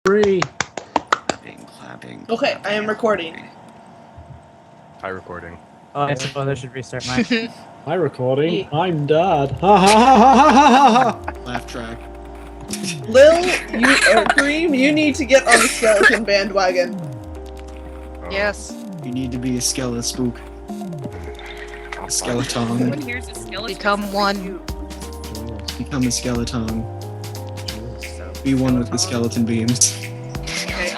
free. Clapping. Okay, I am recording. Hi, recording. Oh, I suppose I should restart mine. Hi, recording. I'm Dad. Ha ha ha ha ha ha! Laugh track. Lil, Kareem, you need to get on the skeleton bandwagon. Yes. You need to be a spook. A skeleton. Everyone here's a skeleton. Become one. Become a skeleton. Be one with the skeleton beams. Okay,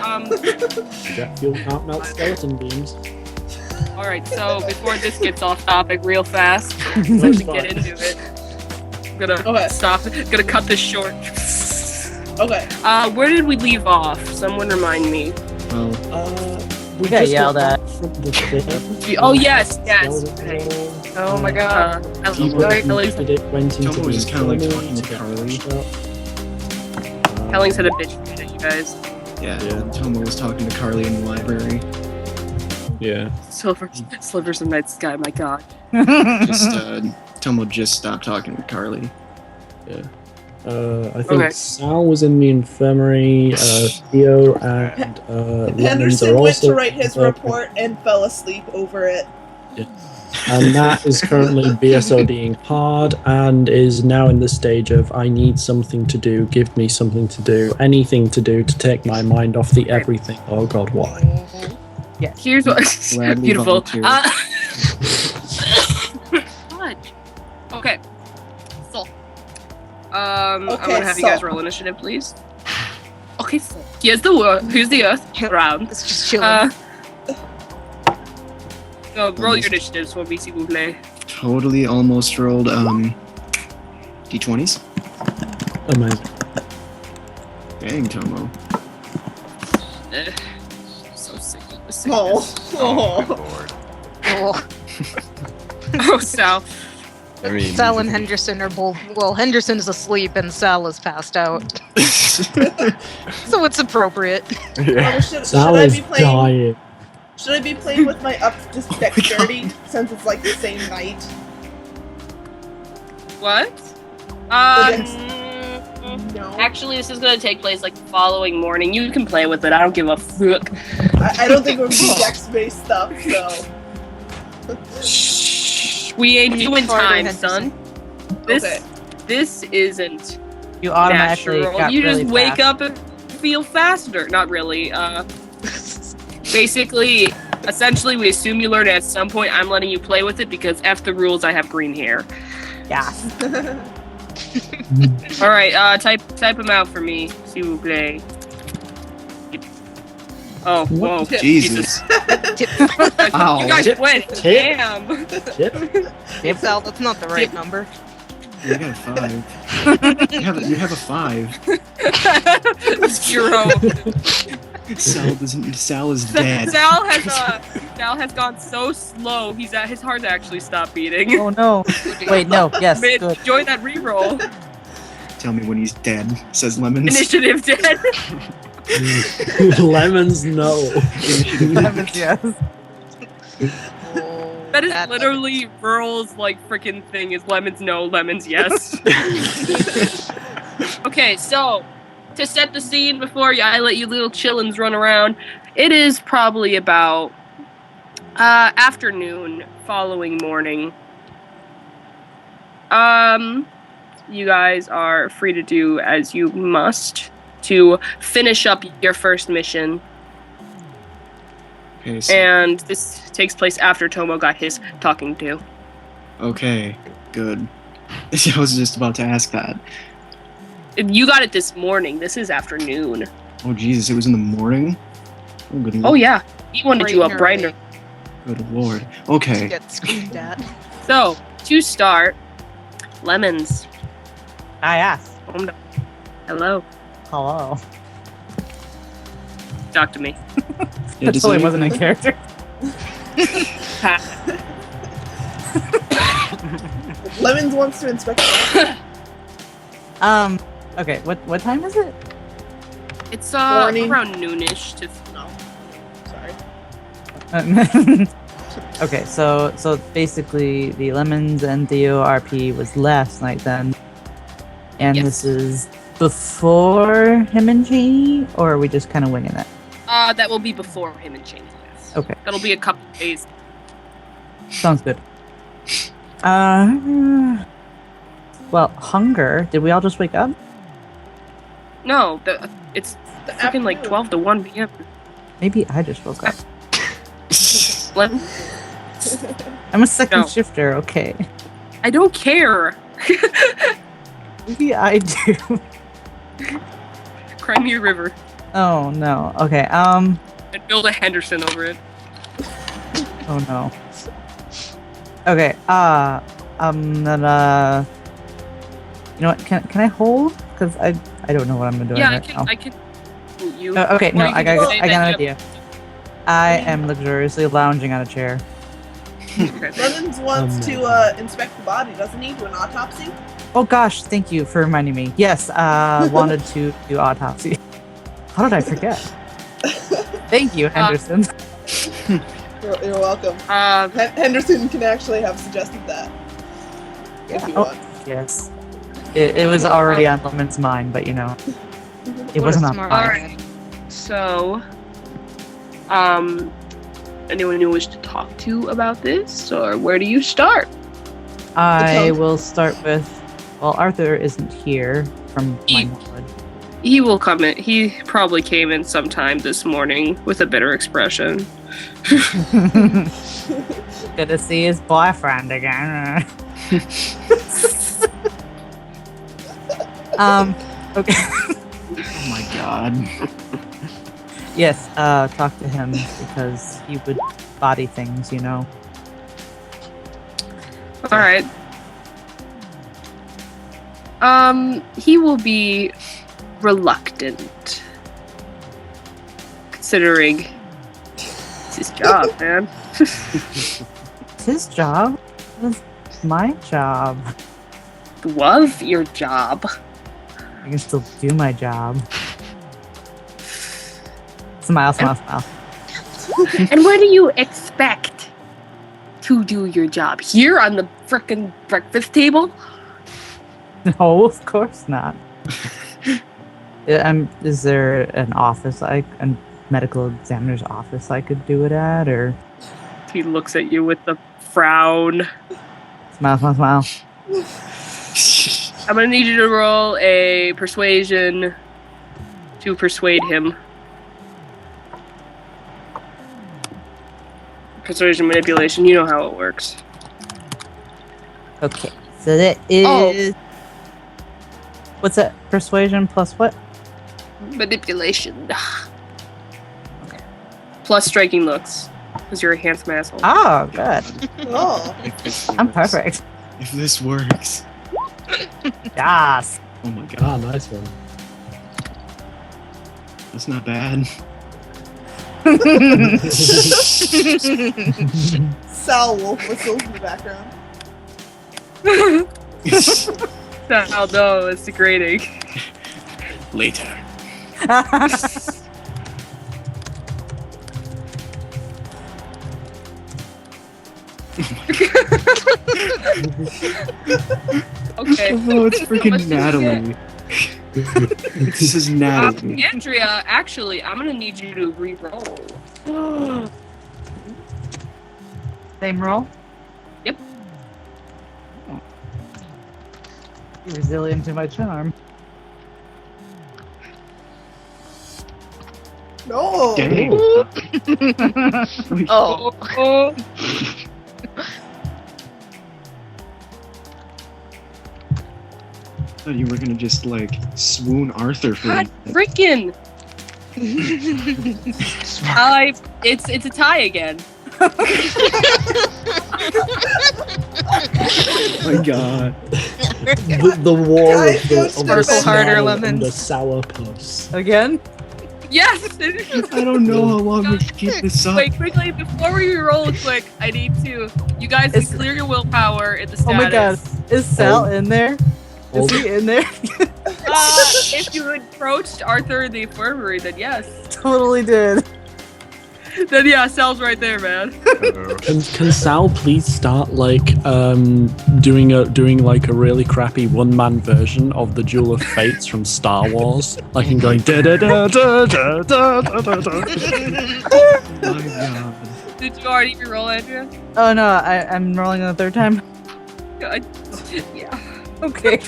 Jet fuel can't melt skeleton beams. alright, so before this gets off topic real fast, let's get into it. I'm gonna stop, gonna cut this short. Okay. Where did we leave off? Someone remind me. We got just yelled got at. back from the fair. Oh yes. Skeleton Okay. wall. Oh my god. People Kelling's did it, went into Tomo was just kinda like talking to Carly. had a bitch fit at you guys. Yeah. Tomo was talking to Carly in the library. Yeah. Slivers of night sky, my god. Tomo just stopped talking to Carly. Yeah. I think Sal was in the infirmary, Theo and Lemons Henderson are went also to write his report and fell asleep over it. And Matt is currently BSODing hard and is now in the stage of I need something to do, give me something to do, anything to do to take my mind off the everything. Oh god, why? Yeah. Here's what beautiful. God. Okay. So I'm gonna have you guys roll initiative, please. Okay, so here's the earth round. It's just chilling. So roll your initiatives for me, s'il vous plaît. Totally almost rolled D20s. Amazing. Dang, Tomo. So sick of this. Oh, good lord. Oh. Oh, Sal. I mean, Sal and Henderson are both. Well, Henderson's asleep and Sal is passed out. So it's appropriate. yeah. Oh, should Sal I is be playing? dying. Should I be playing with my up to dexterity since it's like the same night? What? No. Actually, this is gonna take place like the following morning. You can play with it. I don't give a fuck. I don't think it would be dex-based stuff, so. Shh. We ain't doing time, son. This isn't You automatically natural. got You really just wake fast. up and feel faster. Not really. Basically, essentially, we assume you learn it at some point. I'm letting you play with it because F the rules. I have green hair. Yeah. All right, type them out for me, s'il vous plaît. Oh, whoa, Jesus. Ow. You guys went damn. Sal, that's not the right number. You got a 5. you have a 5. 0. Sal is dead. Sal has gone so slow. His heart actually stopped beating. Oh no. Wait, no. Yes. Man, Good. enjoy that reroll. Tell me when he's dead, says Lemons. Initiative dead. Lemons, no. Lemons, yes. That is literally Burl's like freaking thing. Is lemons no, lemons yes. Okay, so to set the scene before I let you little chillins run around, it is probably about afternoon following morning. You guys are free to do as you must to finish up your first mission. Okay, so, And this takes place after Tomo got his talking to. okay, good. I was just about to ask that. You got it this morning. This is afternoon. Oh Jesus, it was in the morning? Oh, good Oh lord. yeah, he wanted you up bright and Good lord. Okay. Get screamed at. So, to start, Lemons. I asked. Hello. Hello. Talk to me. Yeah, That totally wasn't in character. Lemons wants to inspect it. Okay, what time is it? It's Morning. around noonish to Sorry. Okay, so basically the Lemons and Theo RP was last night then. And Yes. this is before him and Janie, or are we just kind of winging it? That will be before him and Janie. Yes. Okay. That'll be a couple days. Sounds good. Well, hunger. Did we all just wake up? No, it's fucking like 12 to 1 p.m. Maybe I just woke up. Let- I'm a second No. shifter, okay. I don't care. Maybe I do. Cry me a river Oh no. Okay, and build a Henderson over it. oh no. Okay, I'm gonna... You know what, can I hold? Because I don't know what I'm doing Yeah, right now. I can. You. Okay, or no, you I can got say an that idea. I am luxuriously lounging on a chair. Okay. Lennon's wants to inspect the body, doesn't he? Do an autopsy? Oh gosh, thank you for reminding me. Yes, wanted to do autopsy. How did I forget? Thank you, Henderson. You're welcome. Henderson can actually have suggested that. If you Oh, want. yes. It was already on Lemon's mind, but you know, it wasn't on smart mine. Alright. So, anyone you wish to talk to about this, or where do you start? I will start with, well, Arthur isn't here from my knowledge. He will come in. He probably came in sometime this morning with a bitter expression. Good to see his boyfriend again. Okay. Oh my god. Yes, talk to him because he would body things, you know. Alright. He will be reluctant. Considering it's his job, man. It's his job. It's my job. It was your job. I can still do my job. Smile, smile, smile. And where do you expect to do your job? Here on the frickin' breakfast table? No, of course not. Is there an office, a medical examiner's office I could do it at, or? He looks at you with a frown. Smile, smile, smile. I'm gonna need you to roll a persuasion to persuade him. Persuasion manipulation, you know how it works. Okay, so that is... What's that? Persuasion plus what? Manipulation. Plus striking looks, because you're a handsome asshole. Oh, good. Oh. I'm perfect. If this works. Yes. Oh my god. Ah, nice one. That's not bad. Sal Wolf whistles in the background. Oh no, it's degrading. Later. Okay. Oh, it's freaking What's this Natalie. This is Natalie. Andrea, actually, I'm gonna need you to re-roll. Same roll? Yep. You're resilient to my charm. No. Dang. Oh. Oh. I thought you were gonna just like swoon Arthur for God a freaking! It's a tie again. Oh my god. The war Guys, of go the sparkle smile harder, and lemons. the sour puss. Again? Yes. I don't know how long we can keep this up. Wait, quickly before we roll, quick. I need to. You guys can clear your willpower in the status. Oh my god. Is Sal in there? Is Hold- he in there? If you had approached Arthur in the infirmary, then yes. Totally did. Then yeah, Sal's right there, man. Can Sal please start like doing like a really crappy one-man version of the Duel of Fates from Star Wars, like and going da da da da da da da da da. My God. Did you already reroll, Andrea? Oh no, I'm rolling the third time. Yeah. Okay.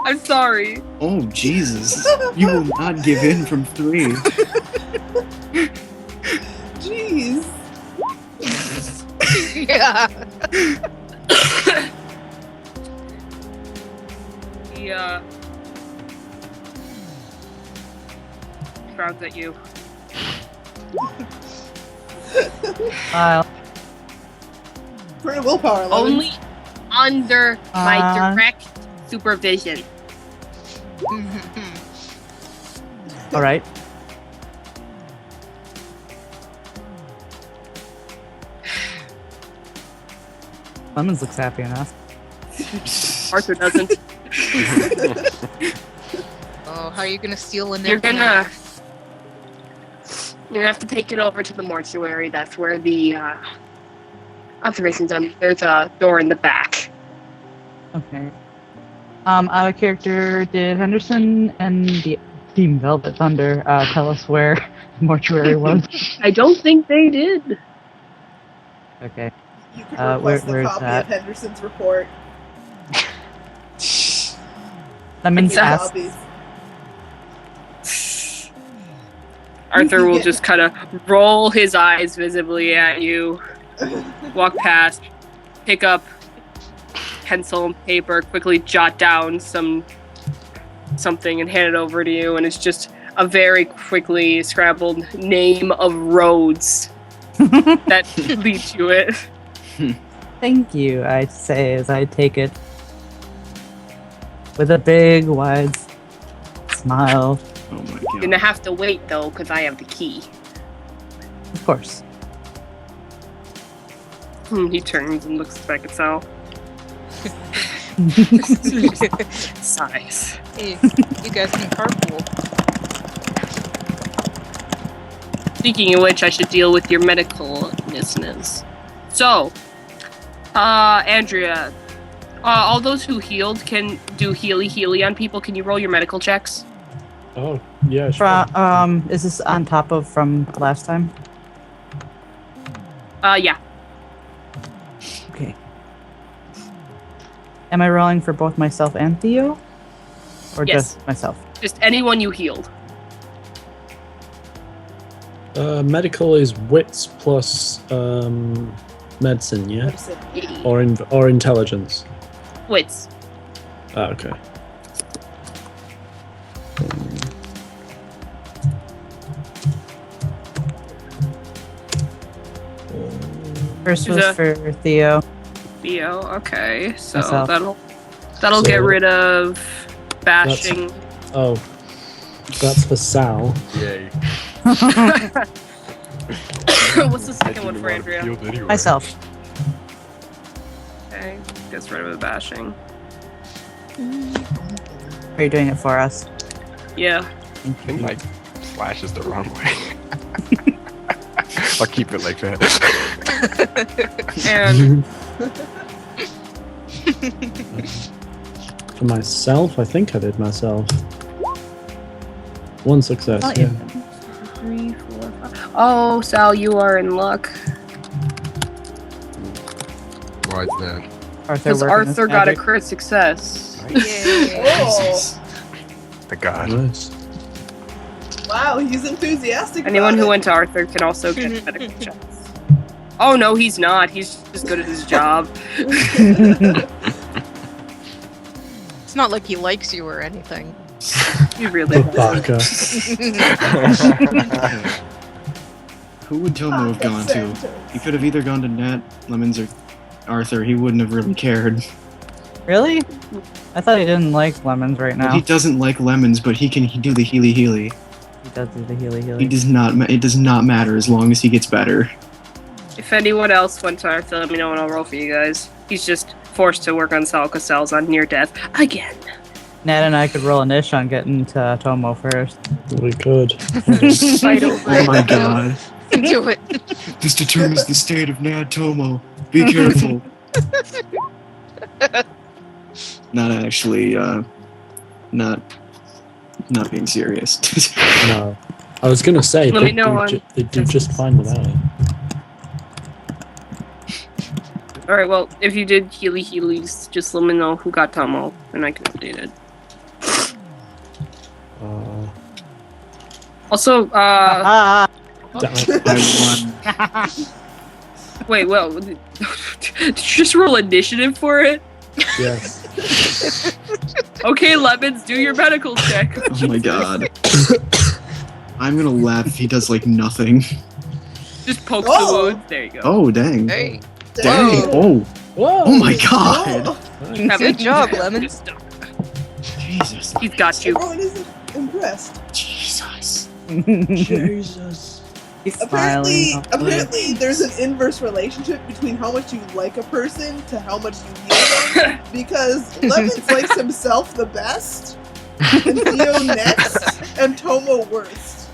I'm sorry. Oh Jesus! You will not give in from 3. Jeez. Yeah. He frowns at you. Pretty willpower. Lemon. Only under my direct supervision. All right. Lemons looks happy enough. Arthur doesn't. Oh, how are you gonna steal in there? You're gonna have to take it over to the mortuary. That's where the observation's done. There's a door in the back. Okay. Out of character, did Henderson and the Team Velvet Thunder tell us where the mortuary was? I don't think they did. Okay. You could request a where's copy that? of Henderson's report. Lemons Two asked. copies. Arthur will just kind of roll his eyes visibly at you, walk past, pick up pencil and paper, quickly jot down something and hand it over to you, and it's just a very quickly scrambled name of roads that lead to it. Thank you, I say as I take it. With a big, wide smile. Oh my You're God. gonna have to wait though, because I have the key. Of course. He turns and looks back at Sal. Sighs. Hey, you guys can carpool. Speaking of which, I should deal with your medical business. So, Andrea, all those who healed can do healy on people. Can you roll your medical checks? Oh yeah. Sure. Is this on top of from last time? Yeah. Okay. Am I rolling for both myself and Theo? Or Yes. just myself? Just anyone you healed. Medical is wits plus medicine, yeah, Henderson. or intelligence. Wits. Ah, okay. First Is was that- for Theo. Theo. Okay, so Myself. that'll get So- rid of bashing. Oh, that's for Sal. Yay. What's the second one for Andrea? Anyway. Myself. Okay, gets rid of the bashing. Are you doing it for us? Yeah. I think my slash is the wrong way. I'll keep it like that. And For myself, I think I did myself. One success. Oh, yeah. 3, 4, 5. Oh, Sal, you are in luck. Why is that? Because working his Arthur got a magic. crit success. Yay. Oh, The god. Nice. wow, he's enthusiastic. Anyone about who it. went to Arthur can also get medical checks. Oh no, he's not. He's just good at his job. It's not like he likes you or anything. He really does. Barker. Who would Tomo have gone to? He could have either gone to Nat, Lemons, or Arthur. He wouldn't have really cared. Really? I thought he didn't like lemons right Well, now. he doesn't like lemons, but he can do the healy. He does do the healy. He does not. It does not matter as long as he gets better. If anyone else went to Arthur, let me know and I'll roll for you guys. He's just forced to work on Sal because Sal's on near death again. Nat and I could roll a niche on getting to Tomo first. We could. Fight over Oh my god. Do it. This determines the state of Nad Tomo. Be careful. Not actually, not being serious. No. I was gonna say Let me know they do just fine without it. Alright, well, if you did Heelys, just let me know who got Tomo, and I can update it. Also, Damn it. I won. wait, well, did you just roll initiative for it? Yes. Okay, Lemons, do your medical check. Oh my god. I'm gonna laugh if he does like nothing. Just poke the wound. There you go. Oh dang. Hey. Dang. Oh. Whoa! Oh my god. Have Good a- job, Lemons. Jesus. He's got you. Everyone is impressed. Jesus. Jesus. He's smiling. Apparently, there's an inverse relationship between how much you like a person to how much you heal them. Because Lemons likes himself the best, and Theo next, and Tomo worst.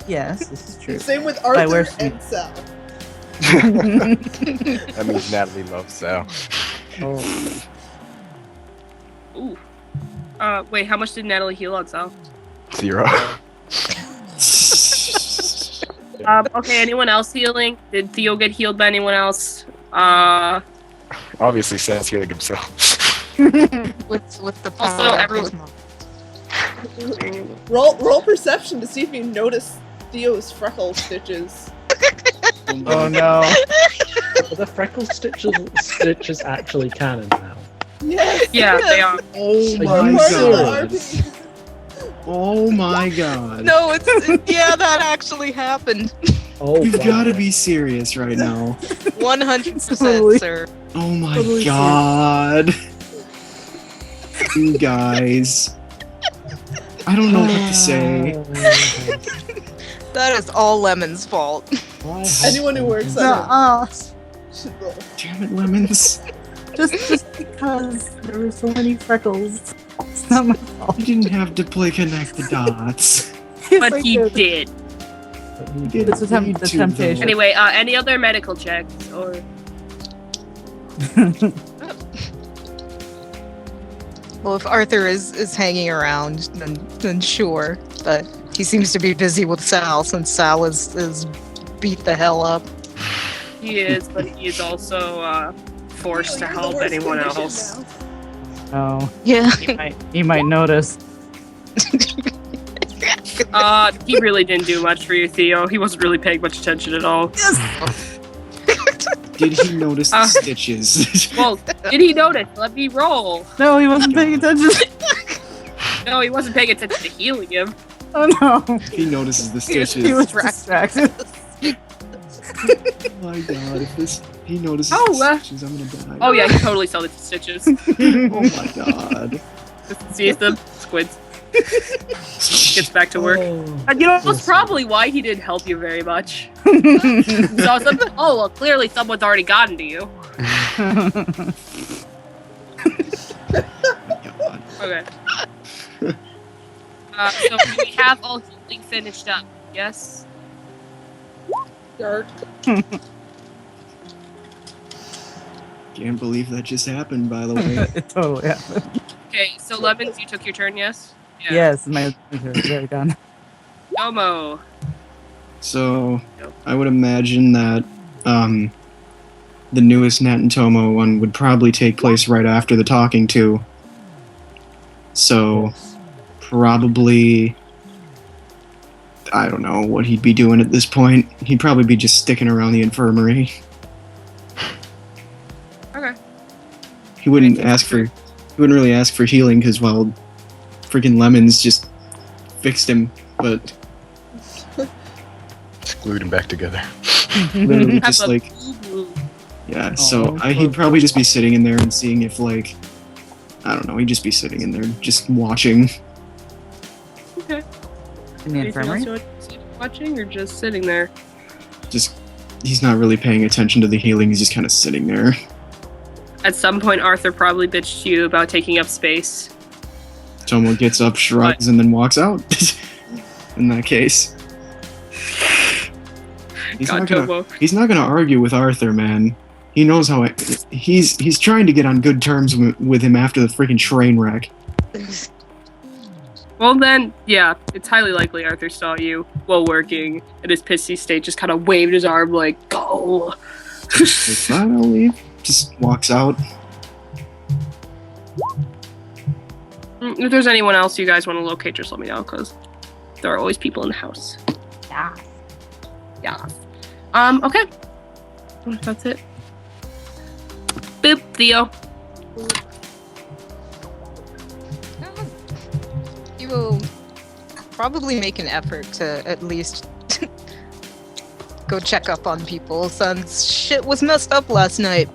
Yes, this is true. Same with By Arthur worst, and Sal. That means Natalie loves Sal. Oh. Ooh. Wait, how much did Natalie heal on Sal? 0. Okay, anyone else healing? Did Theo get healed by anyone else? Obviously, Sal's healing himself. With the Also, power of everyone- Cosmo. Roll perception to see if you notice Theo's freckle stitches. Oh no. Are the freckle stitches actually canon now? Yes. Yeah, they are. Oh We're my part of the god. RP. Oh my god. No, yeah, that actually happened. Oh, You've wow. gotta be serious right now. 100%, sir. Oh my Totally god. You guys. I don't know what to say. That is all Lemon's fault. Anyone who works on Nuh-uh. it should roll. Damn it, Lemons. Just because there were so many freckles. It's not my fault. You didn't have to play connect the dots. But he did. You didn't This is how need the to, temptation. though. Anyway, any other medical checks? Or Well, if Arthur is hanging around, then sure. But he seems to be busy with Sal, since Sal is beat the hell up. he is, but he is also forced to You're in the help worst anyone condition else. now. Oh, Yeah. he might notice. He really didn't do much for you, Theo. He wasn't really paying much attention at all. Did he notice the stitches? Well, did he notice? Let me roll. No, he wasn't paying attention. No, he wasn't paying attention to healing him. Oh no. He notices the He stitches. was distracted. Oh my god, if he notices Oh, the stitches, I'm gonna die. Oh yeah, he totally saw the stitches. Oh my god. Sees them, squints, gets back to work. Oh. And you know, that's probably why he didn't help you very much. Oh, well, clearly someone's already gotten to you. God. Okay. So we have all healing finished up, yes? Dark. Can't believe that just happened, by the way. It totally happened. Okay, so Lemons, you took your turn, yes? Yeah. Yes, my very done. Domo. So, I would imagine that the newest Nat and Tomo one would probably take place right after the talking to. So, probably, I don't know what he'd be doing at this point. He'd probably be just sticking around the infirmary. Okay. He wouldn't really ask for healing because, well, freaking Lemons just fixed him, but Just glued them back together. literally Have just a like, boo-boo. yeah, so he'd probably just be sitting in there and seeing if, like, I don't know, he'd just be sitting in there just watching. Okay. In the Anything else infirmary? you want to see watching or just sitting there? Just, he's not really paying attention to the healing, he's just kind of sitting there. At some point, Arthur probably bitched to you about taking up space. Tomo gets up, shrugs, and then walks out. In that case. He's God, not gonna. Tomo. He's not gonna argue with Arthur, man. He knows how. He's trying to get on good terms with him after the freaking train wreck. Well then, yeah, it's highly likely Arthur saw you while working in his pissy state, just kind of waved his arm like, go! It's not, I'll leave. Just walks out. If there's anyone else you guys want to locate, just let me know, because there are always people in the house. Yeah. Yeah. Okay. That's it. Boop, Theo. You will probably make an effort to at least go check up on people since shit was messed up last night.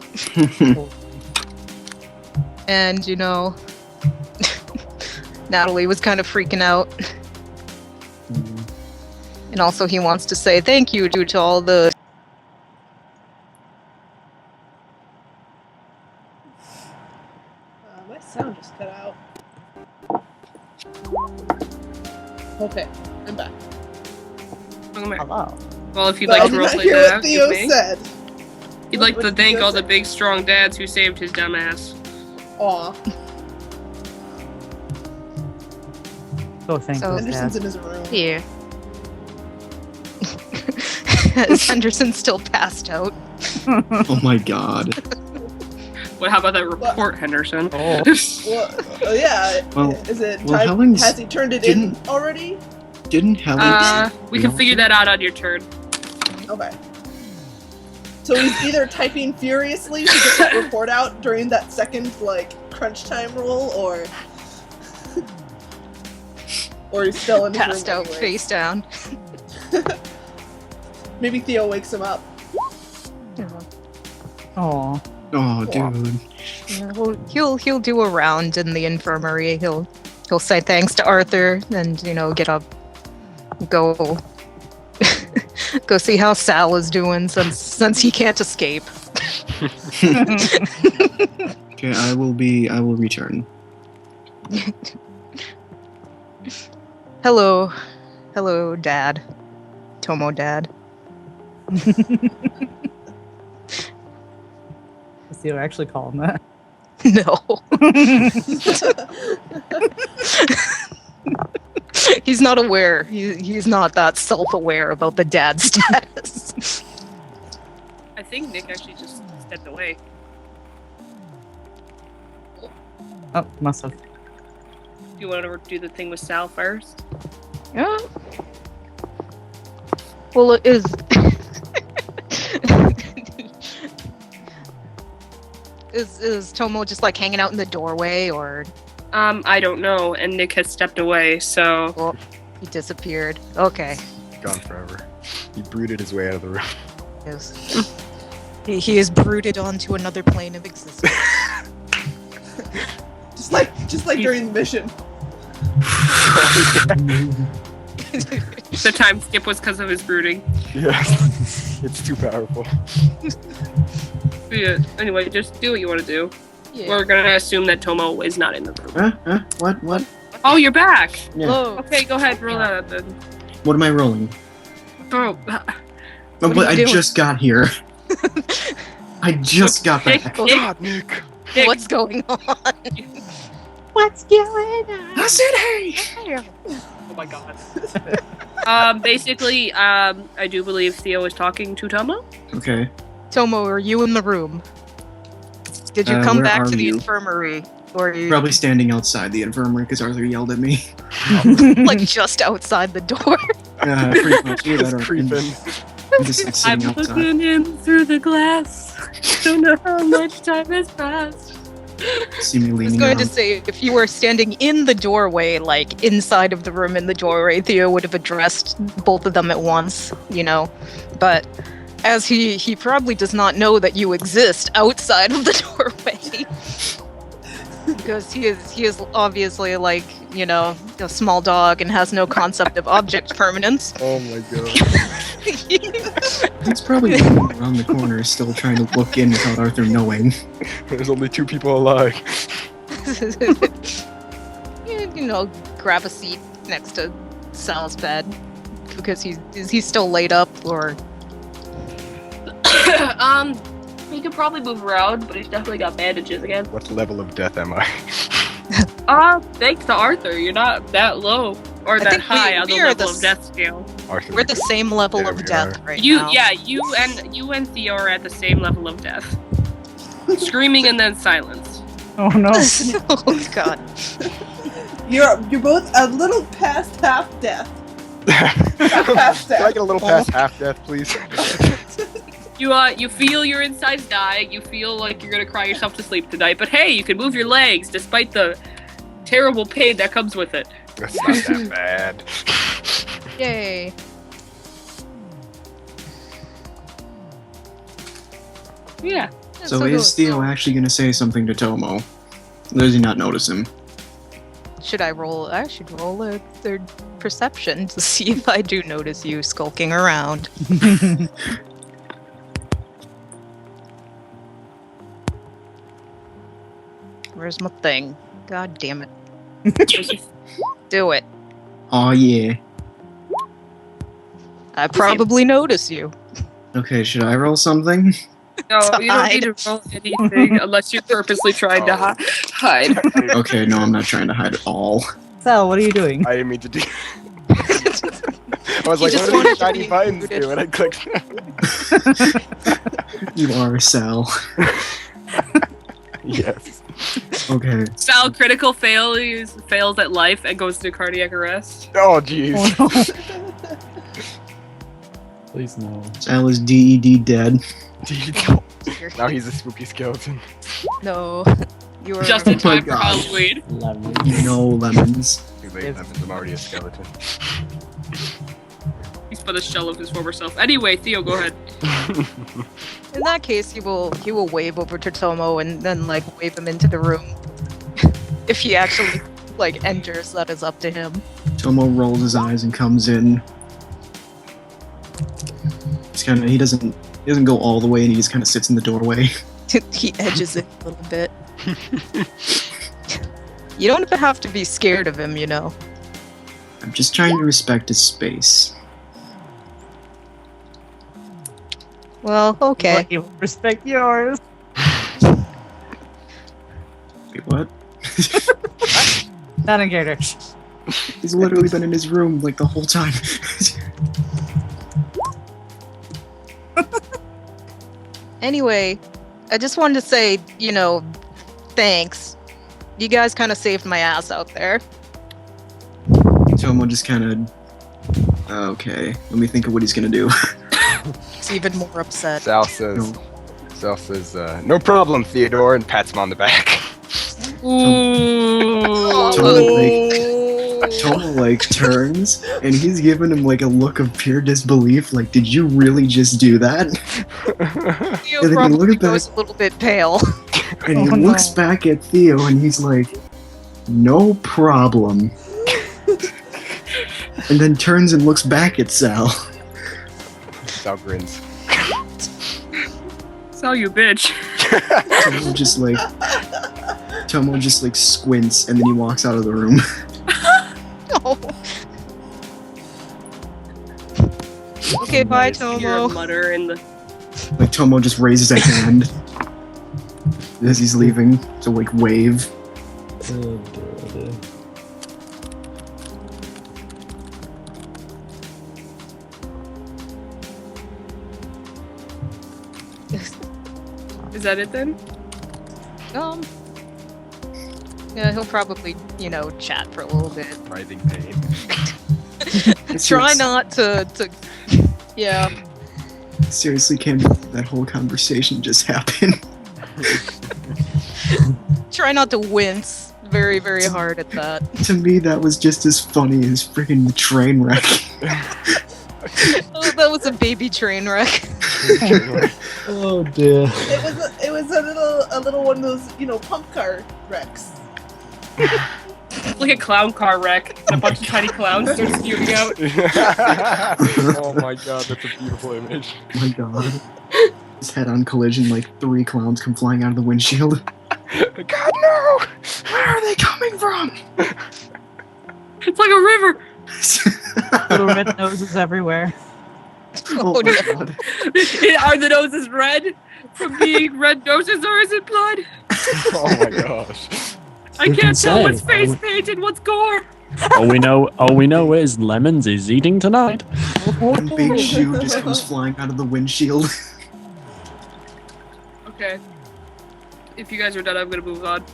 And, you know, Natalie was kind of freaking out. And also he wants to say thank you to all the... My sound just cut out. Okay, I'm back. Hello. Well, if you'd But like I to did not roleplay hear that what out, Theo give me. said. He'd like What to did thank Theo all the say? big, strong dads who saved his dumb ass. Aw, Oh, thank So- you, Henderson's Dad. in his room. Here. As Henderson's still passed out. Oh my god. What? How about that report, Henderson? Oh. Well, yeah. Well- is it well, time? Helen's Has he turned it in didn't- already? Didn't Helen? We can figure that out on your turn. Okay. So he's either typing furiously to get that report out during that second, like, crunch time roll, or he's still in his Passed room out, anyway. face down. Maybe Theo wakes him up. Oh. Oh, dude. Yeah, well, he'll do a round in the infirmary. He'll say thanks to Arthur and, you know, get up, go go see how Sal is doing since he can't escape. Okay, I will return. Hello, Dad, Tomo Dad. Does Theo actually call him that? No. He's not aware. He's not that self-aware about the dad status. I think Nick actually just stepped away. Oh, must have. Do you want to do the thing with Sal first? Yeah. Well, it is. Is Tomo just like hanging out in the doorway, or I don't know. And Nick has stepped away, so he disappeared? Okay. Gone forever. He brooded his way out of the room. Yes. He is brooded onto another plane of existence. Just like during the mission. the time skip was because of his brooding. Yeah. It's too powerful. But yeah, anyway, just do what you want to do. Yeah. We're gonna assume that Tomo is not in the room. Huh? What? Oh, you're back! Yeah. Oh, Okay, go ahead, roll that up then. What am I rolling? Oh, Oh, What are but you I doing? just got here. I just got Nick, back. Oh Nick, god, Nick! Nick, what's going on? What's going on? I said hey! Oh my god. Basically, I do believe Theo is talking to Tomo. Okay. Tomo, are you in the room? Did you come where back are to the you? infirmary? Or are you Probably standing outside the infirmary because Arthur yelled at me. like just outside the door? Pretty much. Either that He's or creeping. I'm just like, I'm sitting outside. looking in through the glass. Don't know how much time has passed. See me I was leaning going around. to say, if you were standing in the doorway, like inside of the room in the doorway, Theo would have addressed both of them at once, you know? But as he probably does not know that you exist outside of the doorway. Because he is obviously like, you know, a small dog and has no concept of object permanence. Oh my god. He's probably around the corner still trying to look in without Arthur knowing. There's only 2 people alive. You know, grab a seat next to Sal's bed because he's still laid up, or He could probably move around, but he's definitely got bandages again. What level of death am I? Thanks to Arthur, you're not that low or I that think high on the we are level the of death scale. Arthur. We're the same level There of we death are. right You, now. yeah, you and Theo are at the same level of death. Screaming and then silence. Oh no. Oh god. You're both a little past half death. Can I get a little past half death, please? You feel your insides dying. You feel like you're gonna cry yourself to sleep tonight. But hey, you can move your legs despite the terrible pain that comes with it. That's not that bad. Yay. Yeah. So is Theo actually going to say something to Tomo? Or does he not notice him? Should I roll? I should roll a third perception to see if I do notice you skulking around. Where's my thing? God damn it. Do it. Oh yeah. I probably notice you. Okay, should I roll something? No, To you don't need to roll anything unless you're purposely trying to hide. Okay, no, I'm not trying to hide at all. Sal, what are you doing? I didn't mean to do. I was You like, just what do wanted these to shiny be buttons included. do? And I clicked. You are Sal. Yes. Okay. Sal critical fails at life and goes into cardiac arrest. Oh, jeez. Oh no. Please no. Sal is DED dead. Now he's a spooky skeleton. No. You're Just in Oh my time for God. Halloween. Lemon. No lemons. Too late, Lemons, I'm already a skeleton. He's but a shell of his former self. Anyway, Theo, go ahead. In that case, he will wave over to Tomo and then like wave him into the room. If he actually like enters, that is up to him. Tomo rolls his eyes and comes in. He's kind of he doesn't go all the way, and he just kind of sits in the doorway. He edges it a little bit. You don't have to be scared of him, you know. I'm just trying to respect his space. Well, okay. He will respect yours. Wait, what? Not in character. He's literally been in his room like the whole time. Anyway, I just wanted to say, you know, thanks. You guys kind of saved my ass out there. Tomo just kind of. Okay, let me think of what he's gonna do. He's even more upset. Sal says, no problem, Theodore, and pats him on the back. Tomo like turns and he's giving him like a look of pure disbelief. Like, did you really just do that? Theo And then he probably looked back- goes a little bit pale. And he Oh, looks no. back at Theo and he's like, no problem. And then turns and looks back at Sal. Sal grins. Sal, you bitch. Tomo just like squints and then he walks out of the room. Oh. Okay, bye, You're Tomo. mutter in the. Like Tomo just raises a hand as he's leaving to like wave. Oh, dear, oh, dear. Is that it then? Yeah, he'll probably, you know, chat for a little bit. Writhing pain. Try not to yeah. Seriously, can't believe that whole conversation just happened. Try not to wince very, very hard at that. To me, that was just as funny as freaking the train wreck. Oh, that was a baby train wreck. Oh dear. It was a little one of those, you know, pump car wrecks. It's like a clown car wreck, and a bunch of tiny clowns start spewing out. Oh my god, that's a beautiful image. Oh my god. His head-on collision, like 3 clowns come flying out of the windshield. God, no! Where are they coming from? It's like a river. Little red noses everywhere. Oh Oh, my no. god. Are the noses red from being red noses, or is it blood? Oh my gosh. I Who can can't tell say? what's face paint and what's gore. All we know is Lemons is eating tonight. One big shoe just comes flying out of the windshield. Okay. If you guys are done, I'm gonna move on.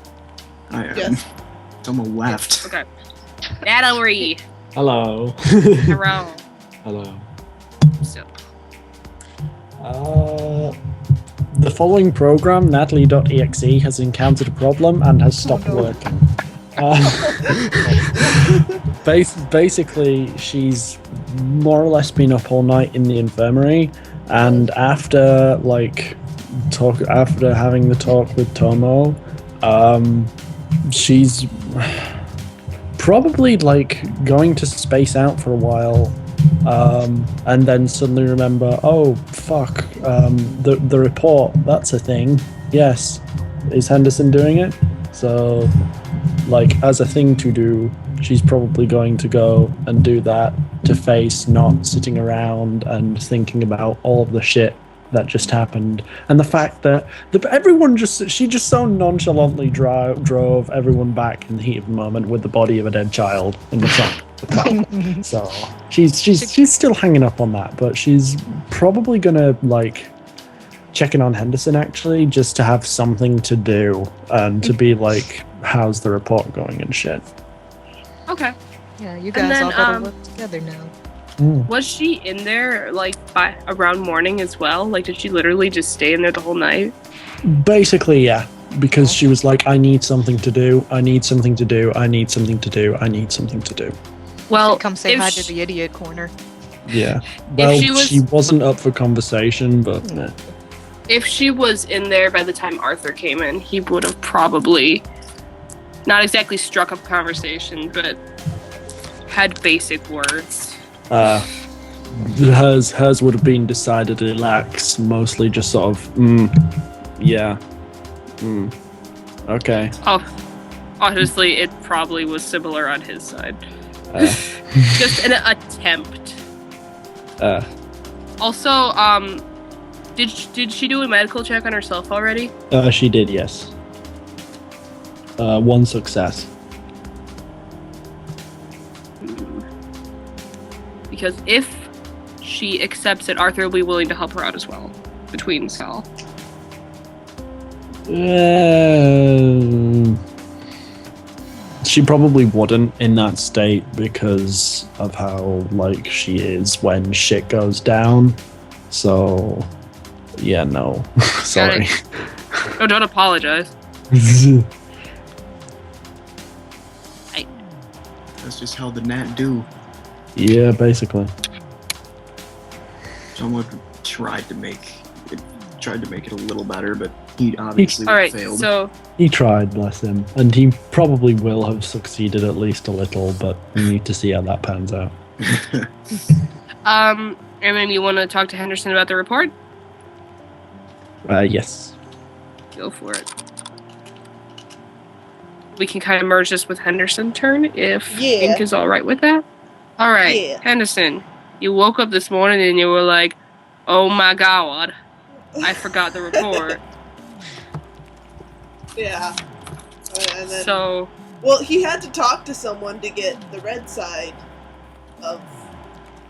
I am. Yes. Someone left. Okay. Natalie. Hello. Hello. Hello. So, The following program, Natalie.exe, has encountered a problem and has stopped working. Basically, she's more or less been up all night in the infirmary, and after having the talk with Tomo, she's probably going to space out for a while. And then suddenly remember, oh fuck, the report, that's a thing. Yes. Is Henderson doing it? So, as a thing to do, she's probably going to go and do that to face not sitting around and thinking about all of the shit that just happened, and the fact that she just so nonchalantly drove everyone back in the heat of the moment with the body of a dead child in the trunk. So she's still hanging up on that, but she's probably gonna check in on Henderson actually, just to have something to do and to be how's the report going and shit. okay. Yeah, you And guys then, all gotta work together now. Was she in there by around morning as well? Did she literally just stay in there the whole night? Basically, yeah, because she was like, I need something to do, I need something to do, I need something to do, I need something to do. Well, Come say if hi she- to the idiot corner. Yeah. Well, she she was- wasn't up for conversation, but If she was in there by the time Arthur came in, he would have probably not exactly struck up conversation, but had basic words. hers would have been decidedly lax, mostly just sort of, okay. Oh, honestly, it probably was similar on his side. Just an attempt. Also, did she do a medical check on herself already? She did, yes. One success. Because if she accepts it, Arthur will be willing to help her out as well. Between Sal. She probably wouldn't in that state because of how she is when shit goes down. So, yeah, no. Sorry. Oh, don't apologize. That's just how the Nat do. Yeah, basically. Someone tried to make it a little better, but he obviously All right, failed. so He tried, bless him. And he probably will have succeeded at least a little, but we need to see how that pans out. and then you want to talk to Henderson about the report? Yes. Go for it. We can kind of merge this with Henderson's turn if Yeah. Ink is all right with that. All right, Yeah. Henderson, you woke up this morning and you were like, "Oh my God, I forgot the report." Yeah. And then, So, well, he had to talk to someone to get the red side of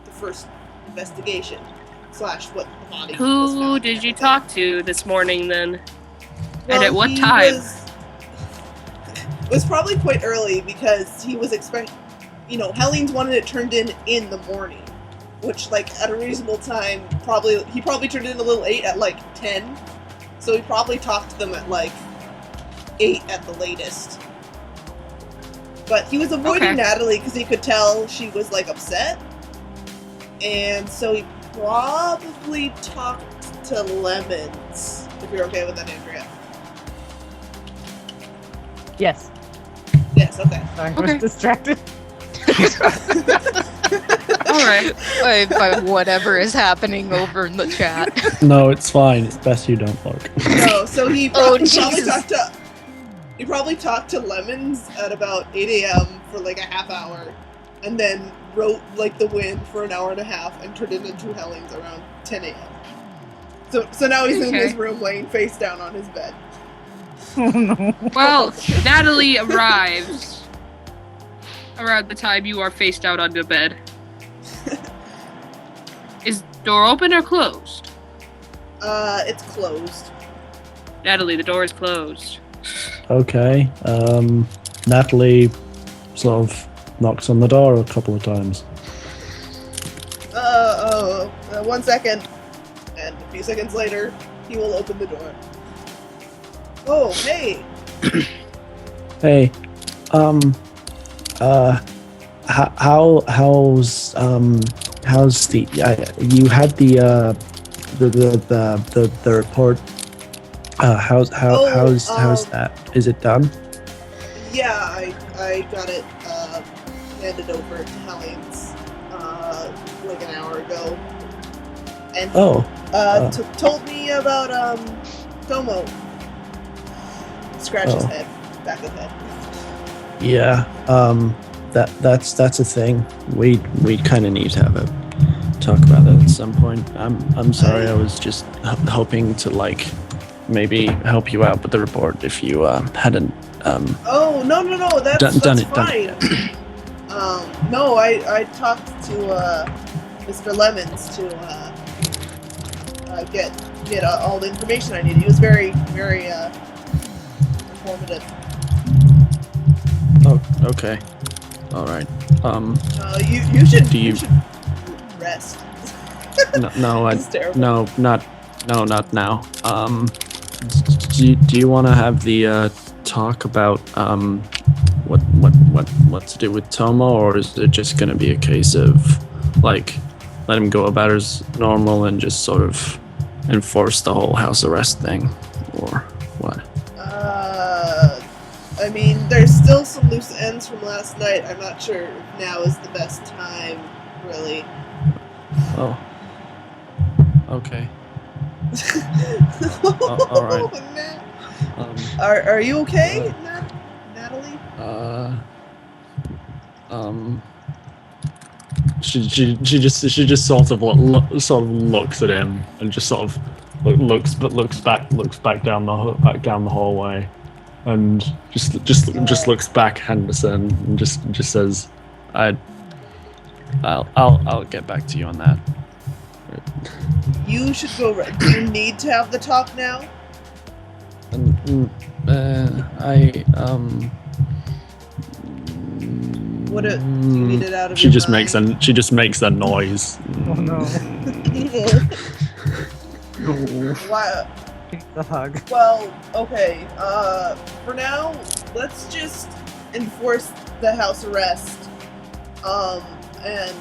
the first investigation / what the body was who found did you and talk to this morning then? Well, And at what he time? It was probably quite early because he was expecting, Hellings wanted it turned in the morning, which, at a reasonable time, he probably turned in a little late at 10, so he probably talked to them at 8 at the latest. But he was avoiding Okay. Natalie because he could tell she was upset, and so he probably talked to Lemons. If you're okay with that, Andrea. Yes. Yes. Okay. Sorry, I Okay. was distracted. All right. By whatever is happening over in the chat. No, it's fine. It's best you don't look. No, so he Oh, probably Jesus. talked to Lemons at about 8 a.m. for a half hour, and then wrote like the wind for an hour and a half and turned it into Hellions around 10 a.m. So now he's in his room laying face down on his bed. Oh no. Well, Natalie arrives around the time you are faced out on the bed. Is the door open or closed? It's closed. Natalie, the door is closed. Okay. Natalie sort of knocks on the door a couple of times. 1 second. And a few seconds later, he will open the door. Oh, hey! Hey, how's the you had the report? How's that? Is it done? Yeah, I got it handed over to Hellions like an hour ago. And told me about Tomo. Scratch his head, back of head. Yeah, that's a thing. We kind of need to have a talk about that at some point. I'm sorry. I was just hoping to like maybe help you out with the report if you hadn't. Oh no! That's fine. No, I talked to Mr. Lemons to get all the information I needed. He was very informative. Oh, okay. All right. You should rest. Not now. Do you want to have the talk about what to do with Tomo, or is it just going to be a case of like let him go about as normal and just sort of enforce the whole house arrest thing, or what? I mean, there's still some loose ends from last night. I'm not sure if now is the best time, really. Oh. Okay. All right. Are you okay, Natalie? She just sort of looks at him and just sort of looks back down the hallway, and just looks back Henderson and just says, I'll get back to you on that. You should go. Do you need to have the talk now? What do you need it out of she your just mind? makes a noise. Oh no. Why? The hug. Well, okay. For now, let's just enforce the house arrest. And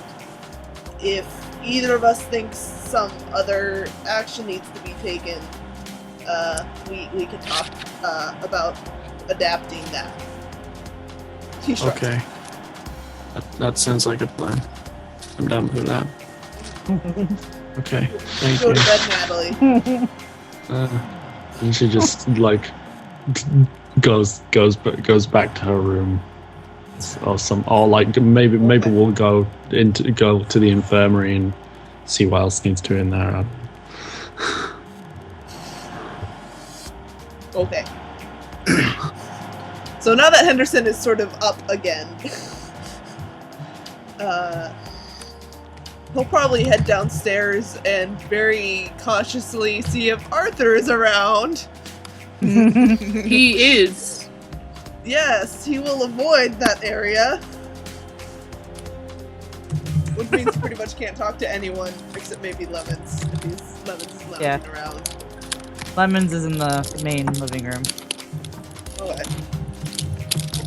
if either of us thinks some other action needs to be taken, we can talk about adapting that. Okay. That sounds like a plan. I'm down with that. Okay, thank Go you. to bed, Natalie. And she just like goes back to her room, or like maybe we'll go to the infirmary and see what else needs doing there. Okay. So now that Henderson is sort of up again, he'll probably head downstairs and very cautiously see if Arthur is around. He is. Yes, he will avoid that area. Which means he pretty much can't talk to anyone except maybe Lemons, if Lemons is lounging around. Lemons is in the main living room. Okay.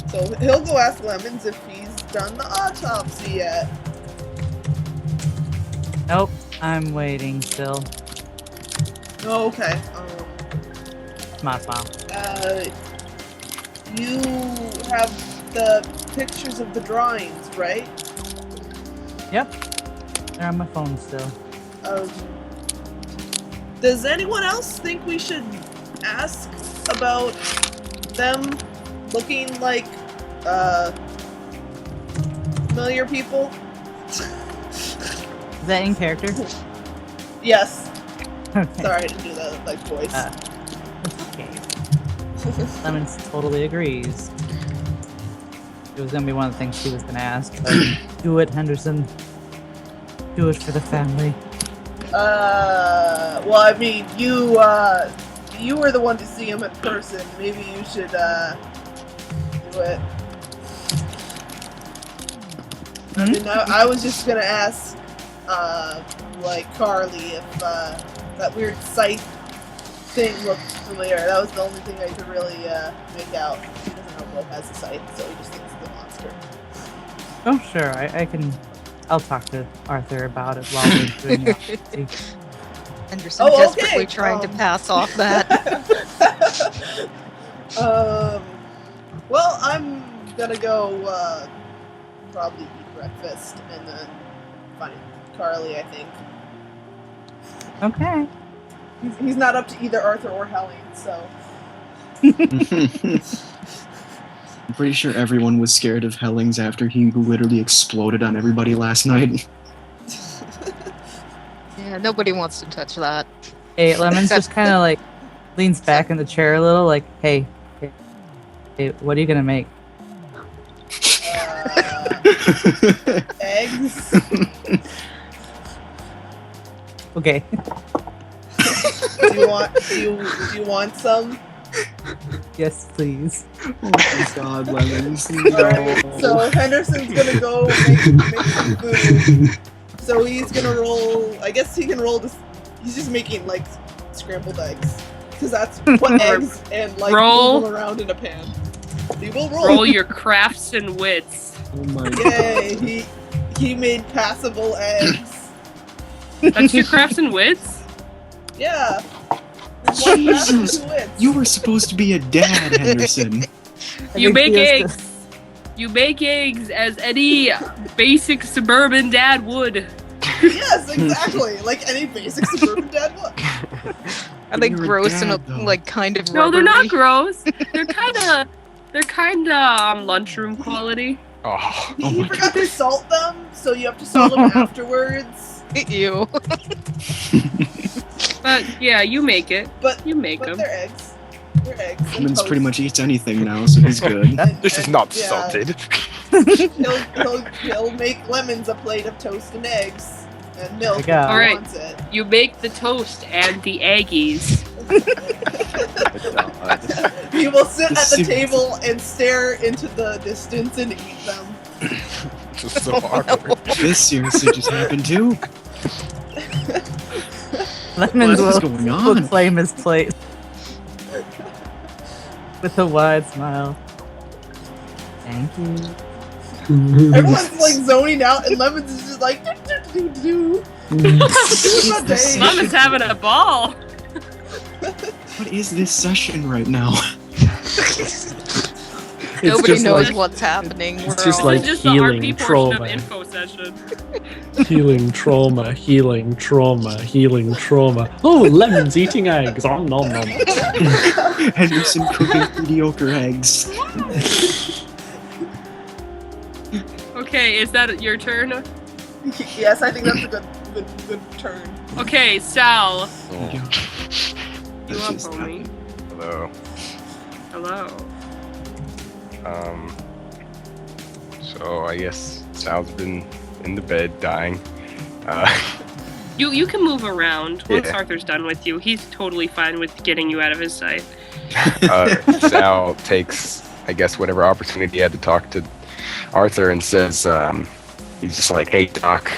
So he'll go ask Lemons if he's done the autopsy yet. Nope, I'm waiting still. Oh, okay. My smile. You have the pictures of the drawings, right? Yep. They're on my phone still. Does anyone else think we should ask about them looking like familiar people? Is that in character? Yes. Okay. Sorry, I didn't do the like voice. Okay. Lemons totally agrees. It was gonna be one of the things she was gonna ask, but do it, Henderson. Do it for the family. Well, I mean, you were the one to see him in person. Maybe you should, do it. I mean, I was just gonna ask, like, Carly if, that weird scythe thing looked familiar. That was the only thing I could really, make out. He doesn't know Will has a scythe, so he just thinks it's a monster. Oh, sure. I can. I'll talk to Arthur about it while we're doing it. Anderson Oh, okay. desperately trying to pass off that. Well, I'm gonna go, probably eat breakfast and then find Carly, I think. Okay. He's not up to either Arthur or Helene, so. I'm pretty sure everyone was scared of Hellings after he literally exploded on everybody last night. Yeah, nobody wants to touch that. Hey, Lemons just kind of like leans back in the chair a little, like, hey, what are you gonna make? Eggs. Okay. Do you want some? Yes, please. Oh my god, Lemons. Alright, so Henderson's gonna go make some food. So he's gonna roll. I guess he can roll this. He's just making like scrambled eggs, because that's what eggs and like Roll. move them around in a pan. He will roll. Roll your crafts and wits. Oh my god. Yay! He made passable eggs. That's your crafts and wits? Yeah. One pass and Jesus. 2 wins. You were supposed to be a dad, Henderson. You think make he has eggs. You make eggs as any basic suburban dad would. Yes, exactly. Like any basic suburban dad would. Are they You're a gross and dad, though. like kind of No, they're not rubbery? gross. They're kinda lunchroom quality. Oh, He forgot to salt them, so you have to salt them afterwards. Ew. But yeah, you make it. But You make but them. they're eggs. They're eggs. and Lemons toast. pretty much eats anything now, so he's good. this is not Yeah. salted. He'll make Lemons a plate of toast and eggs and milk if he go. Alright. wants it. You make the toast and the eggies. He will sit at the This- table and stare into the distance and eat them. This is so awkward. This seriously just happened too. Lemons What is will going on? claim his plate with a wide smile. Thank you. Everyone's like zoning out, and Lemons is just like, do. Mom is having a ball. What is this session right now? Nobody just knows like- what's happening. We're just all- like This is just the healing RP portion trauma. of info session. Healing trauma, healing trauma, healing trauma. Oh, Lemon's eating eggs. Om nom nom. Henderson cooking mediocre eggs. Okay, is that your turn? Yes, I think that's a good turn. Okay, Sal. Oh, You That's up, just homie? hello. Hello. So I guess Sal's been in the bed dying. You can move around once Yeah. Arthur's done with you. He's totally fine with getting you out of his sight. Sal takes, I guess, whatever opportunity he had to talk to Arthur and says, he's just like, hey, Doc,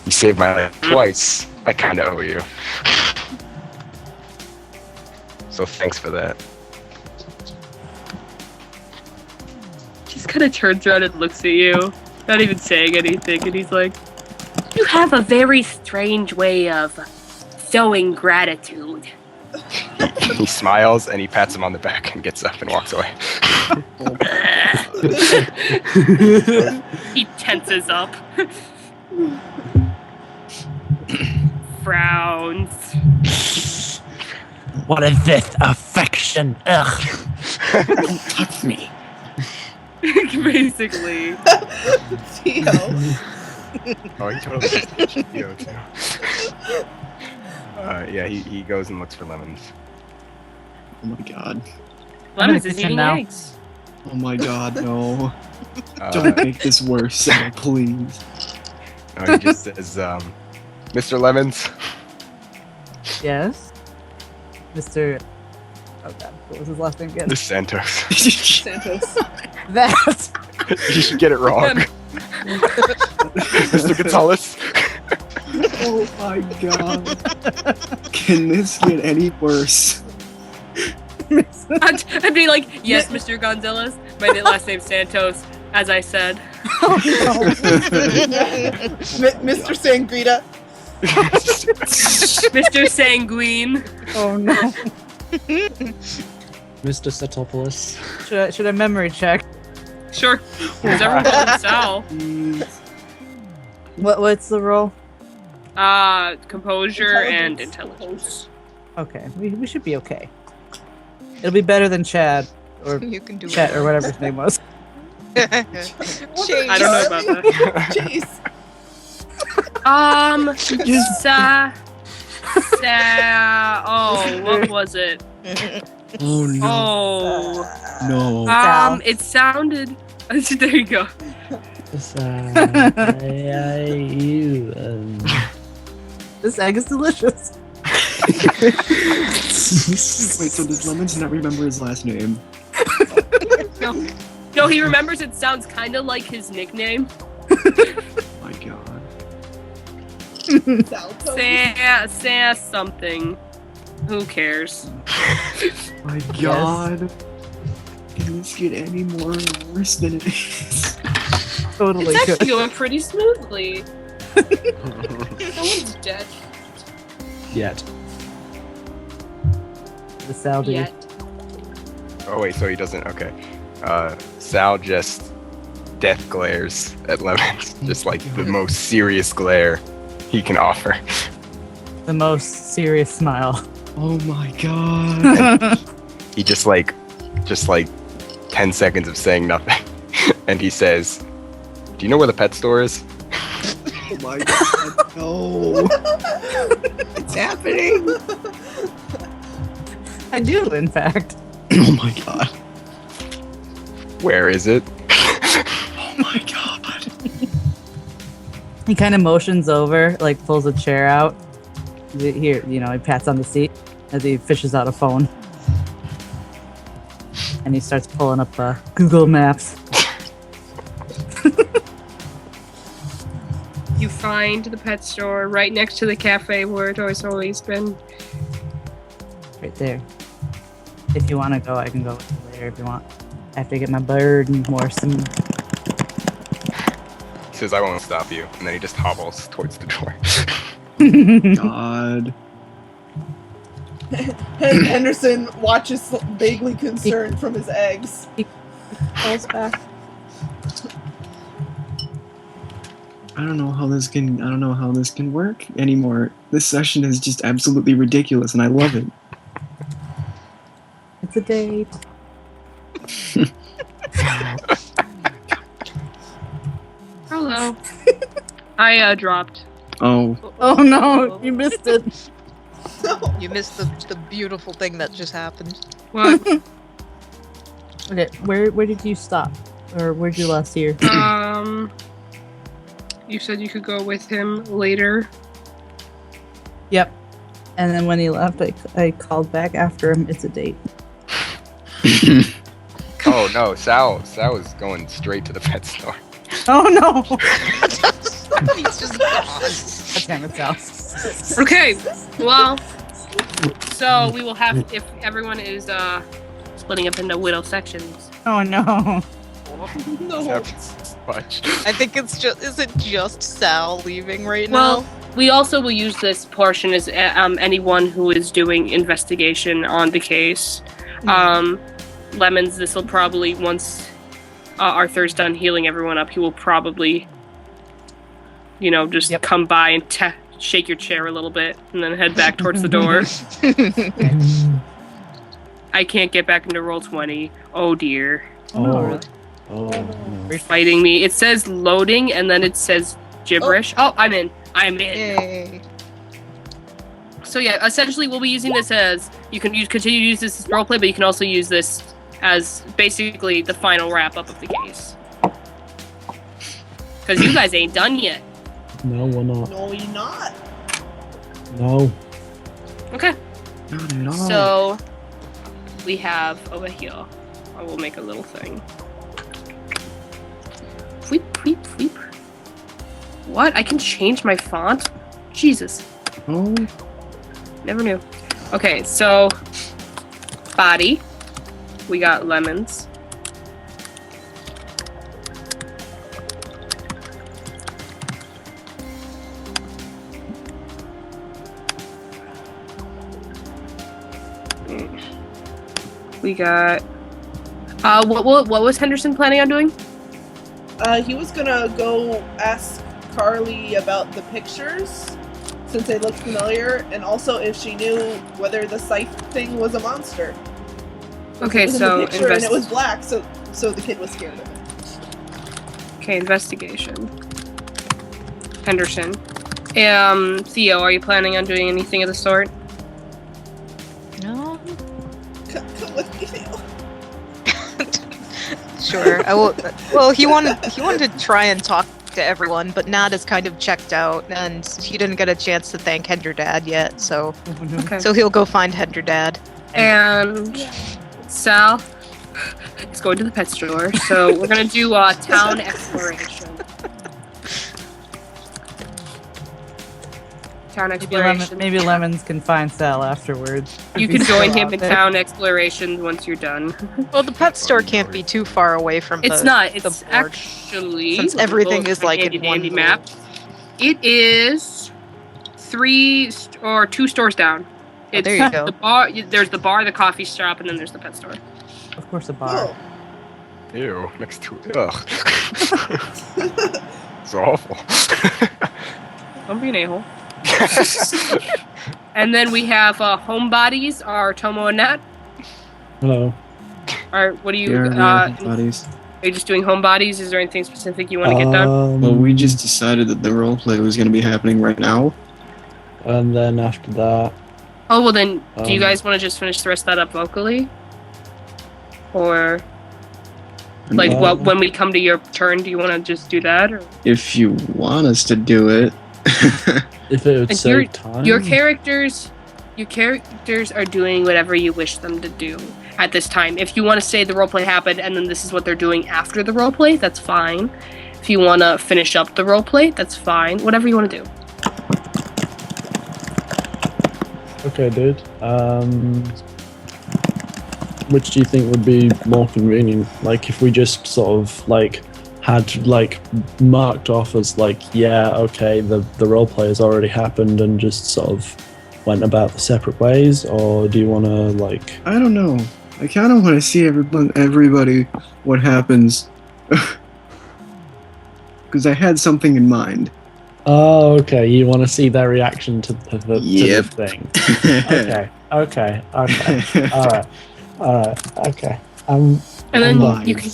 you saved my life twice. I kind of owe you. So thanks for that. Just kind of turns around and looks at you, not even saying anything, and he's like, "You have a very strange way of showing gratitude." He smiles and he pats him on the back and gets up and walks away. He tenses up. Frowns. What is this affection? Ugh. Don't touch me. Basically. Theo. Oh, he totally gets HBO too. Yeah, he goes and looks for lemons. Oh my god. Lemons I'm is in the kitchen eating now. eggs. Oh my god, no. Uh, Don't make this worse, Sal, please. no, he just says, Mr. Lemons. Yes. Mr. Oh god, what was his last name again? Miss Santos. Santos. That. You should get it wrong. Mr. Gonzalez. Oh my god. Can this get any worse? I'd be like, yes, Mr. Gonzalez. My last name's Santos, as I said. Mr. Sangrita. Mr. Sanguine. Oh no. Mr. Setopoulos. Should I memory check? Sure. Because everyone calls him Sal. What's the role? Composure and intelligence. Okay, we should be okay. It'll be better than Chad or You can do Chet or whatever his name was. Chase. I don't know about that. Jeez. Oh, what was it? Oh no. Oh. No. Sal. It sounded. There you go. This egg is delicious. Wait, so does Lemons not remember his last name? No, he remembers it sounds kind of like his nickname. My god. Salto. Sa something. Who cares? My god. Can this get any more worse than it is? Totally It's good. actually going pretty smoothly. Someone's dead. Yet. The Sal dude. Yet. Oh wait, so he doesn't. Okay. Sal just death glares at Lemons, just like the most serious glare he can offer. The most serious smile. Oh my god. He just like 10 seconds of saying nothing, and he says, "Do you know where the pet store is?" Oh my god. No. It's happening. I do, in fact. Oh my god. Where is it? Oh my god. He kind of motions over, like pulls a chair out. Here, he pats on the seat as he fishes out a phone. And he starts pulling up Google Maps. You find the pet store right next to the cafe where it's always been. Right there. If you want to go, I can go with you later if you want. I have to get my bird and horse and... He says, "I won't stop you," and then he just hobbles towards the door. God. Henderson watches vaguely concerned from his eggs. Pulls back. I don't know how this can work anymore. This session is just absolutely ridiculous and I love it. It's a date. Hello. I dropped. Oh. Oh no, you missed it. You missed the beautiful thing that just happened. What? Okay, where did you stop? Or where'd you last hear? You said you could go with him later. Yep. And then when he left, I called back after him. It's a date. Oh no, Sal was going straight to the pet store. Oh no! He's just gone. God damn it, Sal. Okay. Well, so we will have, if everyone is splitting up into widow sections. Oh no. Much. I think is it just Sal leaving right now? Well, we also will use this portion as anyone who is doing investigation on the case. Lemons, this will probably, once Arthur's done healing everyone up, he will probably, just come by and shake your chair a little bit and then head back towards the door. I can't get back into roll 20. Oh dear. Oh, really? Oh, no. You're fighting me. It says loading and then it says gibberish. Oh, I'm in. I'm in. Yay. So yeah, essentially we'll be using this as continue to use this as roleplay, but you can also use this as basically the final wrap up of the case. Because you guys ain't done yet. No, we're not. No, you're not. No. Okay. Not at all. So we have over here. I will make a little thing. Fweep, fweep, fweep. What? I can change my font? Jesus. Oh, Never knew. Okay, so body. We got lemons. We got. What was Henderson planning on doing? He was gonna go ask Carly about the pictures, since they looked familiar, and also if she knew whether the scythe thing was a monster. Okay, It was in so the picture and it was black, so the kid was scared of it. Okay, investigation. Henderson. Theo, are you planning on doing anything of the sort? No. Come with me, Theo. Sure. I will. Well, he wanted to try and talk to everyone, but Nat is kind of checked out, and he didn't get a chance to thank Hender Dad yet. So Okay. so he'll go find Hender Dad. And Sal is going to the pet store, so we're gonna do town exploration. Town exploration. Maybe Lemons can find Sal afterwards. You If he's can join still him out in there. town exploration once you're done. Well, the pet store can't be too far away from It's the not. the It's board. actually Since let me everything pull is, up my like, in handy one dandy little- map. It is 2 stores down. Oh, It's there you go. the bar. There's the bar, the coffee shop, and then there's the pet store. Of course, a bar. Oh. Ew, next to it. Ugh. It's awful. Don't be an a-hole. And then we have homebodies, are Tomo and Nat. Hello. What do you? yeah, buddies. Are you just doing homebodies? Is there anything specific you want to get done? Well, we just decided that the roleplay was going to be happening right now. And then after that, Oh well, then do you um, guys want to just finish the rest of that up vocally, or like Uh, when we come to your turn, do you want to just do that? Or? If you want us to do it. if it would And save time. Your characters are doing whatever you wish them to do at this time. If you want to say the roleplay happened and then this is what they're doing after the roleplay, that's fine. If you want to finish up the roleplay, that's fine. Whatever you want to do. Okay, dude. Which do you think would be more convenient? Like, if we just sort of like had like marked off as like, yeah, okay, the roleplay has already happened, and just sort of went about the separate ways, or do you want to like? I don't know. I kind of want to see everybody what happens. Because I had something in mind. Oh, okay. You want to see their reaction to the Yep. thing. Okay. All right. Okay. And then Alive. you can.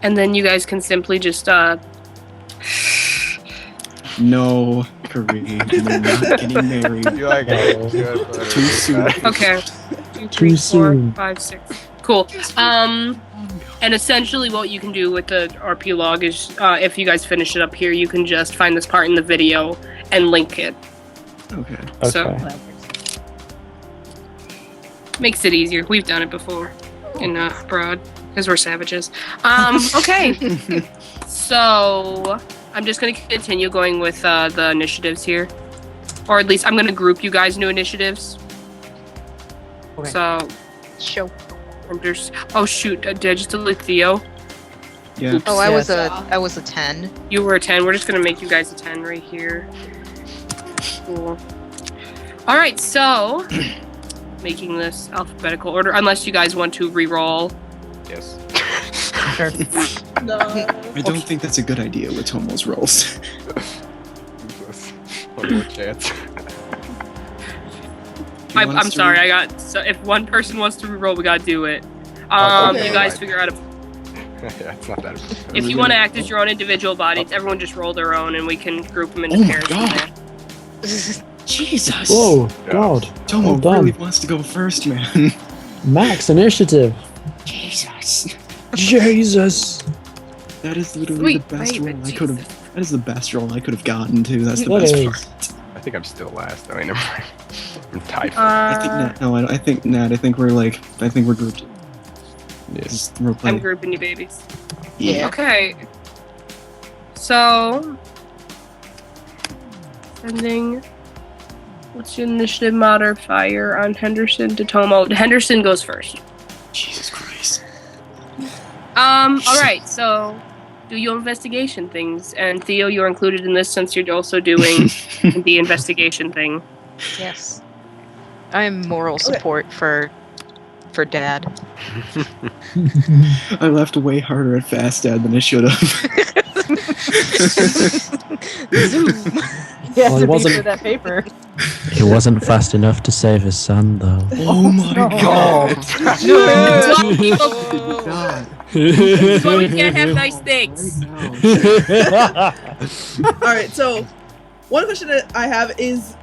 And then you guys can simply just No, Kareem, you're not getting married. You like it. Too soon. okay. 2, 3, Too 4, soon. 5, 6. Cool. And essentially what you can do with the RP log is, if you guys finish it up here, you can just find this part in the video and link it. Okay. So Okay. makes it easier. We've done it before in Broad because we're savages. Okay. So I'm just gonna continue going with the initiatives here, or at least I'm gonna group you guys into initiatives. Okay. So Show. there's oh shoot, did I just delete Theo? Yeah. Oh, I was Yes. I was a 10. You were a 10. We're just gonna make you guys a 10 right here. Cool. All right, so making this alphabetical order, unless you guys want to re-roll. Yes. Sure. No. I don't think that's a good idea with Tomo's rolls. One more chance. I'm sorry. So if one person wants to re-roll, we gotta do it. Okay. You guys figure out Yeah, it's not that. If you want to act as your own individual bodies, everyone just roll their own, and we can group them into Oh my pairs. from God. there. Jesus. Whoa, Yeah. God. Tomo Well done. really wants to go first, man. Max initiative. Jesus. Jesus. That is literally Sweet the best baby, roll I could have. Jesus. That is the best roll I could have gotten too. That's the That best is. part. I think I'm still last. I mean, never mind. I'm tied. I think Nat. No, I think Nat. I think we're like. I think we're grouped. Yeah. Just roleplay. I'm grouping you babies. Yeah. Okay. So, sending. What's your initiative modifier on Henderson to Tomo? Henderson goes first. Jesus Christ. All right. So, do your investigation things, and Theo, you're included in this since you're also doing the investigation thing. Yes. I'm moral support for Dad. I left way harder at Fast Dad than I should have. Zoom. He has Well, he to be wasn't- for that paper. He wasn't fast enough to save his son, though. Oh my no. God. That's why people- God. that's why we can't have nice things. All right, so one question that I have is,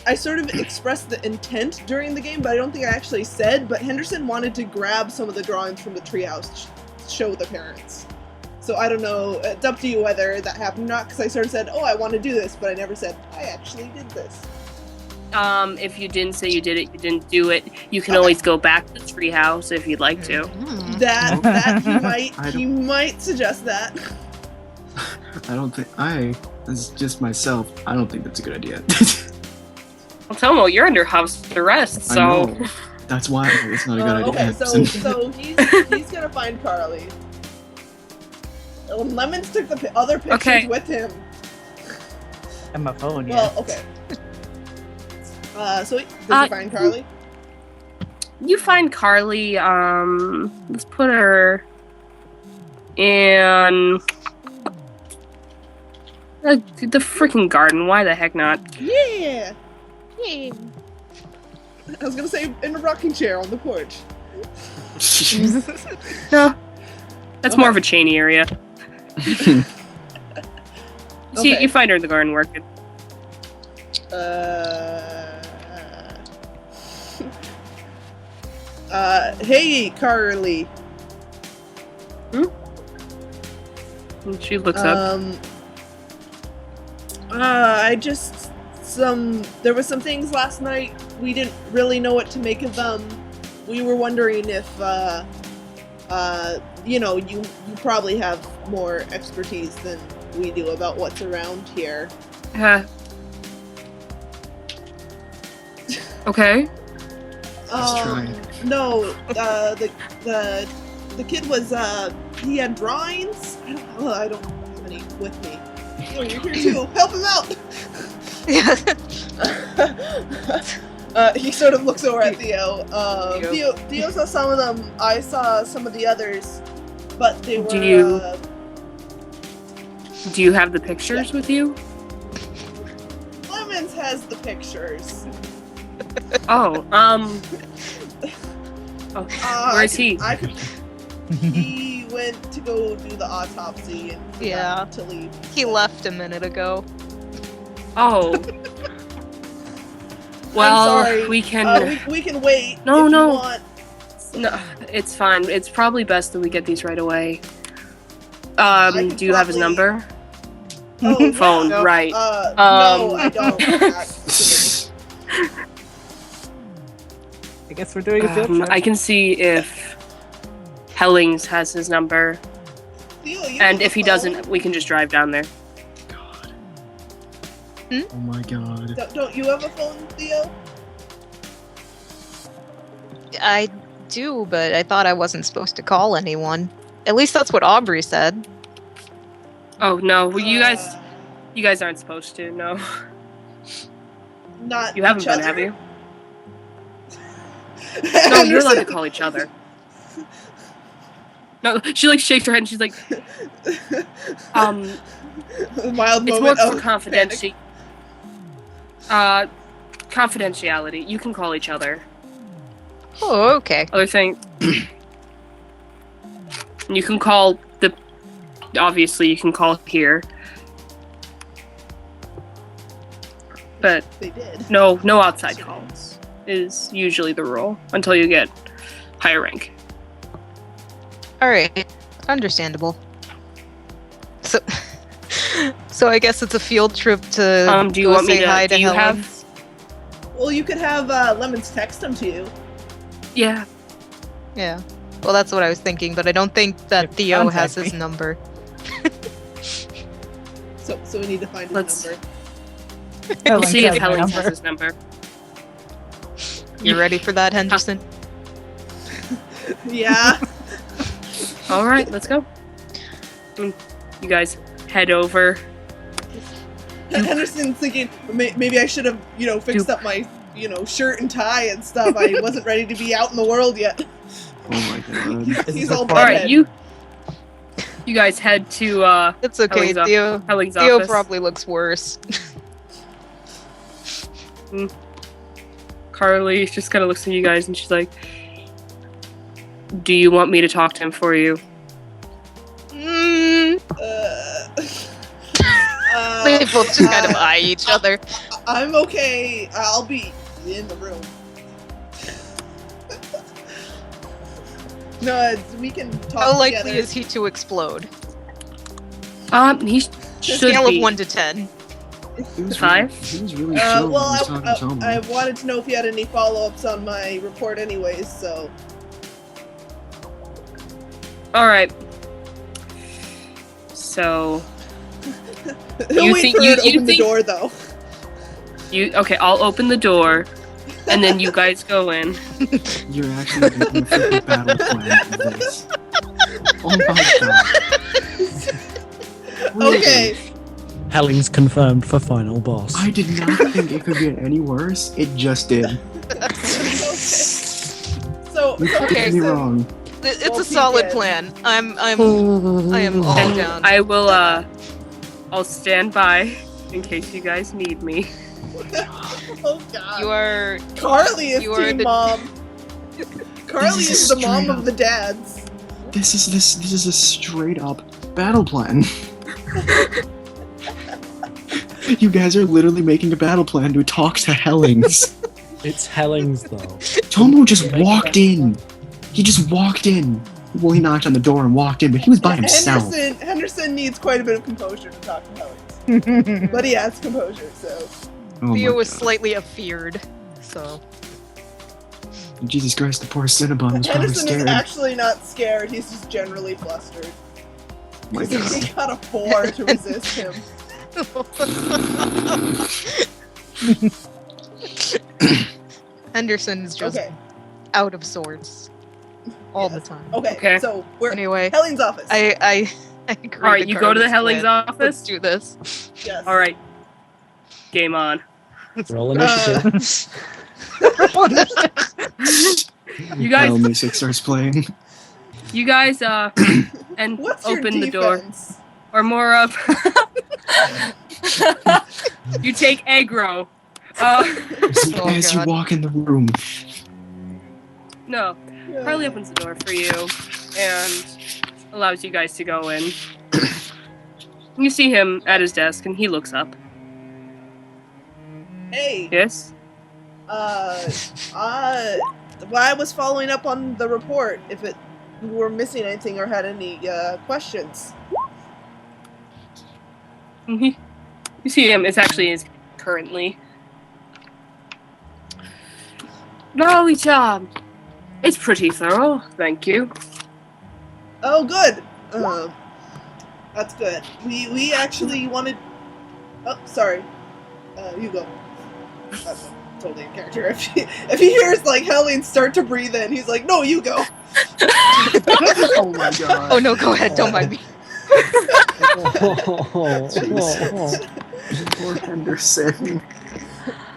I sort of expressed the intent during the game, but I don't think I actually said. But Henderson wanted to grab some of the drawings from the treehouse to show the parents. So I don't know. It's up to you whether that happened or not. Because I sort of said, "Oh, I want to do this," but I never said I actually did this. If you didn't say you did it, you didn't do it. You can always go back to the treehouse if you'd like to. Hmm. That he might I don't- he might suggest that. I don't think as just myself, I don't think that's a good idea. Well, Tomo, you're under house arrest, I so know. That's why it's not a good idea. Okay, so he's gonna find Carly. Lemons took the other pictures Okay. with him. And my phone, yeah. Well, okay. So does he find Carly? you find Carly. Let's put her in the freaking garden. Why the heck not? Yeah. I was gonna say in a rocking chair on the porch. No, that's more of a Cheney area. See, Okay. you find her in the garden working. Hey, Carly. And she looks up. I just there was some things last night. We didn't really know what to make of them. We were wondering if you probably have more expertise than we do about what's around here. Okay. Let's try it. No, the kid was he had drawings. I don't have any with me. Oh, you're here too. Help him out. He sort of looks over at Theo. Theo saw some of them. I saw some of the others, but they were. Do you have the pictures with you? Lemons has the pictures. Oh, where is he? He went to go do the autopsy and Yeah. to leave. He left a minute ago. Oh. Well, sorry. we can. We can wait. No, if no. You want. No, it's fine. It's probably best that we get these right away. can Do you have his probably- number? Oh, Phone, yeah. right. No, I don't. I guess we're doing a field trip. I can see if Hellings has his number, Theo, you and have if a he phone? doesn't, we can just drive down there. God. Hmm? Oh my God. Don't you have a phone, Theo? I do, but I thought I wasn't supposed to call anyone. At least that's what Aubrey said. Oh no, well, you guys aren't supposed to. No, Not you haven't each been, other? have you? No, you're allowed to call each other. No, she like shakes her head and she's like, A mild it's more moment for of confidentiality. Confidentiality. You can call each other. Oh, okay. Other thing. You can call the. Obviously, you can call here. But They did. no outside calls is usually the rule until you get higher rank. Alright. Understandable. So I guess it's a field trip to Do you go want me say to? hi to Do you Helen's. Well, you could have Lemons text them to you. Yeah. Yeah. Well, that's what I was thinking, but I don't think that Yeah, Theo has contact his me. number. So we need to find his Let's- number. We'll see if has my Helen has number. his number. You ready for that, Henderson? Yeah. All right, let's go. You guys head over. Henderson's thinking maybe I should have, fixed up my, shirt and tie and stuff. I wasn't ready to be out in the world yet. Oh my god. He's all All right, bedhead. you guys head to It's okay, Helen's Helen's Theo office. probably looks worse. Carly just kind of looks at you guys and she's like, "Do you want me to talk to him for you?" They both just kind of eye each other. I'm okay. I'll be in the room. No, we can talk How likely together. is he to explode? He should Scale be of 1 to 10. He was 5? He was really chill when he was talking to Tomo. I wanted to know if you had any follow-ups on my report anyways, so... All right. So He'll You wait think- for her to you open the think- door, though. I'll open the door, and then you guys go in. You're actually making a freaking battle plan for this. Oh my god. Really? Okay, Helling's confirmed for final boss. I did not think it could get any worse. It just did. okay. So, You Okay, get me so- wrong. It's Well, a solid begin. plan. I am all And down. I will. I'll stand by in case you guys need me. oh god. You are Carly is you are team the- mom. Carly This is is the mom straight of the dads. This is a straight up battle plan. You guys are literally making a battle plan to talk to Hellings. It's Helling's though. Tomo just walked in. He just walked in. Well, he knocked on the door and walked in, but he was by himself. Henderson needs quite a bit of composure to talk to Helen. But he has composure, so... Oh Theo my was God. slightly afeared. So Jesus Christ, the poor Cinnabon was probably Henderson is scared. actually not scared, he's just generally flustered. Oh my He God. got a 4 to resist him. Henderson is just Okay, out of sorts all the Yes. time. okay, Okay. so we're... Anyway, Hellen's office. I agree. All right, with you go to the Carly's Helling's plan. office. Let's do this. Yes. All right. Game on. Roll initiative. You guys. Hell, music starts playing. You guys. And What's open your the door. defense? Or more of. You take aggro. Oh, As you God. walk in the room. No. Carly opens the door for you and allows you guys to go in. You see him at his desk and he looks up. Hey, Yes? well, I was following up on the report if you were missing anything or had any questions. You see him, it's actually his currently. No, it's pretty thorough, thank you. Oh, good. That's good. We actually wanted. Oh, sorry. You go. That's totally in character. If he hears like Helene start to breathe in, he's like, "No, you go." Oh my god. Oh no, go ahead. Don't mind me. Poor Henderson.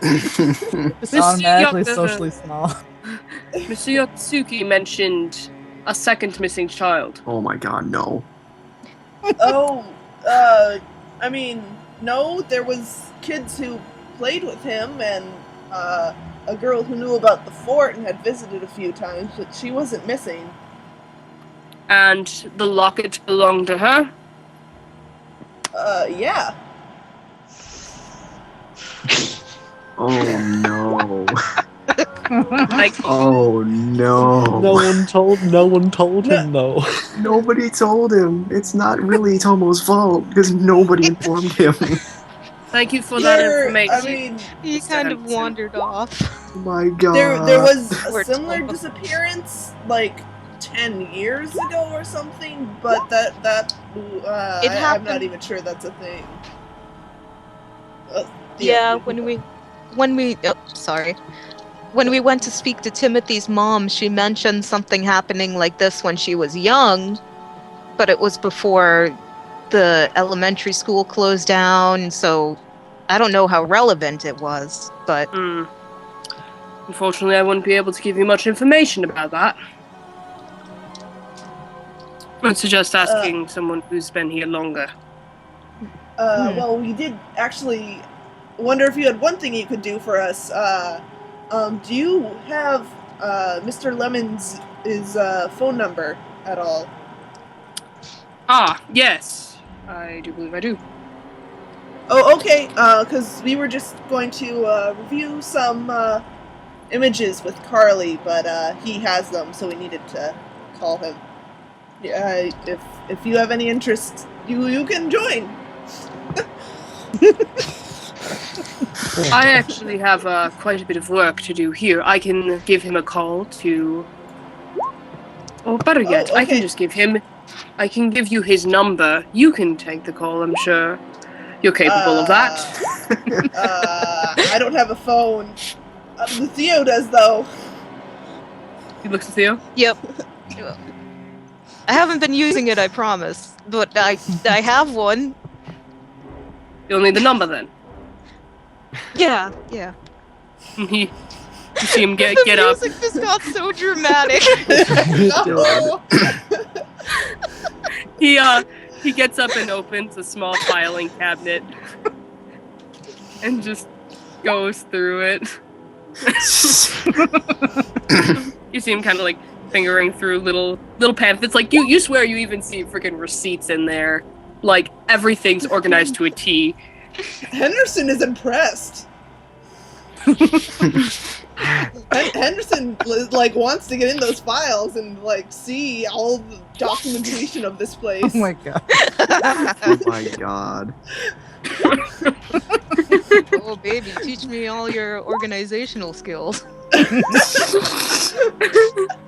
Just automatically Yoko- socially small. Mr. Yotsuki mentioned a second missing child. Oh my god, no. Oh, I mean, no. There was kids who played with him and a girl who knew about the fort and had visited a few times, but she wasn't missing. And the locket belonged to her? Yeah. Oh no. Like, Oh no. No one told him though. Nobody told him. It's not really Tomo's fault because nobody informed him. thank you for that There, information. I mean, He kind of wandered off. Oh my god. there was Poor a similar Tomo. disappearance like 10 years ago or something, but I'm happened- not even sure that's a thing. Yeah, when we went to speak to Timothy's mom, she mentioned something happening like this when she was young, but it was before the elementary school closed down, so I don't know how relevant it was, but Unfortunately, I wouldn't be able to give you much information about that. I'd suggest asking someone who's been here longer. Well, we did actually wonder if you had one thing you could do for us. Do you have Mr. Lemon's phone number at all? Ah, yes. I do believe I do. Oh, okay. Because we were just going to review some images with Carly, but he has them, so we needed to call him. Yeah, if you have any interest, you can join. I actually have quite a bit of work to do here. I can give him a call to... Or better yet, I can okay. just give him... I can give you his number. You can take the call, I'm sure. You're capable of that. I don't have a phone. Theo does, though. You look at Theo? yep. I haven't been using it, I promise, but I have one. You'll need the number then. Yeah. You see him get The up. music just got so dramatic. No. He gets up and opens a small filing cabinet and just goes through it. You see him kind of like fingering through little pamphlets. Like you swear you even see freaking receipts in there. Like everything's organized to a T. Henderson is impressed. Henderson like wants to get in those files and like see all the documentation of this place. Oh my god. Oh my god. Oh baby, teach me all your organizational skills.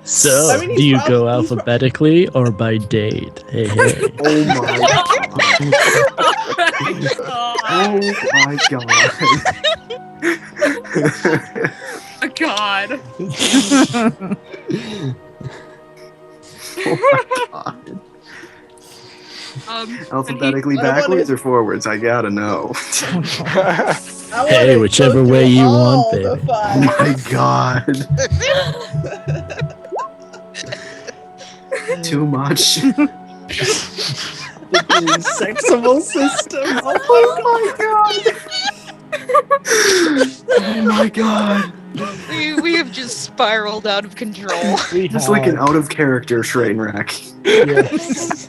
So, I mean, he's do you go he's alphabetically or by date? Hey, hey. Oh my god. Oh my god. God. Oh my god. Alphabetically I wanna- backwards or forwards? I gotta know. I wanna Hey, go whichever through way you all want, the baby. Oh files. my god. Too much. The sexable system. Oh my god. We have just spiraled out of control. It's like an out of character train wreck. Yes.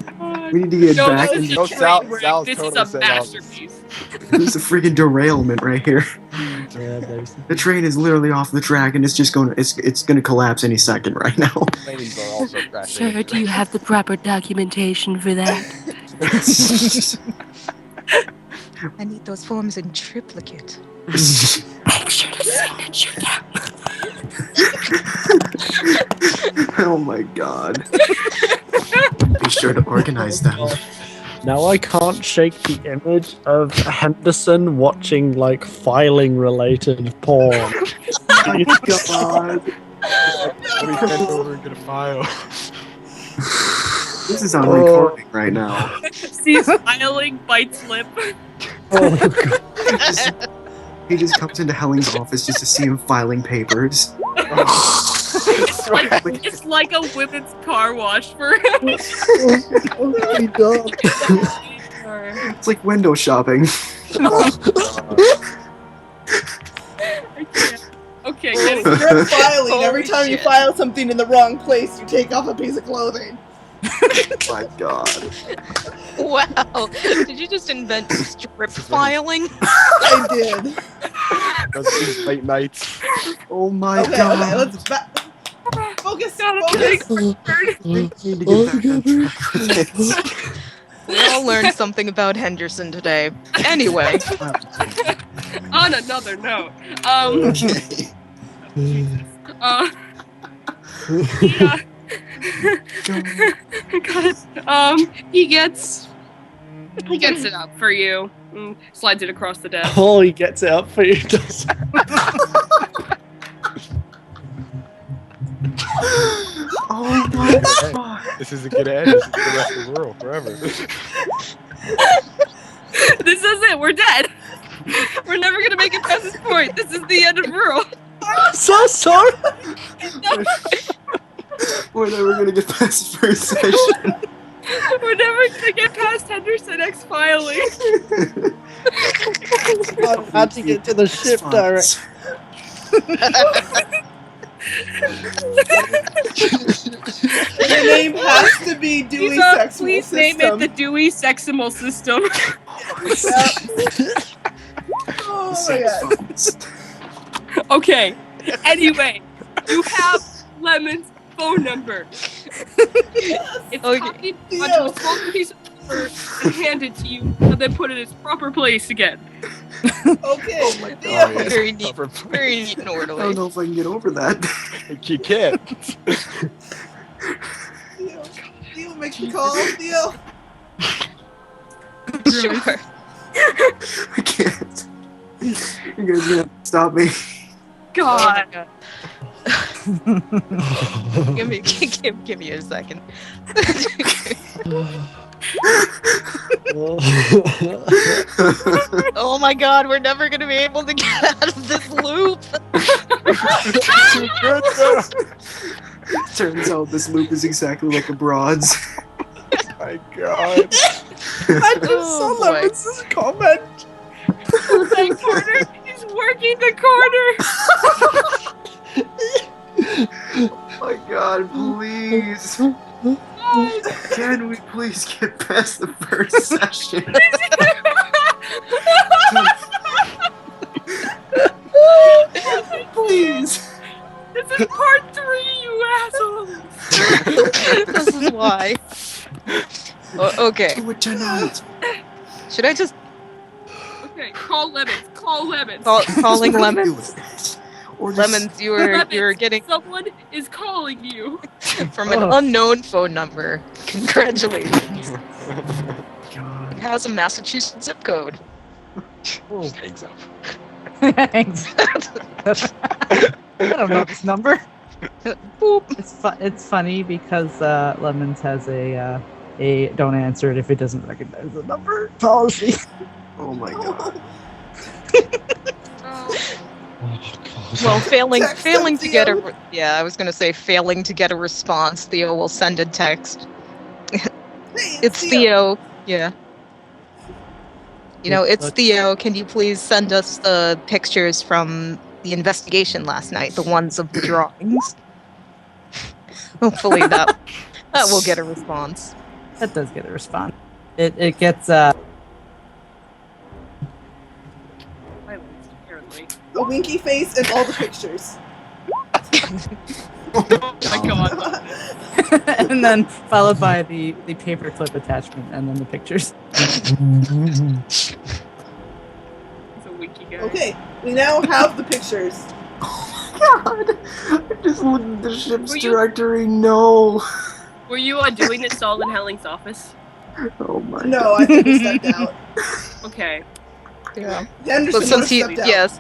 We need to get No, back this into is No, a Sal- train wreck. Sal's This totally is a saying all this. masterpiece. There's a freaking derailment right here. Yeah, basically. The train is literally off the track and it's just going to it's going to collapse any second right now. Planes are also crashing. Sir, do you have the proper documentation for that? I need those forms in triplicate. Make sure to signature them. Oh my god. Be sure to organize them. Now I can't shake the image of Henderson watching like filing related porn. Oh my god. Let me bend over and get a file. This is on recording right now. Sees filing, bites lip. Oh god. He just comes into Helling's office just to see him filing papers. It's like a women's car wash for him. Oh my god. It's like window shopping. Okay, get it. You're filing. Every Holy time you shit. file something in the wrong place, you take off a piece of clothing. My God. Wow. Did you just invent strip filing? I did. Those these late nights. Oh my Okay, God. let's focus. Gotta Focus. We need to get back on track with this. We all learned something about Henderson today. Anyway, On another note, Okay. yeah. God. He gets it up for you. Slides it across the desk. Oh, he gets it up for you. Does. Oh my God. This is a good end. This is the rest of the world forever. This is it. We're dead. We're never gonna make it past this point. This is the end of rural. I'm so sorry. We're never gonna get past the first session. We're never gonna get past Henderson X filing. I had to get to the ship direct. Your name has to be Dewey Seximal Please System. name it the Dewey Seximal System. Oh my God. Okay. Anyway, you have Lemon's phone number. It's Okay. copied onto a small piece of paper and handed to you, and then put in its proper place again. Okay. Oh my Theo. God. very neat, very neat and I don't orderly. know if I can get over that. You can't. Theo makes the call. Theo. Sure. I can't. You guys are gonna have to stop me. God. give me a second. Oh my God, we're never gonna be able to get out of this loop. Too good, though. Turns out this loop is exactly like a broad's. My God. I just Oh, saw boy. Lemons' comment. That corner. He's working the corner. Oh my God, please. Can we please get past the first session? Please. This is part 3, you assholes. This is why. Okay, Do it tonight. should I just Okay, call Lemons. Call Lemons. calling Do Lemons? it. Or just- Lemons, you're getting Someone is calling you. from an unknown phone number. Congratulations. God. It has a Massachusetts zip code. Hangs up. Thanks. I don't know this number. Boop. It's funny because Lemons has a don't answer it if it doesn't recognize the number policy. Oh my God. Well, failing Text them, to get Theo. I was gonna say failing to get a response, Theo will send a text. Hey, It's Theo. Yeah. You know, it's Theo. Can you please send us the pictures from the investigation last night, the ones of the drawings? Hopefully that will get a response. That does get a response. It gets Apparently. A winky face and all the pictures. Oh my God. and then followed by the paperclip attachment and then the pictures. He's a winky guy. Okay, we now have the pictures. God. I just looked at the ship's Were you- directory. No. Were you doing this all in Helling's office? Oh my No, I think we stepped out. Okay. Yeah. Henderson But would have since he stepped out. yes,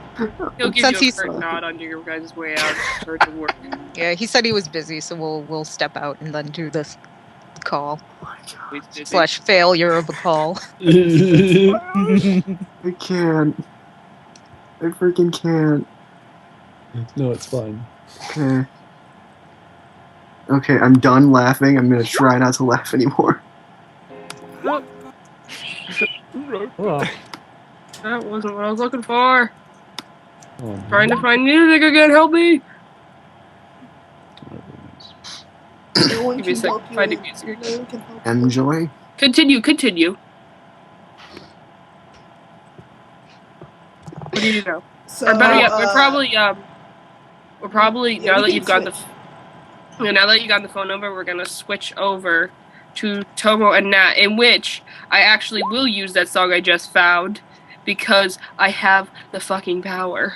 He'll give Since you a he's- curt nod on your guys' way out for to work. yeah, he said he was busy, so we'll step out and then do this call He's busy. / failure of a call. I can't. I freaking can't. No, it's fine. Okay. Okay, I'm done laughing. I'm gonna try not to laugh anymore. Oh, Oh, that wasn't what I was looking for. oh, Trying to find music again. Help me. No one Give me a can sec. help you. Find the music again. No one can help you. Enjoy. Continue. What do you know? So, Or better yet, we're probably yeah, now we that can you've got switch. now that you got the phone number, we're gonna switch over to Tomo and Nat, in which I actually will use that song I just found because I have the fucking power.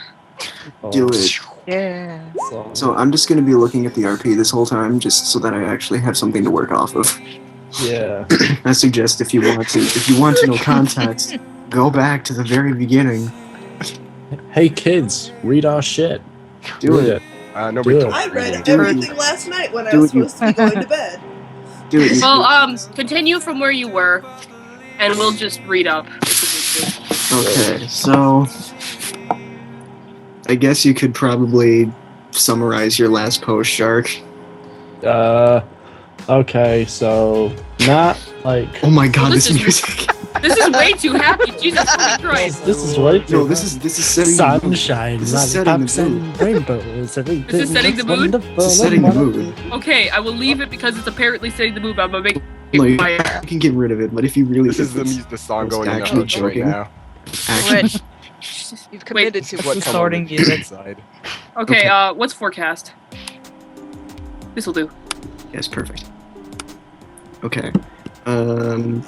Do it. Yeah. So I'm just gonna be looking at the RP this whole time, just so that I actually have something to work off of. Yeah. I suggest if you want to know context, go back to the very beginning. Hey kids, read our shit. Do Read it. Nobody Do told I me read reading. Do it. everything last night when I Do was it, you- supposed to be going to bed. Do it. Well, continue from where you were, and we'll just read up. Okay, so I guess you could probably summarize your last post, Shark. Okay, so Nat, like, Oh my god, Well, this this is- music. This is way too happy. Jesus fucking Christ. this is what No, this is setting the mood. sunshine, This is setting lollipops, the mood. and rainbows. Everything This is setting the is mood? wonderful This is and setting the wonderful. mood. Okay, I will leave it because it's apparently setting the move. I'm gonna make it No, you quiet. can get rid of it, but if you really This is the song going in the actually house right joking. now. Actually, You've committed This to is what it. The starting music. inside. Okay, Okay. what's forecast? This'll do. yes, perfect. Okay,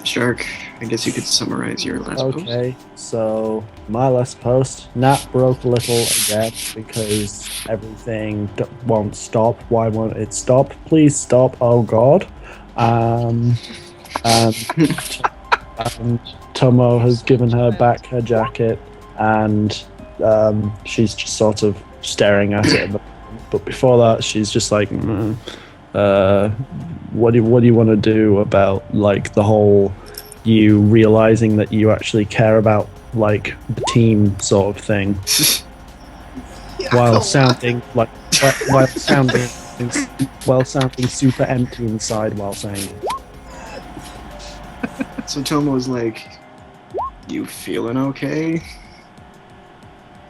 Shark, I guess you could summarize your last post. Okay, so my last post, Nat broke a little again because everything won't stop. Why won't it stop? Please stop! Oh God. And Tomo has given her back her jacket, and she's just sort of staring at it. But before that, she's just like, what do you want to do about like the whole you realizing that you actually care about like the team sort of thing, Yeah, while go on. sounding like while sounding super empty inside while saying it. So Tomo's like, "You feeling okay?"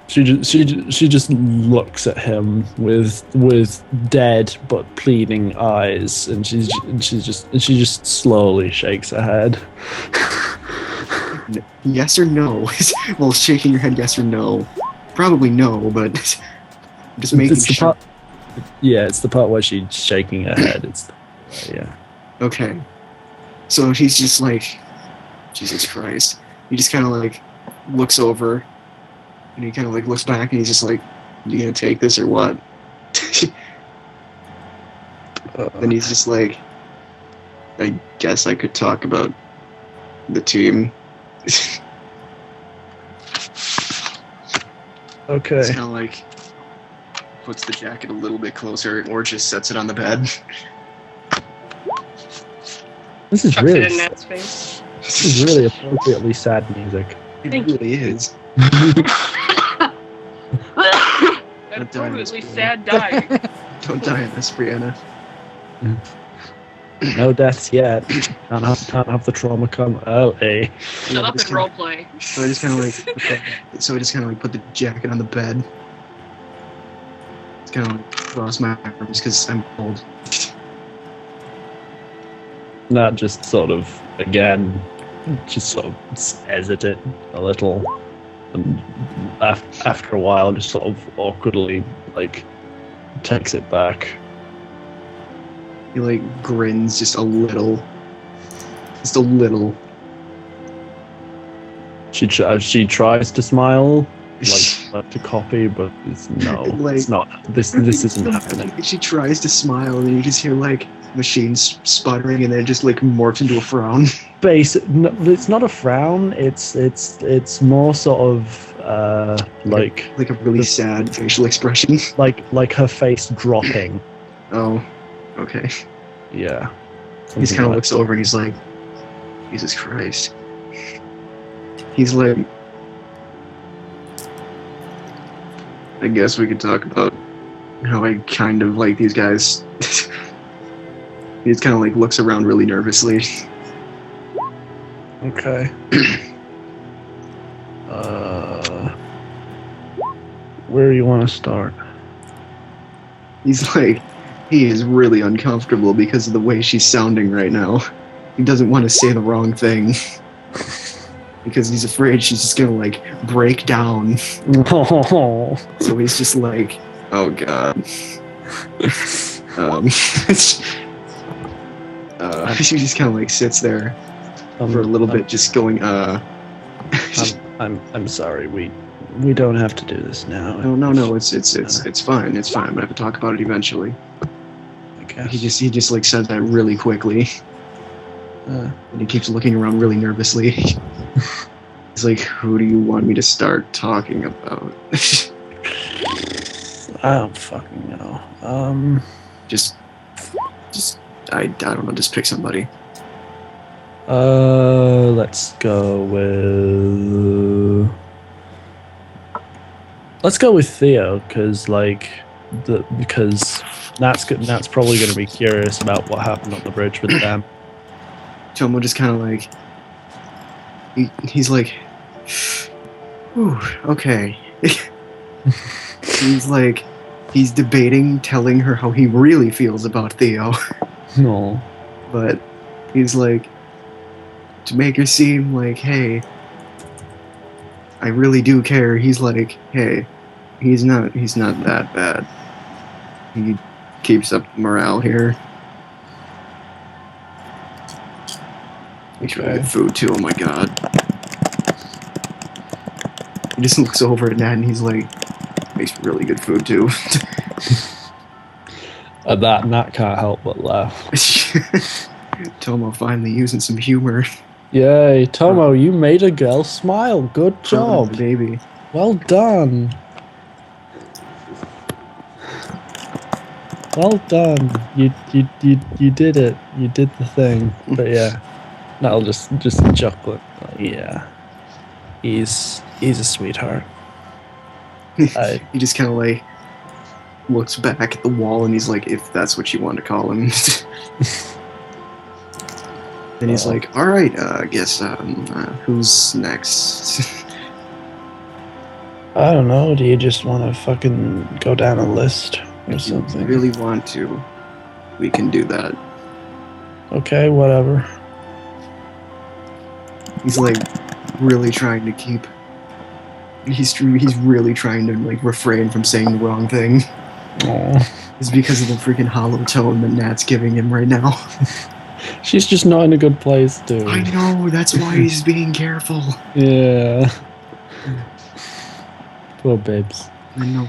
She just looks at him with dead but pleading eyes, and she just slowly shakes her head. Yes or no? Well, shaking your head, yes or no. Probably no, but just making It's the sure. part, yeah, it's the part where she's shaking her head. It's yeah. Okay. So he's just like, Jesus Christ. He just kind of like looks over, and he kind of like looks back, and he's just like, "You gonna take this or what?" Then he's just like, "I guess I could talk about the team." Okay. It's kind of like puts the jacket a little bit closer, or just sets it on the bed. This is Chucks really it in Nat's face. this is really appropriately sad music. It Thank really is. An Don't die, Miss appropriately Brianna. sad dying. Don't die on this, Brianna. No deaths yet. Can't have the trauma come early. Shut up and roleplay. So I just kind of like put the jacket on the bed. It's kind of like cross my arms because I'm cold. Nat just sort of again, just sort of stares at it a little, and after a while, just sort of awkwardly like takes it back. He like grins just a little. Just a little. She tries to smile, like to copy, but it's Like- it's not. This isn't happening. She tries to smile, and you just hear like machines sputtering, and then it just like morphs into a frown. No, it's not a frown. It's more sort of like Like a really sad facial expression. like her face dropping. Oh, okay. Yeah. He just Something kind of like- looks over and he's like, Jesus Christ. He's like, I guess we could talk about how I kind of like these guys. He just kind of like looks around really nervously. Okay. Where do you want to start? He's like, he is really uncomfortable because of the way she's sounding right now. He doesn't want to say the wrong thing. Because he's afraid she's just gonna like break down. Oh. So he's just like, oh god. She just kind of like sits there for a little bit, just going, I'm sorry. We don't have to do this now. No. It's fine. It's fine. I'm gonna have to talk about it eventually. I guess. He just like said that really quickly, and he keeps looking around really nervously. He's like, "Who do you want me to start talking about?" I don't fucking know. Just I don't know. Just pick somebody. Let's go with Theo, because Nat's probably going to be curious about what happened on the bridge with them. Tomo just kind of like he's like, "Ooh, okay." he's debating telling her how he really feels about Theo. No. But he's like, to make her seem like, hey, I really do care. He's like, hey, he's not that bad. He keeps up morale here. Makes really good food too. Oh my god. He just looks over at Nat and he's like, makes really good food too. That Nat can't help but laugh. Tomo finally using some humor. Yay, Tomo, you made a girl smile. Good Proud of job. my baby. Well done. Well done. You did it. You did the thing. But yeah. That'll just chuckle. Yeah. He's a sweetheart. He just kind of like looks back at the wall and he's like, if that's what you want to call him. Then he's like, all right, I guess, who's next? I don't know. Do you just want to fucking go down a list or If you something? really want to, we can do that. Okay, whatever. He's like really trying to keep. He's really trying to like refrain from saying the wrong thing. Aw. It's because of the freaking hollow tone that Nat's giving him right now. She's just not in a good place, dude. I know, that's why he's being careful. Yeah. Poor babes. I know.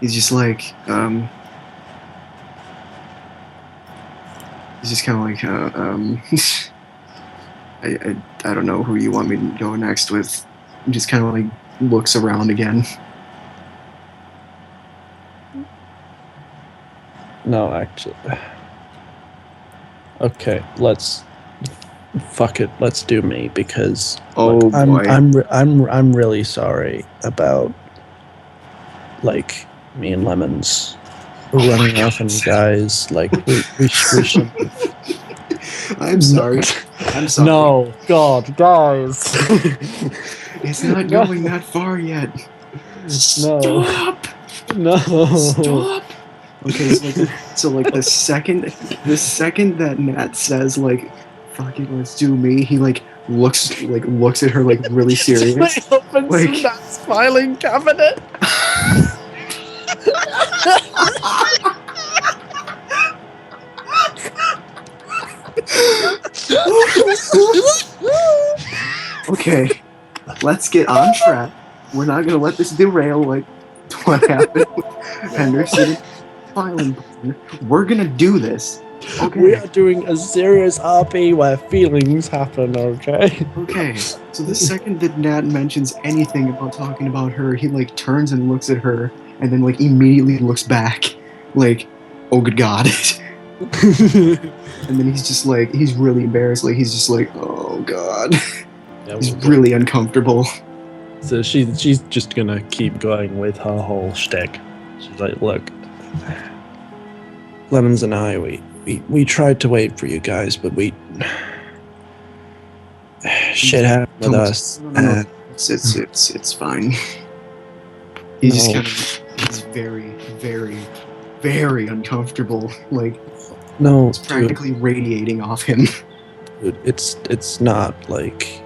He's just like, he's just kind of like, I don't know who you want me to go next with. He just kind of like looks around again. No, actually. Okay, fuck it. Let's do me, because Oh boy. I'm really sorry about like me and Lemons running off on you guys. Like we shouldn't. I'm sorry. I'm sorry. No, God, guys. It's not going that far yet. No. Stop! No. Stop! Okay, so the second that Nat says like, "Fuck it, let's do me," he like looks at her like really serious. He opens Like- that filing cabinet. Okay, let's get on track. We're not gonna let this derail like what happened with Henderson filing button. We're gonna do this. Okay. We are doing a serious RP where feelings happen, okay? Okay, so the second that Nat mentions anything about talking about her, he like turns and looks at her, and then like immediately looks back, like, oh good god. And then he's just like, he's really embarrassed, like he's just like, oh god. He's really uncomfortable. So she's just gonna keep going with her whole shtick. She's like, look, Lemons and I, we tried to wait for you guys, but shit happened with us. No. it's fine. He's just No. kind of, he's very, very, very uncomfortable. Like, No, it's practically radiating off him. dude, it's not like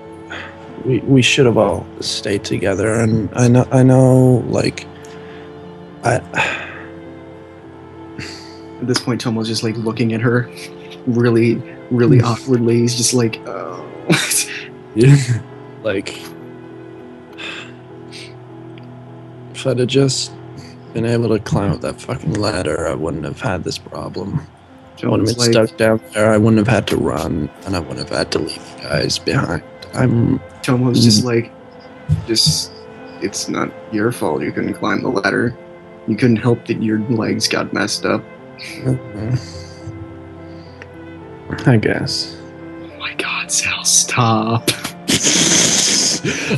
we should have all stayed together, and I know, like I. At this point, Tomo's just like looking at her, really, really awkwardly. He's just like, oh. Yeah. Like, if I'd have just been able to climb up that fucking ladder, I wouldn't have had this problem. I wouldn't have Tomo's been like, stuck down there. I wouldn't have had to run, and I wouldn't have had to leave you guys behind. Tomo's just like, it's not your fault you couldn't climb the ladder. You couldn't help that your legs got messed up. I guess. Oh my god, Sal, stop.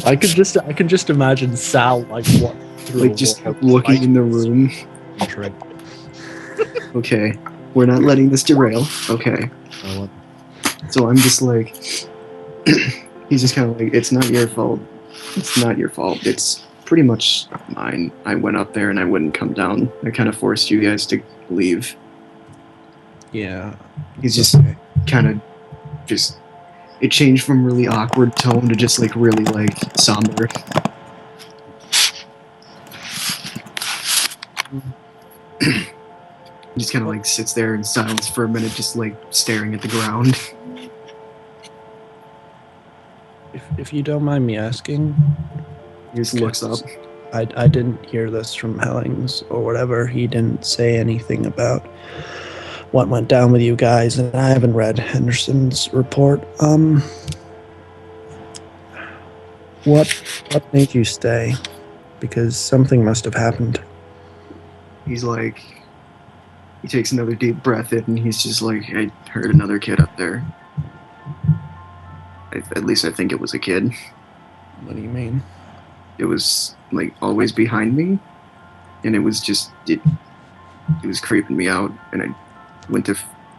I could just imagine Sal like what through Like, just looking in the room. Okay, we're not letting this derail. Okay. So I'm just like, he's just kind of like, it's not your fault. It's not your fault. It's pretty much mine. I went up there and I wouldn't come down. I kind of forced you guys to leave. Yeah. He's just kind of just, it changed from really awkward tone to just like really like somber. He just kind of like sits there in silence for a minute, just like staring at the ground. If you don't mind me asking, He just looks up. I didn't hear this from Hellings or whatever. He didn't say anything about what went down with you guys, and I haven't read Henderson's report. What made you stay? Because something must have happened. He's like, he takes another deep breath in, and he's just like, I heard another kid up there. At least I think it was a kid. What do you mean? It was like always behind me, and it was just it was creeping me out, and I went to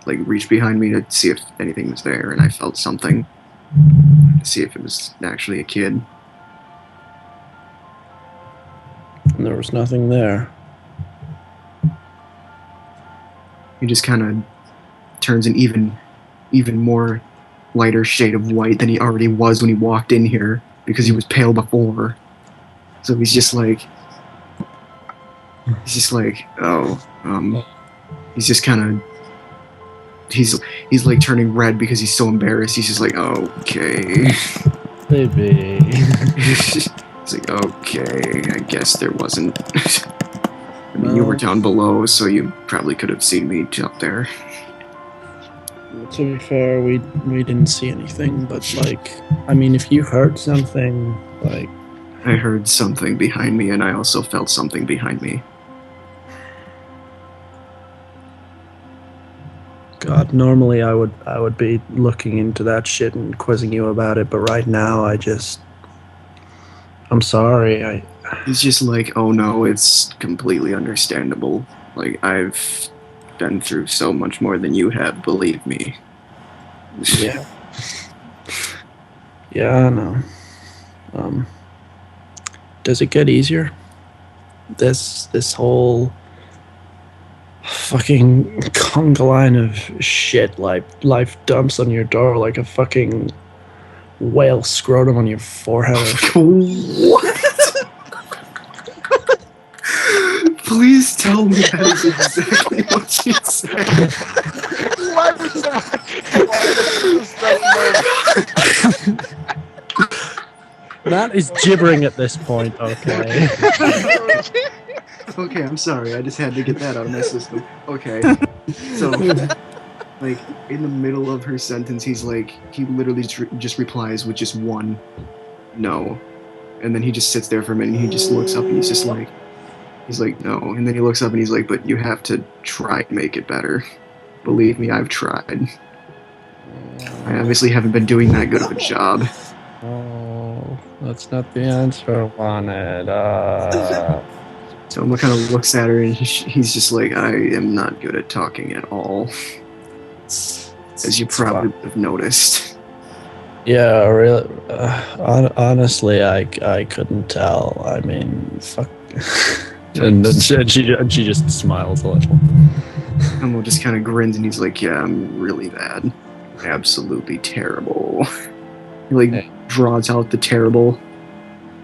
like reach behind me to see if anything was there, and I felt something to see if it was actually a kid. And there was nothing there. He just kind of turns an even more lighter shade of white than he already was when he walked in here, because he was pale before. So he's just like, oh, he's just kind of, he's like turning red because he's so embarrassed. He's just like, okay. Baby. He's like, okay, I guess there wasn't. I mean, you were down below, so you probably could have seen me up there. To be fair, we didn't see anything, but like, I mean, if you heard something, like, I heard something behind me, and I also felt something behind me. God, normally I would be looking into that shit and quizzing you about it, but right now I'm sorry. He's just like, oh no, it's completely understandable. Like, I've been through so much more than you have, believe me. Yeah. Yeah, I know. Does it get easier? This whole fucking conga line of shit, like life dumps on your door like a fucking whale scrotum on your forehead. What? Please tell me that is exactly what she said. Why was that? Matt is gibbering at this point, okay? Okay, I'm sorry. I just had to get that out of my system. Okay. So, like, in the middle of her sentence, he's like, he literally just replies with just one no. And then he just sits there for a minute, and he just looks up, and he's just like, no. And then he looks up, and he's like, but you have to try to make it better. Believe me, I've tried. I obviously haven't been doing that good of a job. Oh, that's not the answer I wanted. Toma kind of looks at her, and he's just like, I am not good at talking at all. As you probably would have noticed. Yeah, really. Honestly, I couldn't tell. I mean, fuck. and then she just smiles a little. Elmo just kind of grins and he's like, "Yeah, I'm really bad, absolutely terrible." He like Hey. draws out the terrible.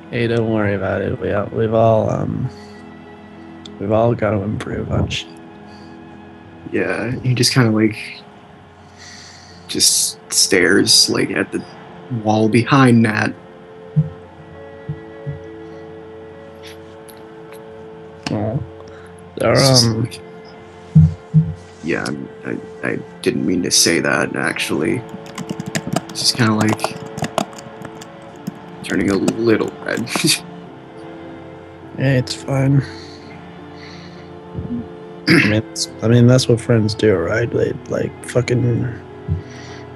Hey, don't worry about it. We've all got to improve on shit. Yeah, he just kind of like just stares like at the wall behind Nat. Oh, there, It's just like, yeah, I didn't mean to say that actually. It's just kind of like turning a little red. yeah, it's fine. I mean, that's what friends do, right? They like fucking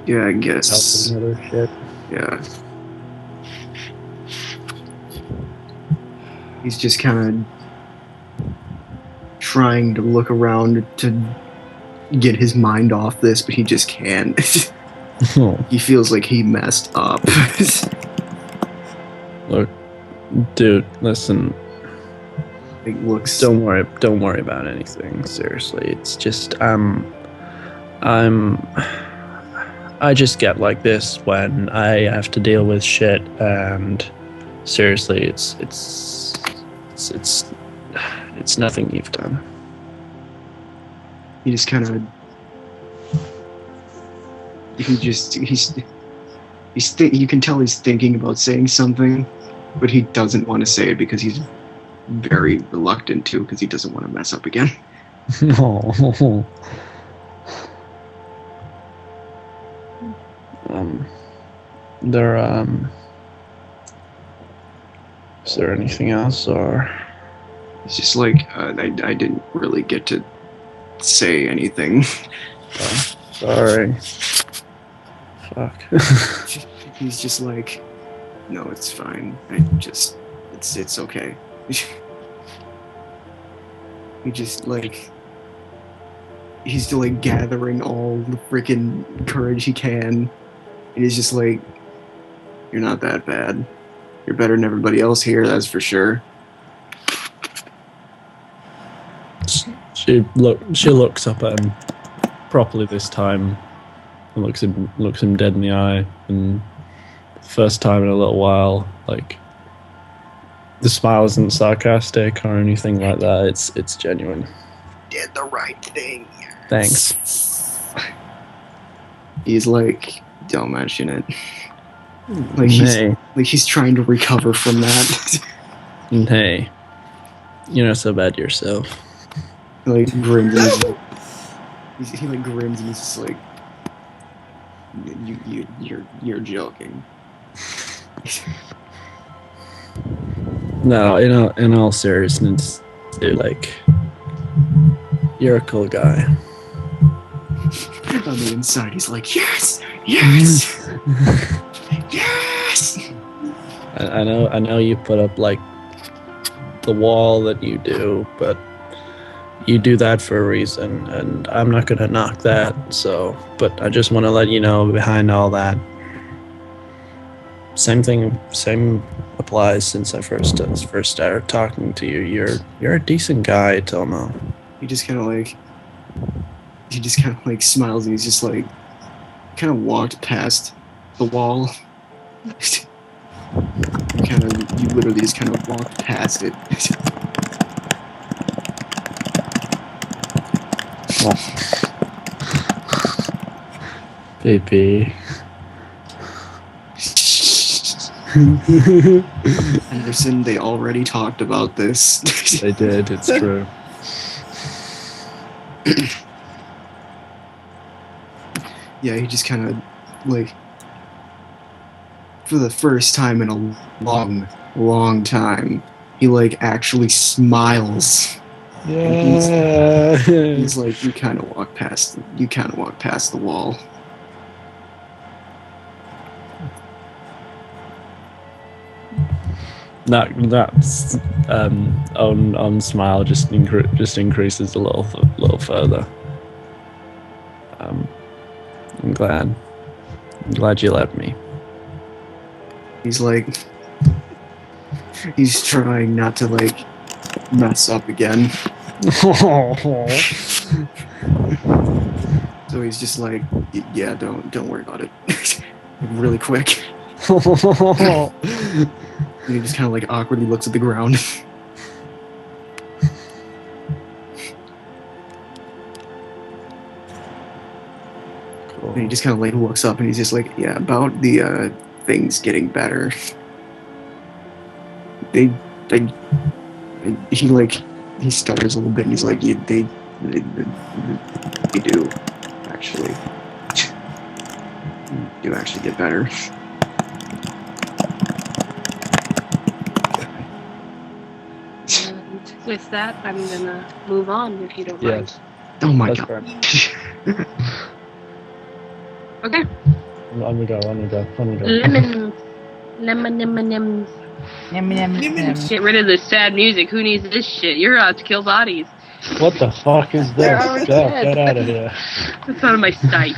Yeah, I help guess. with other shit. Yeah. He's just kind of trying to look around to get his mind off this, but he just can't. He feels like he messed up. Look, dude, listen. It looks. Don't worry about anything. Seriously, it's just I just get like this when I have to deal with shit, and seriously, it's nothing you've done. He just kind of. You can tell he's thinking about saying something, but he doesn't want to say it because he's very reluctant to, because he doesn't want to mess up again. No. Is there anything else, or? It's just like I didn't really get to say anything. Oh, sorry. Fuck. He's just like, no, it's fine. It's okay. He just like, he's still like gathering all the freaking courage he can, and he's just like, you're not that bad. You're better than everybody else here, that's for sure. She looks up at him properly this time, and looks him dead in the eye, and first time in a little while, like, the smile isn't sarcastic or anything like that. It's genuine. Did the right thing. Thanks. He's like, don't mention it. Hey, He's trying to recover from that. hey, you're not so bad yourself. He like grins and he like grins and he's just like, you're joking. No, in all seriousness, dude, like, you're a cool guy. On the inside, he's like, yes, yes, yes. I know you put up like the wall that you do, but you do that for a reason, and I'm not gonna knock that. So, but I just want to let you know, behind all that, same applies. Since I first started talking to you, you're a decent guy, Tomo. He just kind of like smiles and he's just like kind of walked past the wall. You literally just kind of walked past it. Baby. Anderson, they already talked about this. They did, it's true. Yeah, he just kind of like, for the first time in a long time, he like actually smiles. Yeah. He's like, you kind of walk past the wall. That's on smile just increases a little further. I'm glad you let me. He's like, he's trying not to like mess up again. So he's just like, yeah, don't worry about it. Really quick. And he just kind of like awkwardly looks at the ground. And he just kind of like looks up and he's just like, yeah, about the things getting better. He stutters a little bit and he's like, they do actually get better. And with that, I'm gonna move on if you don't mind. Yes. Oh my That's god. fair. Okay. I'm gonna go. Lemon. Yum, yum, yum. Get rid of this sad music. Who needs this shit? You're out to kill bodies. What the fuck is They're this? already Go, dead. get out of here. That's out of my sight.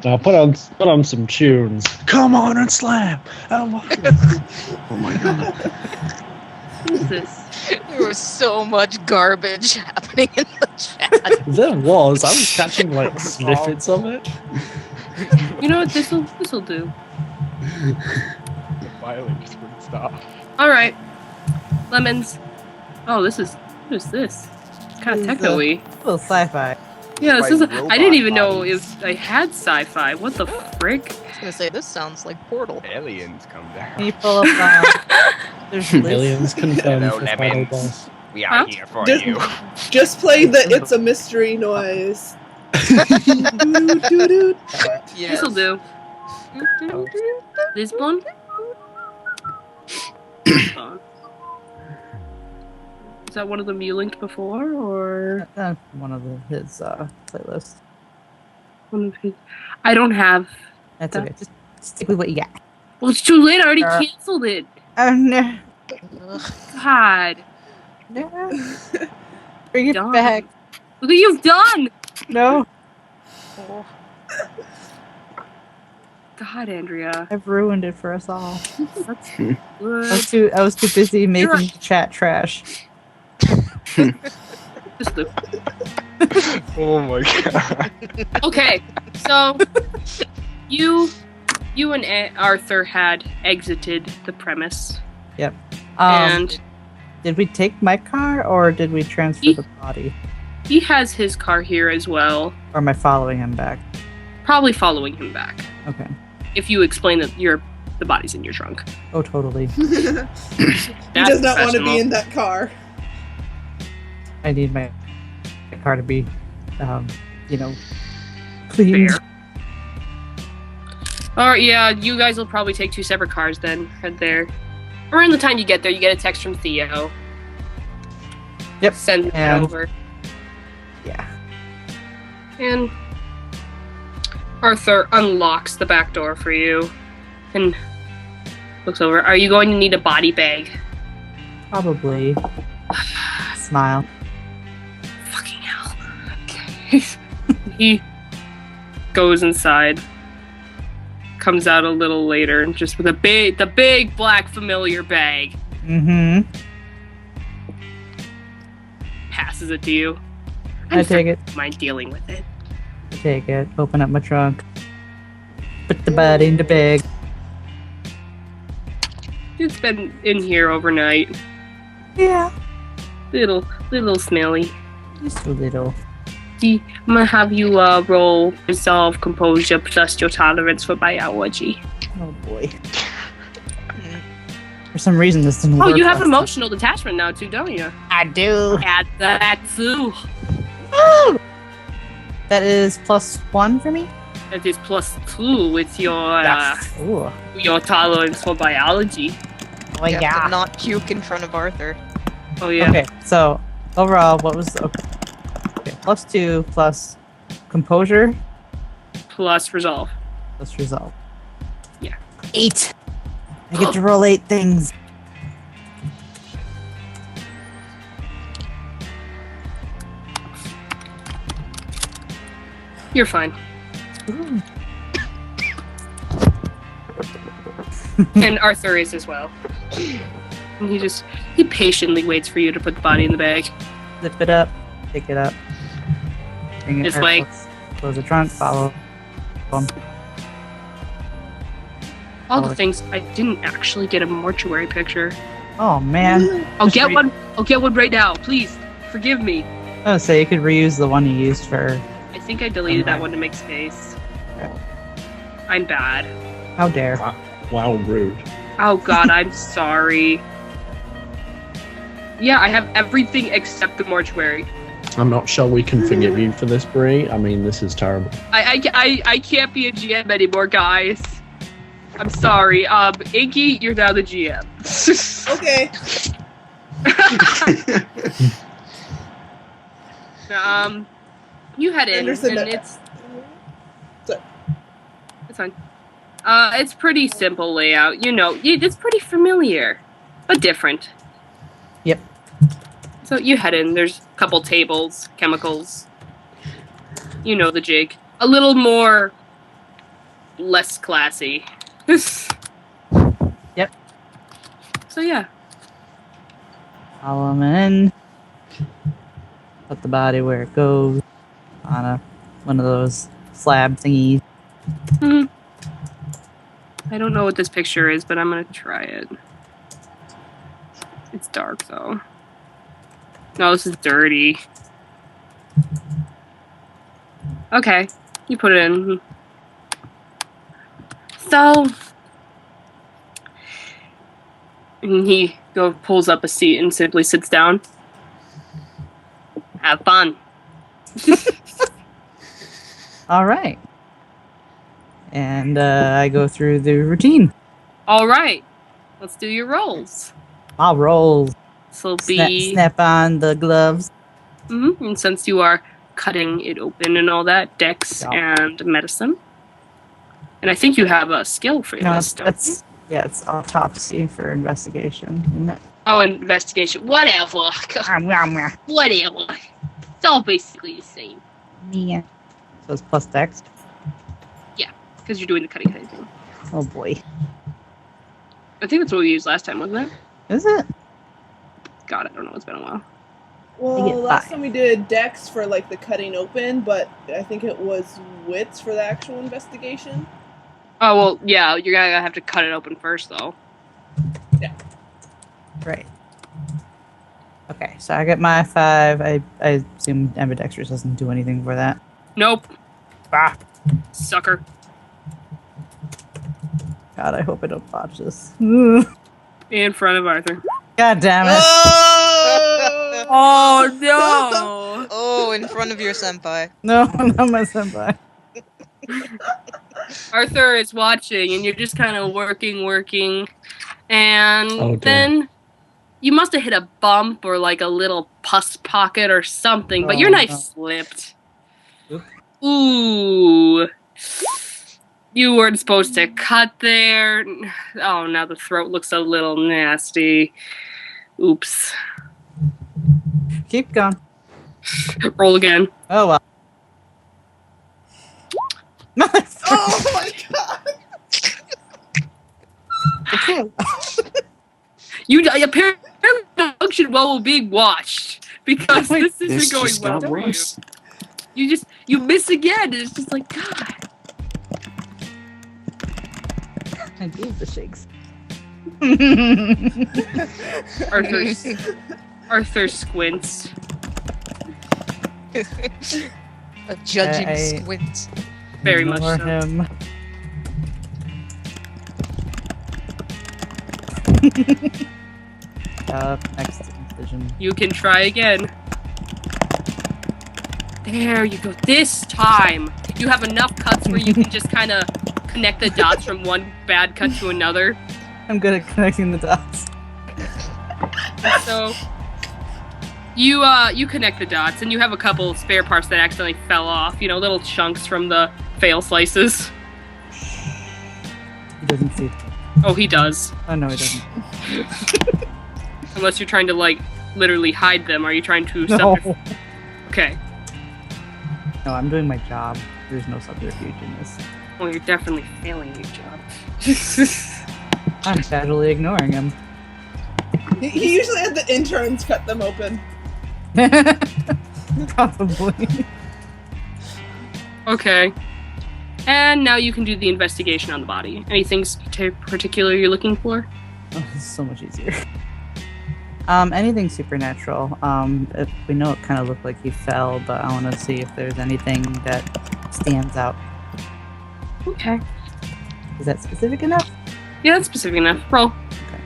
Now put on some tunes. Come on and slam. Oh my god. What is this? There was so much garbage happening in the chat. There was. I was catching like snippets of it. You know what? This'll do. The violin just wouldn't stop. All right, lemons. Oh, what is this? It's kind of This is, techno-y. A little sci-fi. Yeah, this is. Fighting I didn't even robot know bodies. I had sci-fi. What the frick? I was gonna say, this sounds like Portal. Aliens come down. People of there's lists. Aliens confirmed Hello, for final lemons. boss. We Huh? are here for Just- you. Just play the "It's a Mystery" noise. Doo-doo-doo-doo. Yes. This'll do. This one. Is that one of them you linked before, or One of his playlists. one of his? I don't have. That's That- okay. Just stick with what you got. Well, it's too late. I already Uh, canceled it. Oh no. Ugh. God. No. Bring it Done. back. Look what you've done. No. God, Andrea. I've ruined it for us all. That's I good. was too busy making You're- the chat trash. Just the- Oh my god. Okay, so you and Arthur had exited the premise, and Did we take my car or did we transfer He- the body? he has his car here as well. Or am I following him back? Probably following him back. Okay. If you explain that the body's in your trunk. Oh, totally. He That's does not want to be professional. in that car. I need my car to be, clean. Fair. Or yeah, you guys will probably take two separate cars then. Head there. Around the time you get there, you get a text from Theo. Yep. Send it And- over. Yeah. And Arthur unlocks the back door for you and looks over. Are you going to need a body bag? Probably. Smile. Fucking hell. Okay. He goes inside. Comes out a little later and just with the big black familiar bag. Mm-hmm. Passes it to you. I take it. Don't mind dealing with it. I take it. Open up my trunk. Put the body in the bag. It's been in here overnight. Yeah. Little smelly. Just a little. I'm gonna have you roll resolve composure plus your tolerance for biology. Oh boy. For some reason, this didn't Oh, work. you have last emotional detachment now too, don't you? time. I do. Add that too. That is +1 for me. That is +2 with your Ooh. your tolerance for biology. Oh You have yeah. to not puke in front of Arthur. Oh yeah. Okay, so overall, what was okay? +2 plus composure Plus resolve. plus resolve. Yeah. 8. I get to roll 8 things. You're fine. Ooh. And Arthur is as well. And he patiently waits for you to put the body in the bag. Zip it up, pick it up, bring it. This way. Close the trunk. Follow. Boom. All the things I didn't actually get a mortuary picture. Oh man. I'll get one. I'll get one right now. Please forgive me. Oh, so you could reuse the one you used for. I think I deleted that one to make space. I'm bad. How dare? Wow, rude. Oh god, I'm sorry. Yeah, I have everything except the mortuary. I'm not sure we can forgive you for this, Brie. I mean, this is terrible. I can't be a GM anymore, guys. I'm sorry. Inky, you're now the GM. Okay. You head in, Anderson, and it's Sorry. it's fine. It's pretty simple layout. You know, it's pretty familiar, but different. Yep. So you head in. There's a couple tables, chemicals. You know the jig. A little more less classy. Yep. So yeah. Follow him in. Put the body where it goes on one of those slab thingies. Hmm. I don't know what this picture is, but I'm gonna try it. It's dark though. No, this is dirty. Okay, you put it in. So, and he pulls up a seat and simply sits down. Have fun. All right. And I go through the routine. All right, let's do your rolls. I'll roll. So be Snap on the gloves. Mm-hmm. And since you are cutting it open and all that, dex Yeah. and medicine. And I think you have a skill for No, this stuff. it's autopsy for investigation. Isn't it? Oh, investigation. Whatever. Whatever. It's all basically the same. Yeah. So it's plus dex. Because you're doing the cutting thing. Oh boy. I think that's what we used last time, wasn't it? Is it? God, I don't know. It's been a while. Well, get last 5. time we did Dex for like the cutting open, but I think it was Wits for the actual investigation. Oh, well, yeah. You're going to have to cut it open first, though. Right. Okay, so I get my 5. I assume ambidextrous doesn't do anything for that. Nope. Ah. Sucker. God, I hope I don't botch this. Ugh. In front of Arthur. God damn it. Oh! Oh, no! Oh, in front of your senpai. No, not my senpai. Arthur is watching, and you're just kind of working, and Oh, dear. then you must have hit a bump or like a little pus pocket or something, but Oh, your knife no. slipped. Oops. Ooh. You weren't supposed to cut there. Oh, now the throat looks a little nasty. Oops. Keep going. Roll again. Oh well. Oh my god! You apparently functioned while being watched because this isn't This going just well got for you. worse. You miss again, and it's just like, God. I gave the shakes. Arthur squints. A judging I- squint. Very much Ignore so. him. Next incision. You can try again. There you go. This time, you have enough cuts where you can just kind of connect the dots from one bad cut to another. I'm good at connecting the dots. And so you connect the dots, and you have a couple spare parts that accidentally fell off. You know, little chunks from the fail slices. He doesn't see. Oh, he does. Oh no, he doesn't. Unless you're trying to like literally hide them. Are you trying to? No. Okay. No, I'm doing my job. There's no subterfuge in this. Well, you're definitely failing your job. I'm casually ignoring him. He usually had the interns cut them open. Probably. Okay. And now you can do the investigation on the body. Anything particular you're looking for? Oh, this is so much easier. Anything supernatural. We know it kind of looked like he fell, but I want to see if there's anything that stands out. Okay. Is that specific enough? Yeah, that's specific enough. Roll. Okay.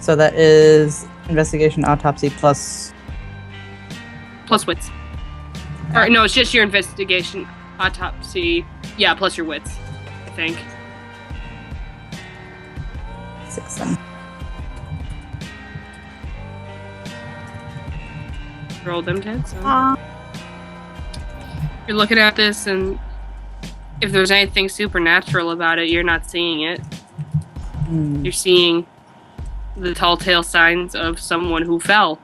So that is investigation, autopsy plus. Plus wits. Or no, it's just your investigation, autopsy. Yeah, plus your wits, I think. 6 then. Roll them 10. So. You're looking at this, and if there's anything supernatural about it, you're not seeing it. You're seeing the telltale signs of someone who fell.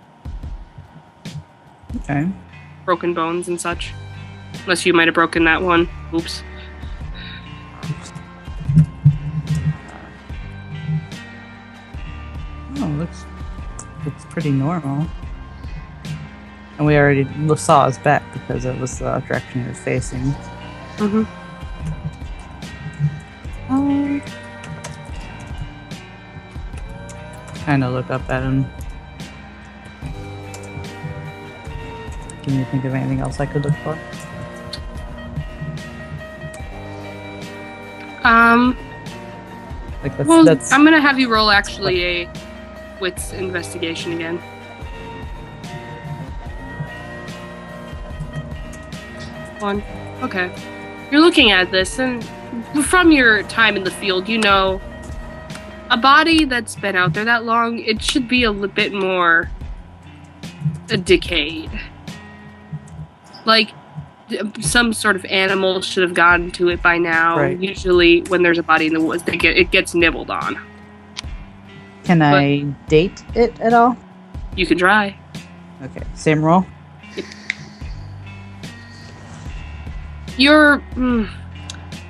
Okay. Broken bones and such. Unless you might have broken that one. Oops. Oh, looks pretty normal. And we already saw his back because it was the direction he was facing. Mm-hmm. Kind of look up at him. Can you think of anything else I could look for? Like that's I'm gonna have you roll actually a wits investigation again. One. Okay. You're looking at this, and from your time in the field, you know a body that's been out there that long, it should be a bit more decayed. Like, some sort of animal should have gotten to it by now. Right. Usually, when there's a body in the woods, it gets nibbled on. Can I date it at all? You can try. Okay, same roll. You're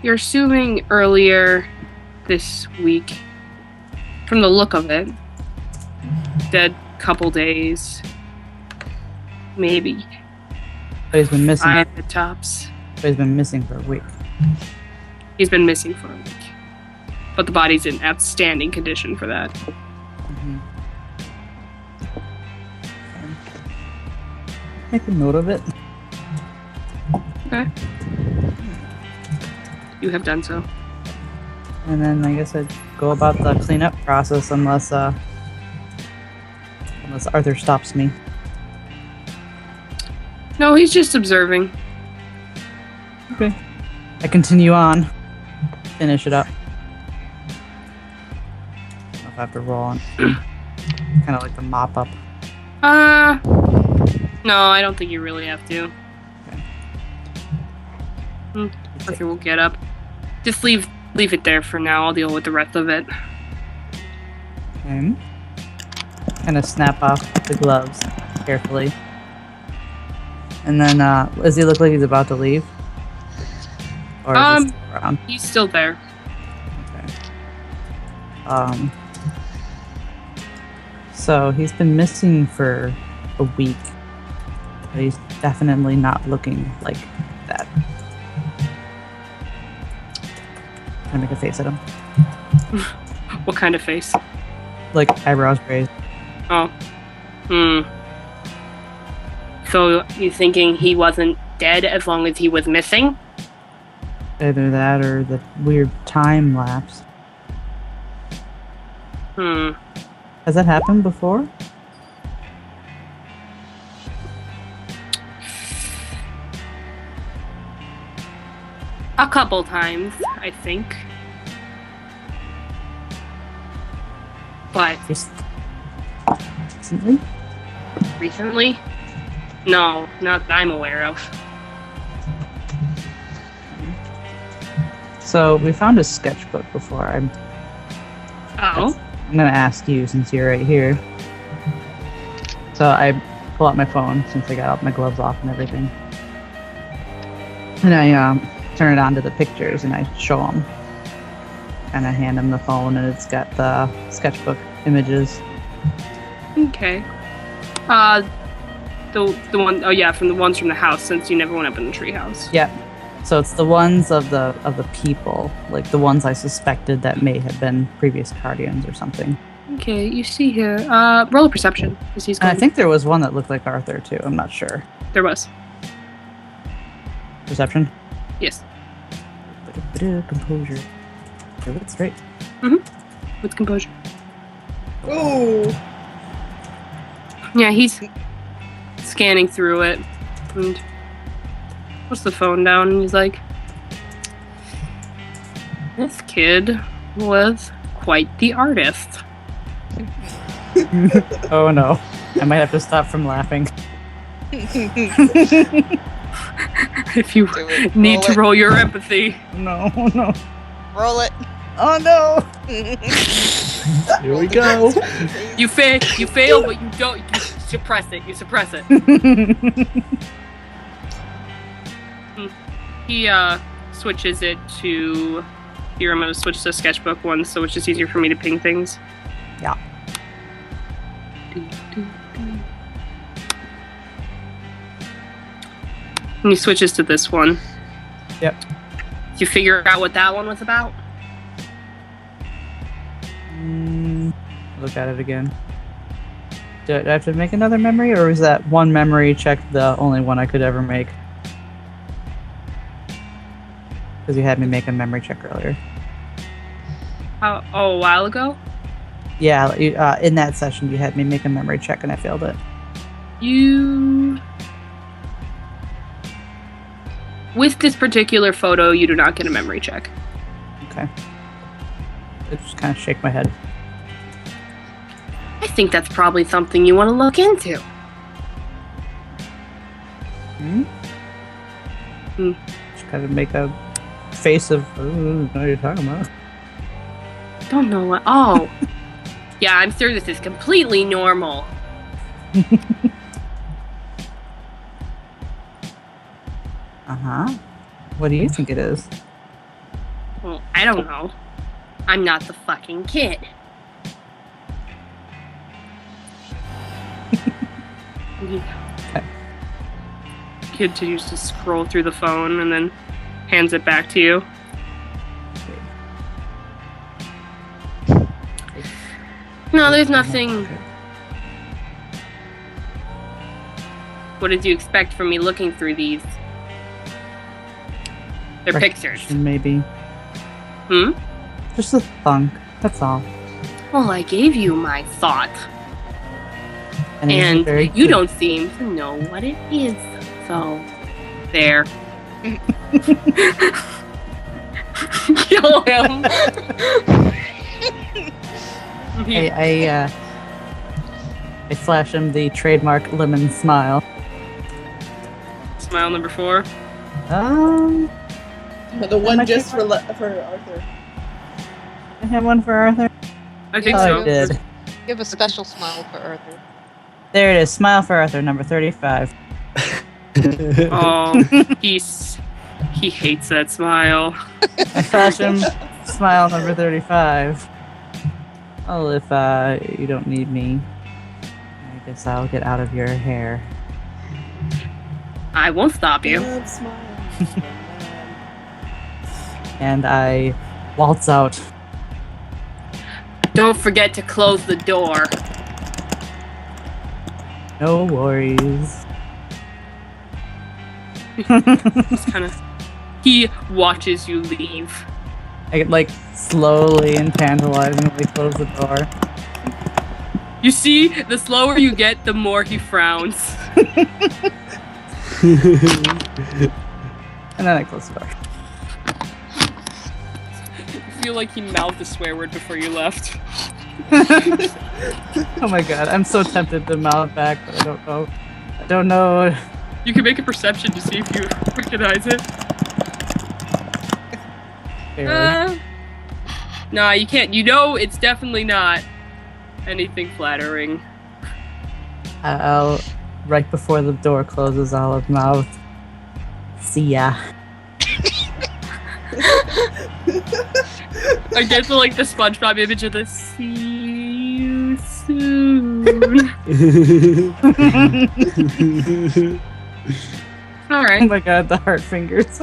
assuming earlier this week. From the look of it, dead couple days, maybe. But he's been missing. 5 at tops. But he's been missing for a week. He's been missing for a week, but the body's in outstanding condition for that. Mm-hmm. Make a note of it. Okay. You have done so. And then I guess I'd go about the cleanup process unless Arthur stops me. No, he's just observing. Okay. I continue on. Finish it up. I don't know if I have to roll on. Kind of like the mop up. No, I don't think you really have to. Okay. Arthur will get up. Just leave it there for now. I'll deal with the rest of it. Okay. Kind of snap off the gloves carefully. And then, does he look like he's about to leave? Or is he still around? He's still there. Okay. So he's been missing for a week. But he's definitely not looking like that. Can I make a face at him? What kind of face? Like eyebrows raised. Oh. So you thinking he wasn't dead as long as he was missing? Either that or the weird time lapse. Has that happened before? A couple times, I think. But Just recently? recently? No, not that I'm aware of. So we found a sketchbook before. I'm Oh? gonna ask you since you're right here. So I pull out my phone since I got all my gloves off and everything. And I turn it on to the pictures and I show them. kind of hand him the phone, and it's got the sketchbook images. Okay. The one oh yeah, from the ones from the house, since you never went up in the treehouse. Yep. So it's the ones of the people, like the ones I suspected that may have been previous Cardians or something. Okay, you see here. Roll a perception. He's And I think there was one that looked like Arthur too. I'm not sure. there was. Perception. Yes. Composure. Oh, that's great. With composure. Ooh. Yeah, he's scanning through it and puts the phone down and he's like, this kid was quite the artist. Oh no. I might have to stop from laughing. If you Do it. need Roll to it. roll your empathy. No, no. Roll it. Oh no! Here we go. You fail, but you don't. You suppress it. You suppress it. He switches it to. Here, I'm gonna switch to sketchbook one, so it's just easier for me to ping things. Yeah. And he switches to this one. Yep. Did you figure out what that one was about? Look at it again. Do I have to make another memory, or was that one memory check the only one I could ever make? Because you had me make a memory check earlier. Oh, a while ago? Yeah, in that session you had me make a memory check and I failed it. You... With this particular photo, you do not get a memory check. Okay. I just kind of shake my head. I think that's probably something you want to look into. Just kind of make a face of, what are you talking about? Don't know what... Oh. Yeah, I'm sure this is completely normal. Uh-huh. What do you think it is? Well, I don't know. I'm not the fucking kid. He continues to scroll through the phone and then hands it back to you. No, there's nothing. What did you expect from me looking through these? They're pictures. Maybe. Just a thunk. That's all. Well, I gave you my thought. And, it isn't And very you good. don't seem to know what it is. So, there. Kill him. I flash him the trademark lemon smile. Smile number 4. The one just for Arthur. I have one for Arthur. I think Oh, so. I did. You have a special smile for Arthur. There it is. Smile for Arthur, number 35. Oh, he hates that smile. I flash him smile number 35. Well, if you don't need me, I guess I'll get out of your hair. I won't stop you. Good smile. And I waltz out. Don't forget to close the door. No worries. Just kind of. He watches you leave. I like slowly and tantalizingly close the door. You see, the slower you get, the more he frowns. And then I close the door. I feel like he mouthed a swear word before you left. Oh my god, I'm so tempted to mouth back, but I don't know. I don't know. You can make a perception to see if you recognize it. Barely. Nah, you can't. You know it's definitely not anything flattering. I'll, right before the door closes, I'll mouth, see ya. I get the like the SpongeBob image of the see you soon. All Oh right. my god, the heart fingers.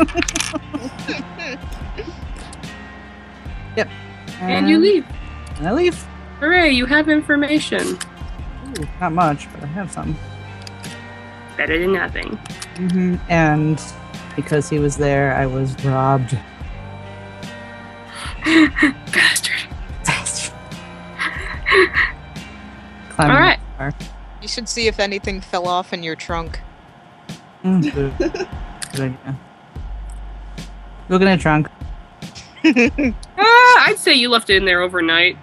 Yep. And you leave. And I leave. Hooray, you have information. Ooh, not much, but I have some. Better than nothing. And because he was there, I was robbed. Bastard. Climbing All right. the car. You should see if anything fell off in your trunk. Good. Good idea. Look in the trunk. I'd say you left it in there overnight.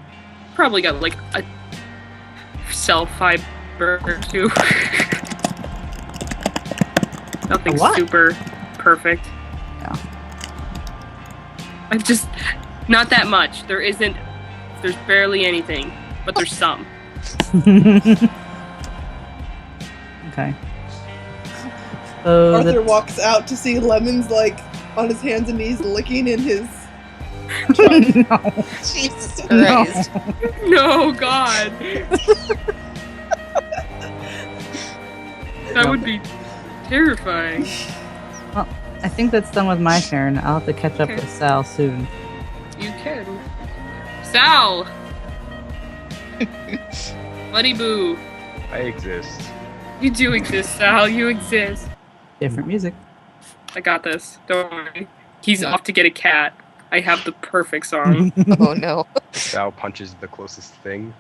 Probably got like a cell fiber or two. Nothing A what? super perfect. Yeah. I just not that much. There's barely anything, but there's some. Okay. So Arthur walks out to see Lemon's like on his hands and knees licking in his. no. Jesus No. Christ. No, God. That would be terrifying. I think that's done with my turn. I'll have to catch up Okay. with Sal soon. You can. Sal! Buddy Boo. I exist. You do exist, Sal. You exist. Different music. I got this. Don't worry. He's off to get a cat. I have the perfect song. Oh no. Sal punches the closest thing.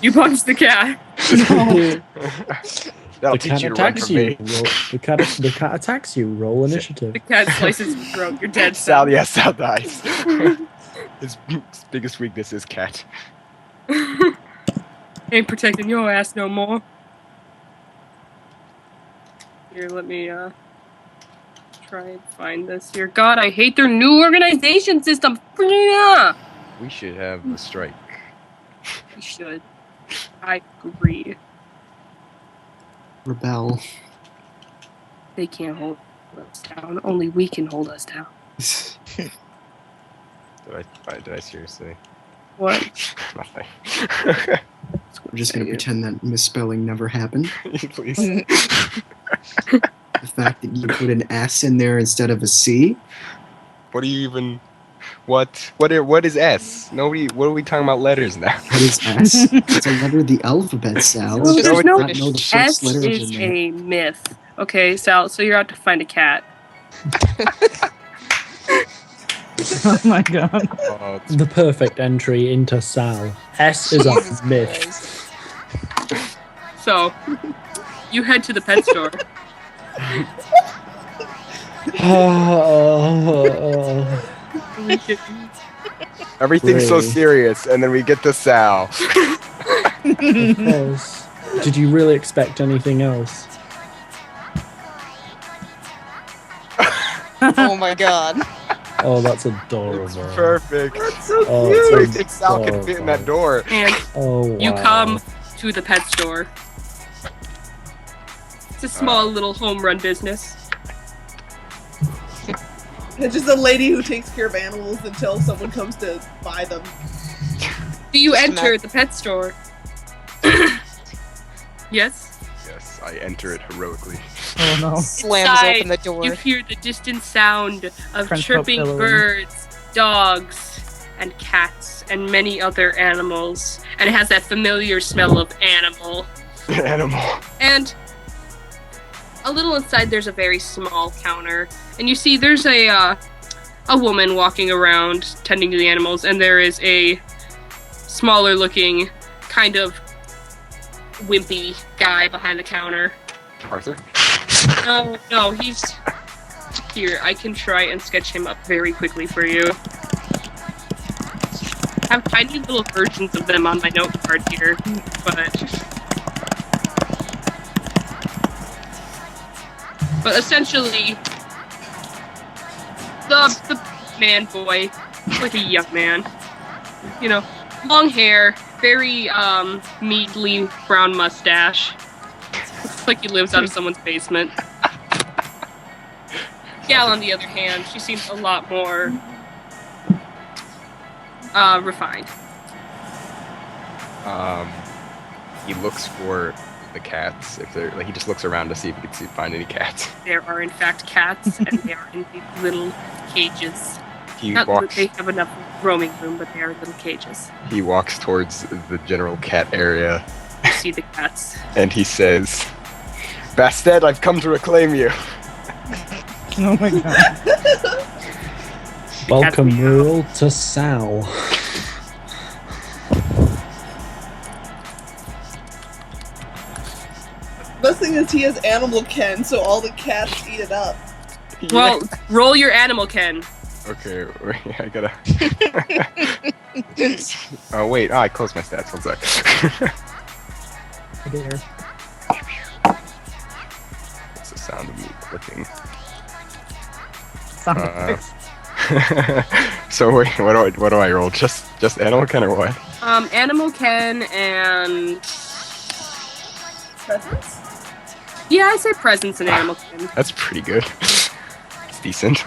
You punched the cat. That'll The teach cat you to run attacks from you. me. The cat attacks you. Roll initiative. The cat slices your throat. You're dead, Sal, Sal. yes, Sal dies. His biggest weakness is cat. Ain't protecting your ass no more. Here, let me try and find this here. God, I hate their new organization system. Yeah. We should have a strike. We should. I agree. Rebel. They can't hold us down. Only we can hold us down. Did I seriously? What? Nothing. We're just gonna pretend that misspelling never happened. Please. The fact that you put an S in there instead of a C. What do you even? What is S? Nobody. What are we talking about letters now? What is S? It's a letter of the alphabet, Sal. Well, Just there's not no know the first S letters is in there. a myth. Okay, Sal, so you're out to find a cat. Oh my god. Oh, it's- The perfect entry into Sal. S is Jesus a myth. Christ. So, you head to the pet store. Everything's so Really? serious, and then we get to Sal. Of course. Did you really expect anything else? Oh my god. Oh, that's adorable. It's perfect. That's so Oh, cute. it's Everything Sal can fit in that door. And Oh, wow. you come to the pet store. It's a small little home run business. It's just a lady who takes care of animals until someone comes to buy them. Do you Just enter the pet store? Yes? Yes, I enter it heroically. Oh no. Slams Inside, open the door. You hear the distant sound of French chirping bellowing. birds, dogs, and cats, and many other animals. And it has that familiar smell of animal. Animal. And a little inside, there's a very small counter. And you see there's a woman walking around tending to the animals, and there is a smaller looking, kind of wimpy guy behind the counter. Arthur? No, he's here. I can try and sketch him up very quickly for you. I have tiny little versions of them on my note card here, but essentially, the man boy, like a young man, you know, long hair, very mealy brown mustache. Looks like he lives out of someone's basement. Gal, on the other hand, she seems a lot more Refined. He looks for the cats. If they're like, he just looks around to see if he can find any cats. There are in fact cats, and they are in these little cages. He Not walks. that they have enough roaming room, but they are little cages. He walks towards the general cat area, You see the cats. and he says, "Bastet, I've come to reclaim you." Oh my god. Welcome, meow. rural, to Sal. Best thing is he has animal ken, so all the cats eat it up. Well, roll your animal, Ken. Okay, wait, I gotta. Oh wait, I closed my stats. One sec. Oh dear. It's the sound of me clicking. Sound effects. So wait, what do I roll? Just animal kind or what? Animal Ken and Presents? yeah, I say presence and animal Ken. That's pretty good. It's decent.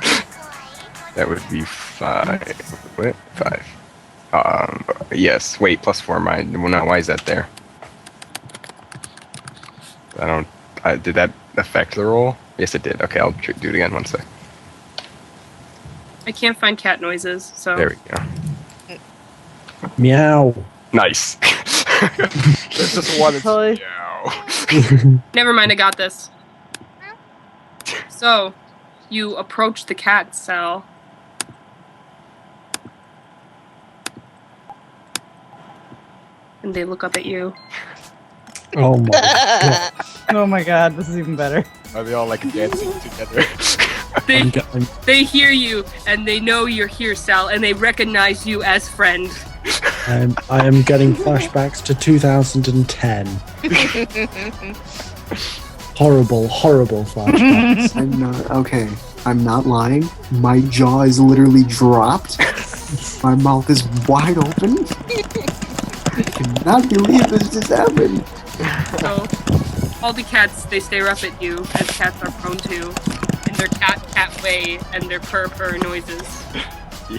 That would be 5. What? 5. Yes. Wait, +4. Well, now why is that there? I don't. Did that affect the roll? Yes, it did. Okay, I'll do it again. One sec. I can't find cat noises, so There we go. Meow. Nice. There's just one. Totally. Meow. never mind. I got this. So, you approach the cat cell. And they look up at you. Oh my god. Oh my god, this is even better. Are they all like dancing together? They, I'm they hear you, and they know you're here, Sal, and they recognize you as friend. I am getting flashbacks to 2010. Horrible, horrible flashbacks. I'm not okay. I'm not lying. My jaw is literally dropped. My mouth is wide open. I cannot believe this just happened. So, all the cats, they stare up at you, as cats are prone to, in their cat way and their purr noises. He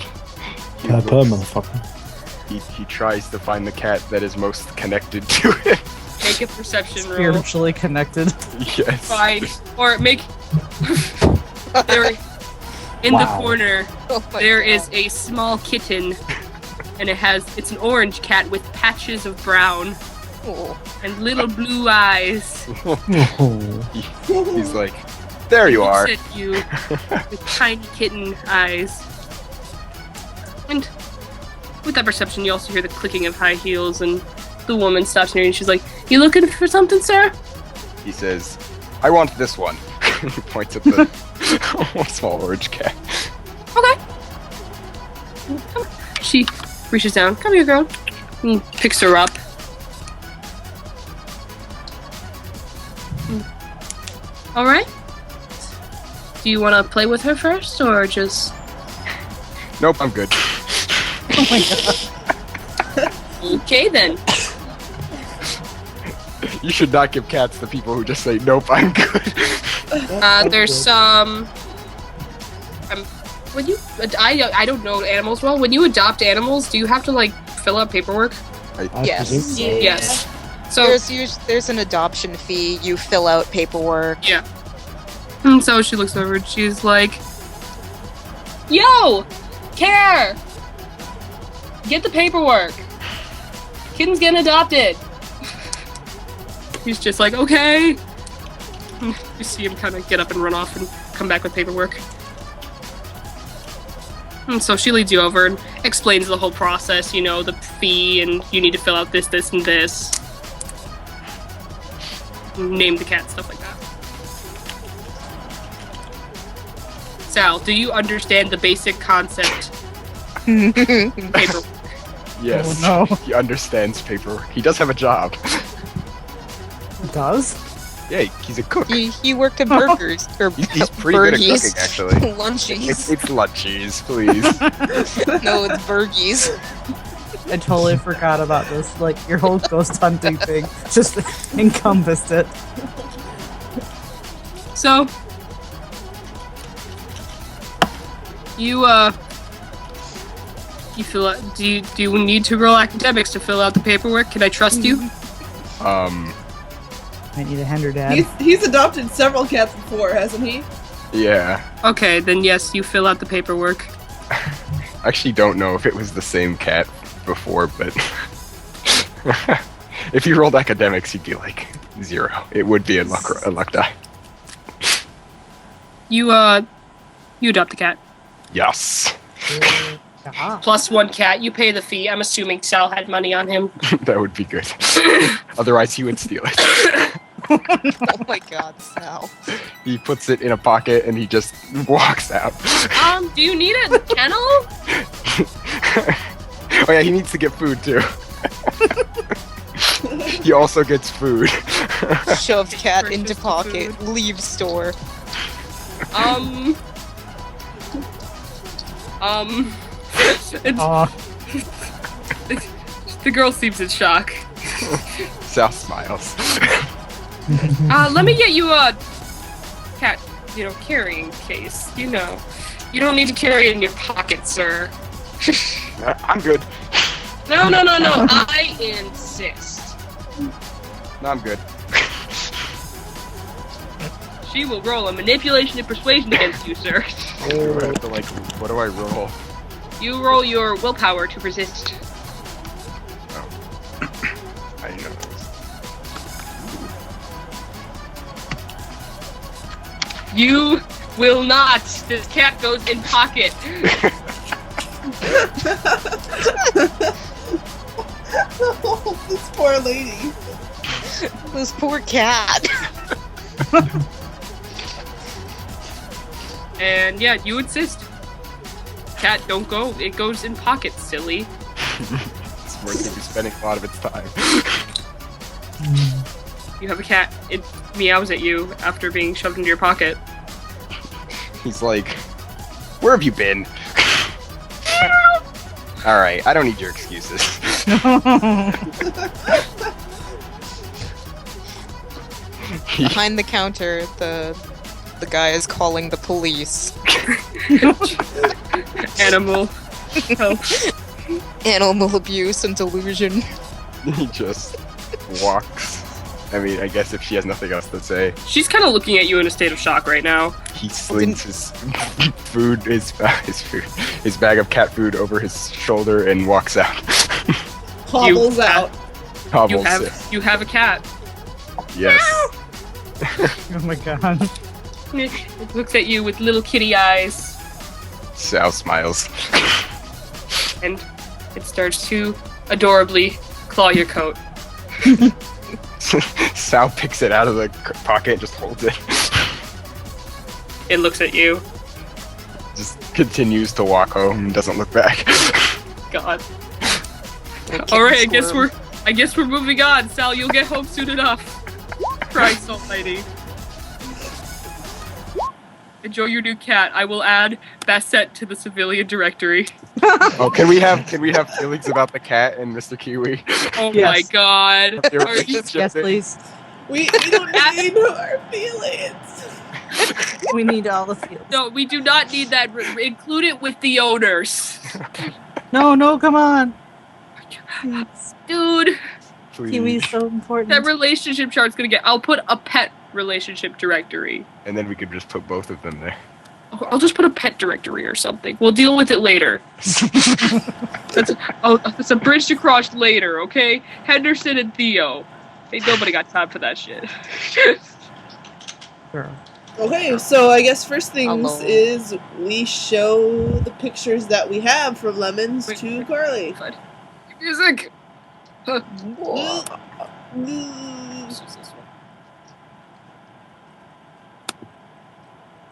Purr, looks- motherfucker. he tries to find the cat that is most connected to it. Make a perception roll. Spiritually connected. Yes. Fine. Or make... there, in the Wow. corner, Oh my there God. is a small kitten, and it's an orange cat with patches of brown Oh. and little blue eyes. Oh. He's like, there you are. Looks at you with tiny kitten eyes. And with that perception, you also hear the clicking of high heels, and the woman stops near you and she's like, "You looking for something, sir?" He says, I want this one. He points at the small orange cat. Okay. She reaches down. Come here, girl. And picks her up. All right. Do you want to play with her first, or just? Nope, I'm good. Oh my god. Okay then. You should not give cats to people who just say, nope, I'm good. There's some. When you, I don't know animals well. When you adopt animals, do you have to like fill out paperwork? I Yes. presume so. Yes. So There's an adoption fee. You fill out paperwork. And so she looks over and she's like, "Yo, Care, get the paperwork. Kitten's getting adopted." He's just like, "Okay." You see him kind of get up and run off and come back with paperwork. And so she leads you over and explains the whole process, you know, the fee, and you need to fill out this, this, and this. Name the cat, stuff like that. Sal, do you understand the basic concept? Paperwork. Yes. Oh no. He understands paperwork. He does have a job. It does? Yeah, he's a cook. He worked at burgers or He's pretty good at Burgies. cooking, actually. Lunchies. It's lunchies, please. No, it's Burgies. I totally forgot about this. Like, your whole ghost hunting thing just encompassed it. So, You fill out. Do you need to roll academics to fill out the paperwork? Can I trust you? I need a Hender dad. He's adopted several cats before, hasn't he? Yeah. Okay, then yes, you fill out the paperwork. I actually don't know if it was the same cat before, but if you rolled academics, you'd be like 0. It would be a luck die. You adopt the cat. Yes. Ah. Plus 1 cat. You pay the fee. I'm assuming Sal had money on him. That would be good. Otherwise, he would steal it. Oh my god, Sal. He puts it in a pocket and he just walks out. Do you need a kennel? Oh yeah, he needs to get food too. He also gets food. Shoved cat Purchase into the pocket, food. leave store. It's, Aw. the girl seems in shock. Sal smiles. Let me get you a cat, carrying case. You don't need to carry it in your pocket, sir. I'm good. No. I insist. No, I'm good. She will roll a manipulation and persuasion against you, sir. Do I have to, what do I roll? You roll your willpower to resist. I know. You will not. This cat goes in pocket. Oh, this poor lady. This poor cat. And yeah, you insist. Cat, don't go. It goes in pocket, silly. It's worth to be spending a lot of its time. You have a cat. It meows at you after being shoved into your pocket. He's like, where have you been? Alright, I don't need your excuses. Behind the counter, the guy is calling the police. Animal health. Animal abuse and delusion. He just walks. I mean, I guess if she has nothing else to say, She's kind of looking at you in a state of shock right now. he slings his food, his bag of cat food over his shoulder and walks out. Hobbles out. Hobbles. You have a cat. Yes. Oh my god. It looks at you with little kitty eyes, Sal smiles. and it starts to adorably claw your coat. Sal picks it out of the pocket and just holds it. It looks at you. Just continues to walk home and doesn't look back. God. All right, I guess we're moving on. Sal, you'll get home soon enough. Christ almighty. Enjoy your new cat. I will add Bassett to the civilian directory. Oh, can we have feelings about the cat and Mr. Kiwi? Oh Yes. my god. Have your Are you- relationship Yes, there? please. We don't need our feelings. We need all the feels. No, we do not need that. Include it with the owners. No, come on. Dude, Please. Kiwi's so important. that relationship chart's gonna get. I'll put a pet relationship directory. And then we could just put both of them there. I'll just put a pet directory or something. We'll deal with it later. That's a bridge to cross later, okay? Henderson and Theo. Ain't nobody got time for that shit. Sure. Okay, so I guess first things Hello. is we show the pictures that we have from Lemons Wait, to wait. Carly. Music!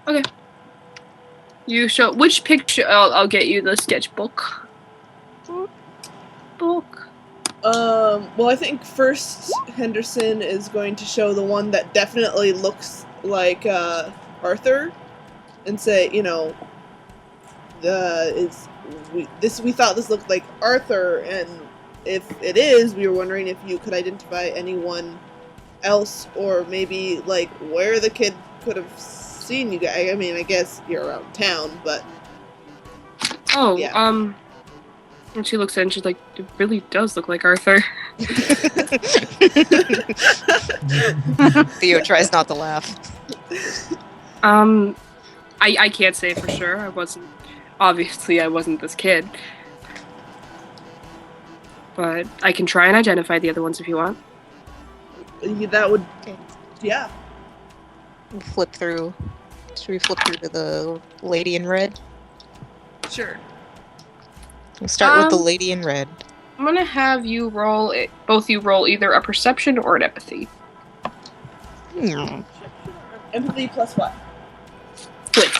Okay. You show which picture? I'll get you the sketchbook. Book. Well, I think first Henderson is going to show the one that definitely looks like Arthur, and say, we thought this looked like Arthur, and if it is, we were wondering if you could identify anyone else, or maybe like where the kid could have seen you guys. I mean, I guess you're around town, but Oh, Yeah. And she looks at it and she's like, it really does look like Arthur. Theo tries not to laugh. I can't say for sure. I wasn't this kid. But I can try and identify the other ones if you want. That would, yeah. Flip through. Should we flip through to the lady in red? Sure. We'll start with the lady in red. I'm gonna have you roll it. Both you roll either a perception or an empathy. Empathy plus what? Good.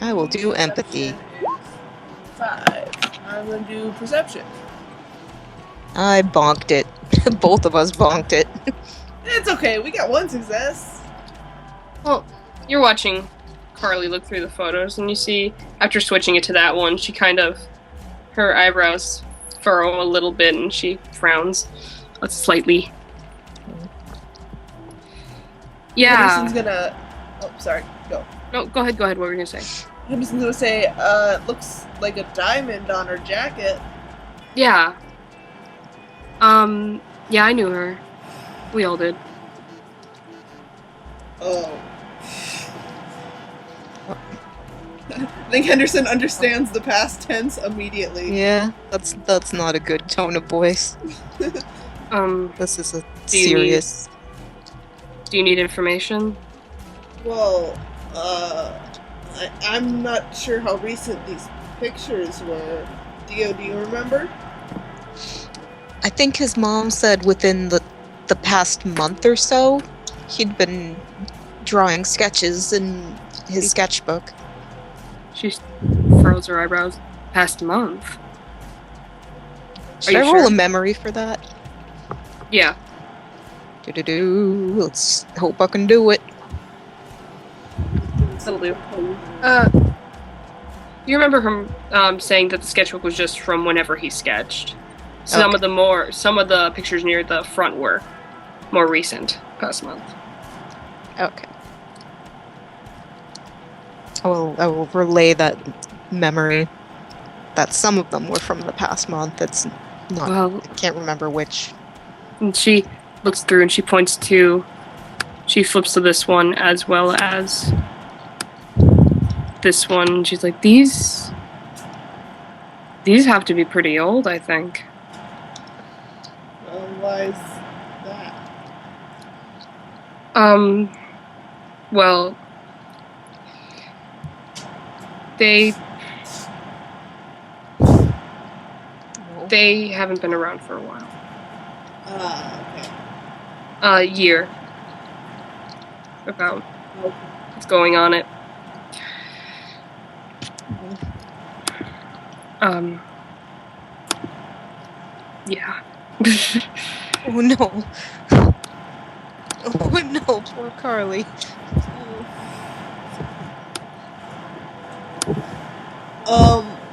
I will do empathy. 5. I'm gonna do perception. I bonked it. Both of us bonked it. It's okay. We got one success. Well, you're watching Carly look through the photos, and you see, after switching it to that one, she kind of, her eyebrows furrow a little bit, and she frowns slightly. Yeah. Henderson's gonna. Oh, sorry. Go. No, go ahead. What were you gonna say? Henderson's gonna say, looks like a diamond on her jacket. Yeah. Yeah, I knew her. We all did. Oh. I think Henderson understands the past tense immediately. Yeah, that's not a good tone of voice. This is a serious. Do you need information? Well, I'm not sure how recent these pictures were. Dio, do you remember? I think his mom said within the past month or so, he'd been drawing sketches in his sketchbook. She furrows her eyebrows. Past month. Should I roll a memory for that? Yeah. Let's hope I can do it. That'll do. You remember him saying that the sketchbook was just from whenever he sketched. Some of the pictures near the front were more recent, past month. Okay. I will relay that memory that some of them were from the past month. It's not. Well, I can't remember which. And she looks through and she points to. She flips to this one as well as this one. She's like, these have to be pretty old, I think. Why is that? Well, they haven't been around for a while. Okay. Year. About what's going on it. Yeah. Oh no. Oh no, poor Carly.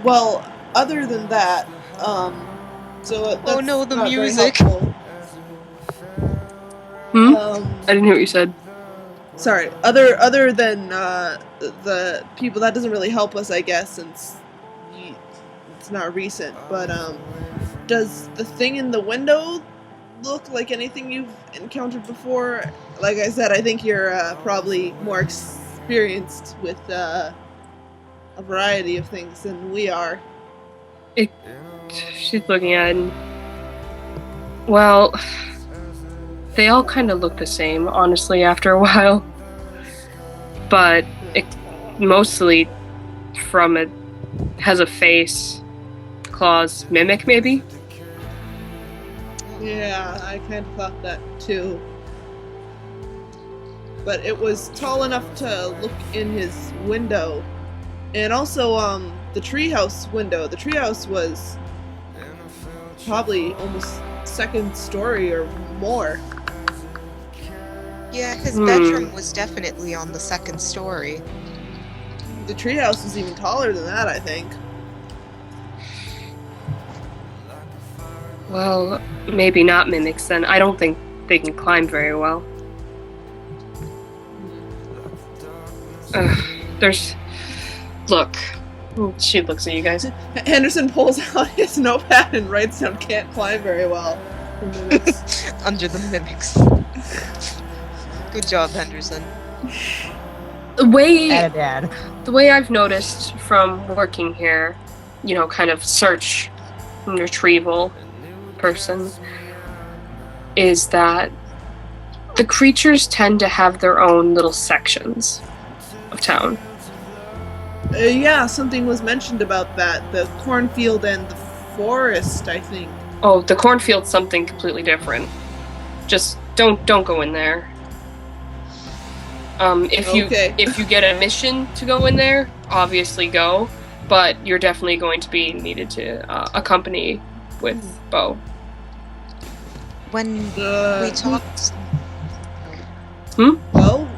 Well, other than that, so that's Oh no, the not very music. helpful. I didn't hear what you said. Sorry. Other than the people, that doesn't really help us, I guess, since it's not recent. But does the thing in the window look like anything you've encountered before? Like I said, I think you're probably more experienced with a variety of things than we are. She's looking at it and, well, they all kind of look the same, honestly, after a while. But it mostly from it has a face, claws, mimic maybe? Yeah, I kind of thought that too. But it was tall enough to look in his window. And also, the treehouse window. The treehouse was probably almost second story or more. Yeah, his bedroom was definitely on the second story. The treehouse was even taller than that, I think. Well, maybe not mimics then. I don't think they can climb very well. Look, She looks at you guys. Henderson pulls out his notepad and writes down "can't climb very well" for mimics. Under the mimics. Good job, Henderson. The way Dad. the way I've noticed from working here, kind of search and retrieval person, is that the creatures tend to have their own little sections of town. Yeah, something was mentioned about that. The cornfield and the forest, I think. Oh, the cornfield's something completely different. Just don't go in there. If you get a mission to go in there, obviously go, but you're definitely going to be needed to accompany with Bo. When we talked... Well,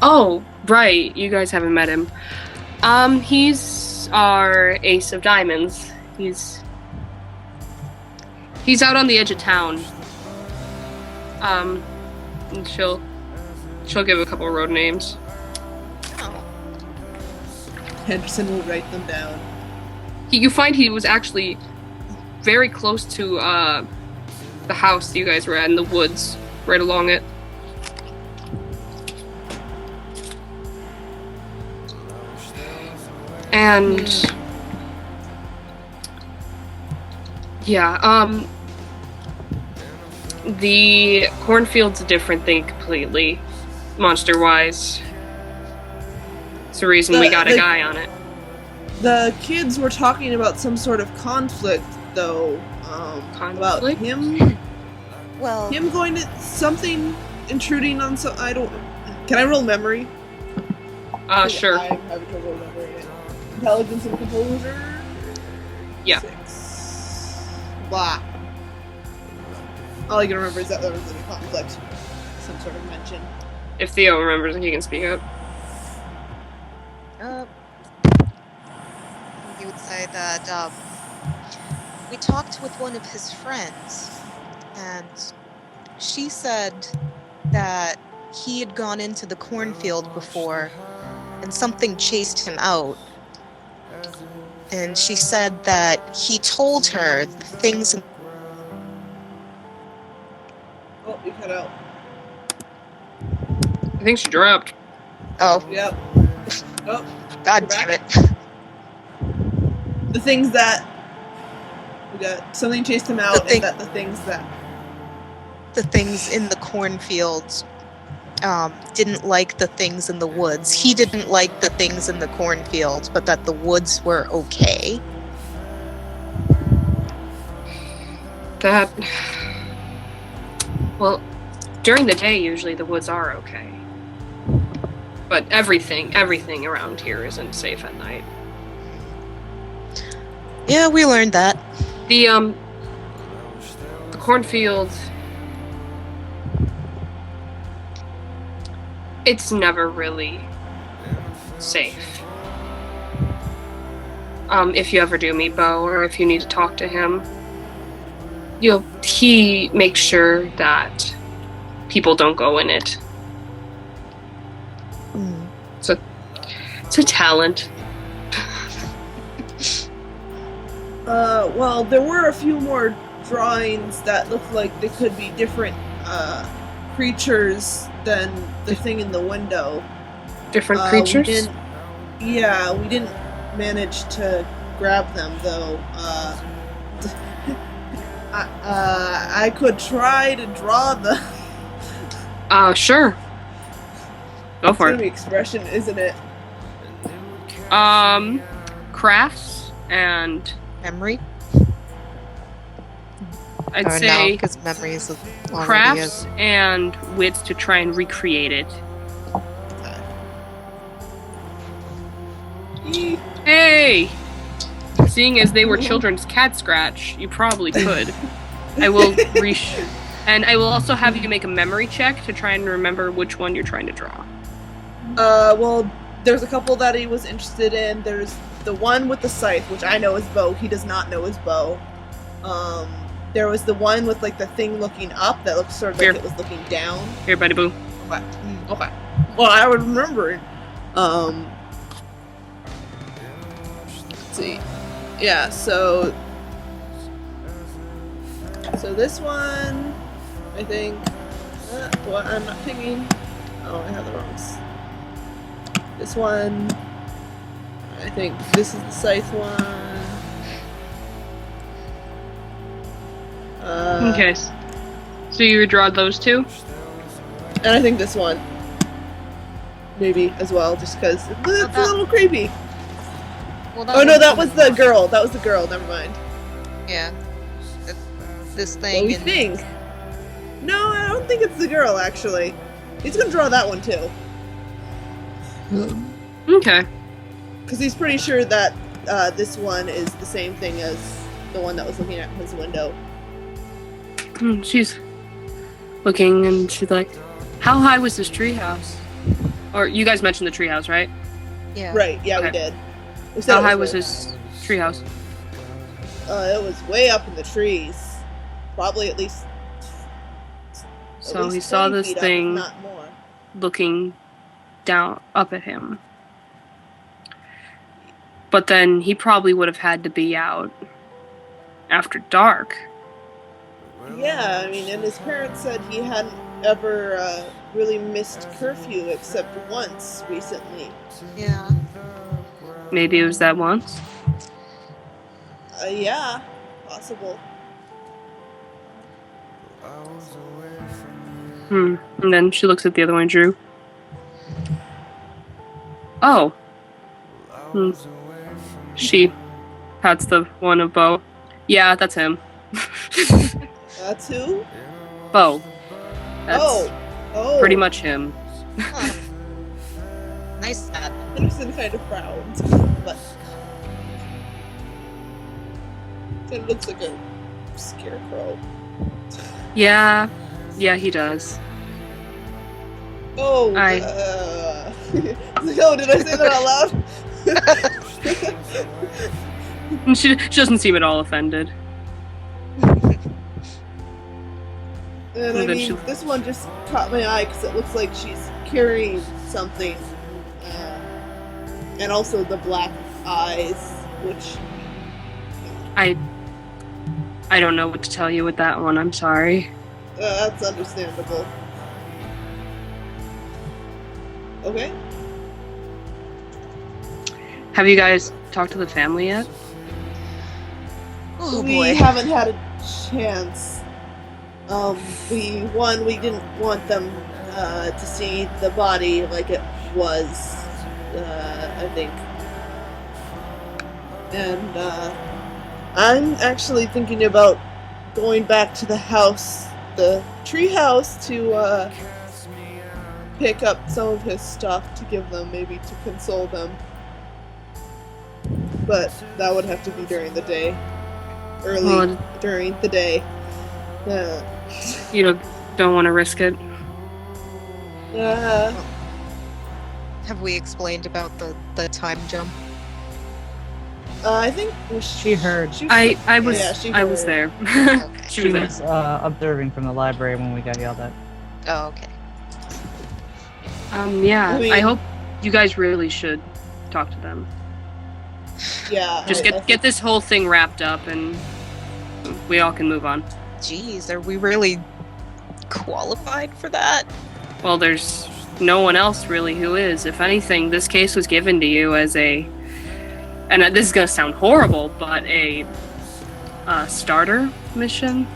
Oh, right. You guys haven't met him. He's our ace of diamonds. He's out on the edge of town. And she'll give a couple of road names. Henderson will write them down. You find he was actually very close to the house you guys were at in the woods, right along it. And the cornfield's a different thing completely, monster-wise. It's the reason we got a guy on it. The kids were talking about some sort of conflict, though. About him. Well... Him going to something intruding on some. I don't. Can I roll memory? Sure. I'm having trouble remembering it. Intelligence and composure. Yeah. 6. Blah. All I can remember is that there was a conflict, some sort of mention. If Theo remembers, he can speak up. He would say that we talked with one of his friends, and she said that he had gone into the cornfield before, and something chased him out. And she said that he told her the things... Oh, you cut out. I think she dropped. Oh, Yep. Oh, God You're damn it. the things that we got. Something chased him out, and that the things in the cornfields didn't like the things in the woods. He didn't like the things in the cornfields, but that the woods were okay. Well, during the day, usually the woods are okay. But everything around here isn't safe at night. Yeah, we learned that. The cornfield, it's never really safe. If you ever do meet Bo, or if you need to talk to him, he makes sure that people don't go in it. It's a talent. Well, there were a few more drawings that looked like they could be different creatures than the thing in the window. Different creatures? We didn't manage to grab them, though. I could try to draw them. Sure. Go for It's gonna it. be expression, isn't it? Crafts and Memory? I'd Or no, say because memory is already crafts is. and wits to try and recreate it. Hey! Seeing as they were children's cat scratch, you probably could. I will and I will also have you make a memory check to try and remember which one you're trying to draw. Well, there's a couple that he was interested in. There's the one with the scythe, which I know is bow. He does not know is bow. There was the one with like the thing looking up that looked sort of like Here. it was looking down. Here, buddy boo. Okay. Well, I would remember it. see. Yeah, so this one, I think. What? I'm not picking. Oh, I have the wrongs. This one. I think this is the scythe one. Okay. So you draw those two? And I think this one. Maybe as well, just because it's a little creepy. Well, Oh no, that was the girl. That was the girl. Never mind. Yeah. This What thing. do you think? No, I don't think it's the girl. Actually, he's gonna draw that one too, Okay. because he's pretty sure that this one is the same thing as the one that was looking at his window. She's looking and she's like, how high was this treehouse? Or you guys mentioned the treehouse, right? Yeah. Right? Yeah, we Okay. did. We said How it high was way- this treehouse? It was way up in the trees, probably at least. So he 20 saw this feet up, if thing not more. looking down up at him. But then he probably would have had to be out after dark. Yeah, I mean, and his parents said he hadn't ever really missed curfew except once recently. Yeah. Maybe it was that once. Yeah, possible. And then she looks at the other one, Drew. Oh. She pats the one of Bo. Yeah, that's him. That's who? Bo. That's Oh. pretty much him. Huh. Nice hat. Henderson kind of frowns, but kind of looks like a scarecrow. Yeah, he does. Oh, I- oh, did I say that out loud? And she doesn't seem at all offended. And I then mean, she- this one just caught my eye because it looks like she's carrying something. And also the black eyes, which... I don't know what to tell you with that one. I'm sorry. that's understandable. Okay. Have you guys talked to the family yet? Oh we boy. haven't had a chance. We didn't want them to see the body like it was, I think. And I'm actually thinking about going back to the house, the tree house, to pick up some of his stuff to give them, maybe to console them. But that would have to be during the day. Early during the day. You don't want to risk it. Have we explained about the time jump? I think She heard. I was Yeah, she I was heard. there. Okay. She She was there. was observing from the library when we got yelled at. Oh, okay. Yeah. I mean- I hope you guys really should talk to them. Yeah. Just get this whole thing wrapped up, and we all can move on. Jeez, are we really qualified for that? Well, there's no one else really who is. If anything, this case was given to you as a, and this is gonna sound horrible, but a starter mission.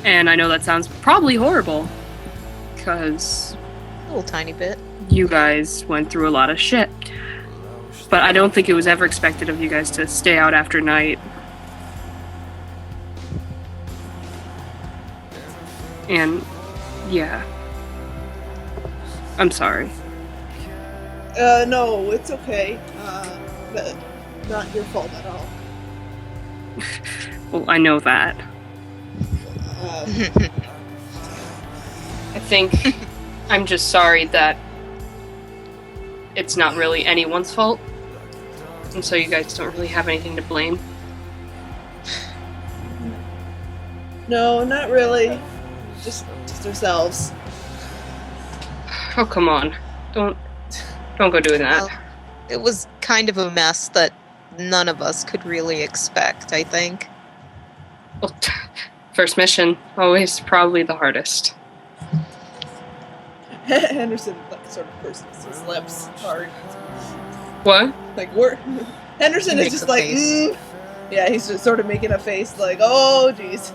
And I know that sounds probably horrible, because A little tiny bit. you guys went through a lot of shit. But I don't think it was ever expected of you guys to stay out after night. And, yeah. I'm sorry. No, it's okay. But not your fault at all. Well, I know that. I think I'm just sorry that it's not really anyone's fault. And so you guys don't really have anything to blame. No, not really. Just ourselves. Oh, come on. Don't Don't go doing that. Well, it was kind of a mess that none of us could really expect, I think. Well, first mission, always probably the hardest. Henderson like sort of purses his lips hard. What? Like we're Henderson is Makes just a like, face. yeah, he's just sort of making a face like, oh jeez.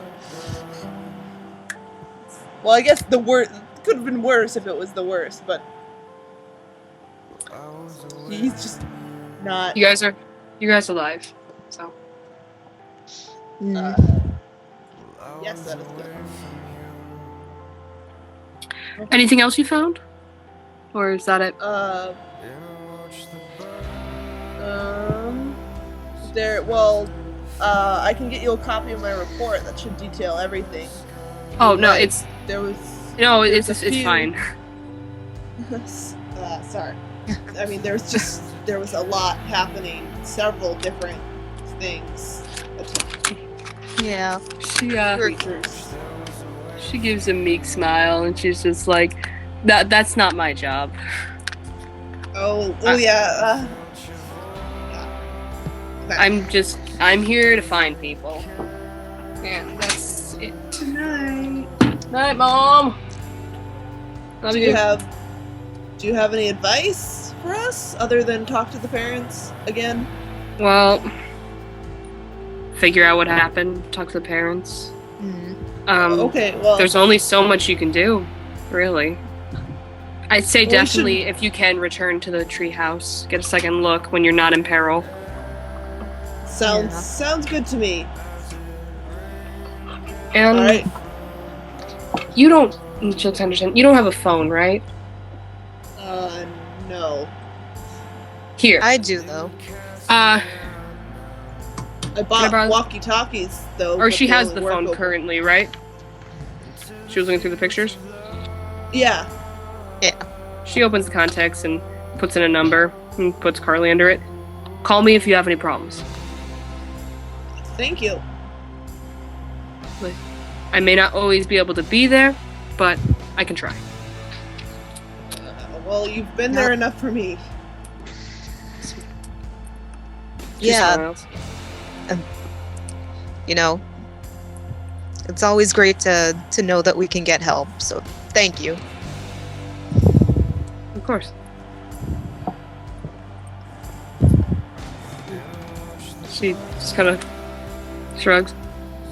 Well, I guess the worst could have been worse if it was the worst, but he's just not. You guys alive. So Uh, yes, that is good. anything else you found? Or is that it? There. Well, I can get you a copy of my report that should detail everything. Oh no, Like, it's there was. it's a few- fine. Sorry. I mean, there was a lot happening, several different things. Yeah. Creatures. She gives a meek smile and she's just like, that's not my job. Oh yeah. Okay. I'm here to find people. And that's it. Night. Night, Mom. Love Do you. you have any advice for us other than talk to the parents again? Well, figure out what happened, talk to the parents. Okay, well, There's only so much you can do, really. I'd say Well, we definitely, if you can, return to the treehouse. Get a second look when you're not in peril. sounds good to me. And All right. you don't, just understand, you don't have a phone, right? No. Here. I do, though. I Can I bought borrow- walkie-talkies though. Or but she they has only the work phone over- currently, right? She was looking through the pictures. Yeah. She opens the contacts and puts in a number and puts Carly under it. Call me if you have any problems. Thank you. I may not always be able to be there, but I can try. Well, you've been there enough for me. She Yeah. smiles. You know, it's always great to know that we can get help, so thank you. Of course. She just kind of shrugs.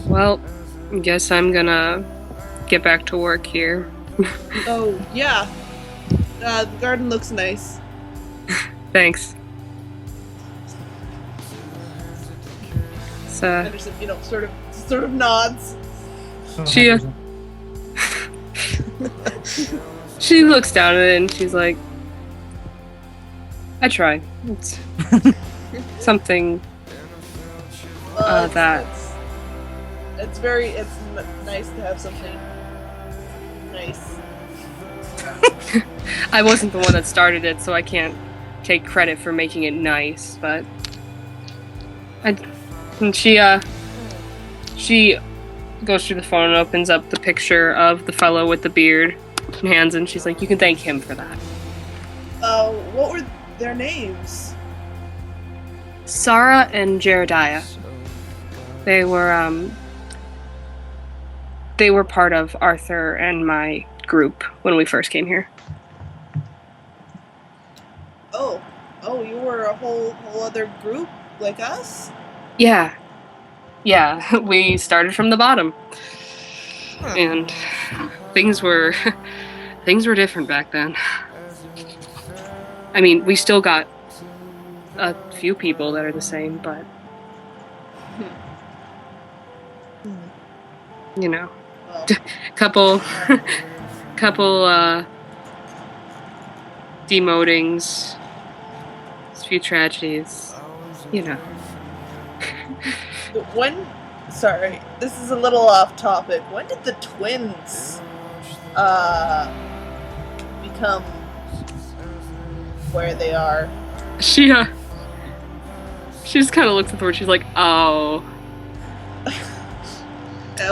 Well, I guess I'm gonna get back to work here. Oh, yeah. The garden looks nice. Thanks. So, Anderson, sort of nods. She she looks down at it and she's like, I tried. It's something Well, that. It's nice to have something nice. I wasn't the one that started it, so I can't take credit for making it nice, but and she goes through the phone and opens up the picture of the fellow with the beard and hands, and she's like, you can thank him for that. What were their names? Sarah and Jerediah. They were part of Arthur and my group when we first came here. Oh, you were a whole other group like us? Yeah, we started from the bottom, and things were different back then. I mean, we still got a few people that are the same, but you know, Well, couple demotings, a few tragedies, you know. Sorry, this is a little off topic. When did the twins become where they are? She just kind of looks at the word. She's like, oh.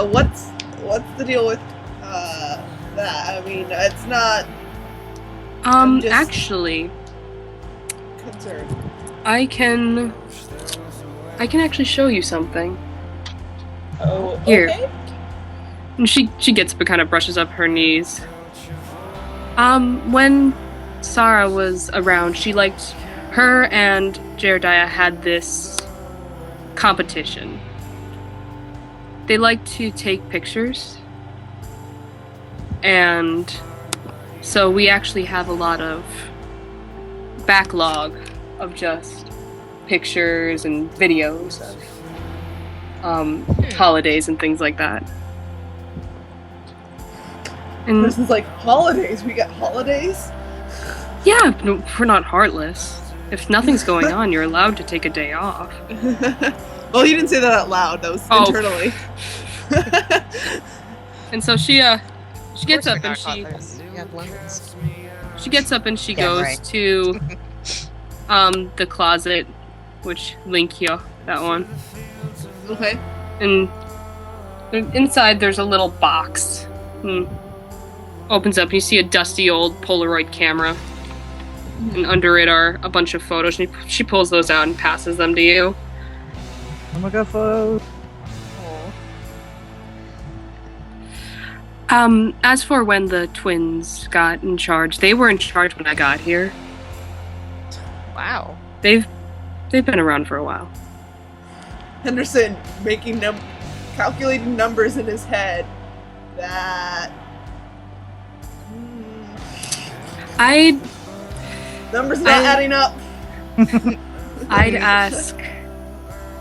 What's the deal with that? I mean, it's not. I'm just- Actually, concerned. I can actually show you something. Oh, Here. okay. And she gets up and kind of brushes up her knees. When Sarah was around, her and Jerediah had this competition. They like to take pictures. And so we actually have a lot of backlog of just pictures and videos of holidays and things like that. And Person's like, holidays? We got holidays? yeah, no, we're not heartless. If nothing's going on, you're allowed to take a day off. Well, you didn't say that out loud. That was internally. And so she gets up and she gets up and she goes to the closet, which link here, that one. Okay. And inside there's a little box. Opens up and you see a dusty old Polaroid camera. And under it are a bunch of photos. And she pulls those out and passes them to you. Oh my god, photos. As for when the twins got in charge, they were in charge when I got here. Wow. They've been around for a while. Henderson making calculating numbers in his head. That numbers not adding up. I'd ask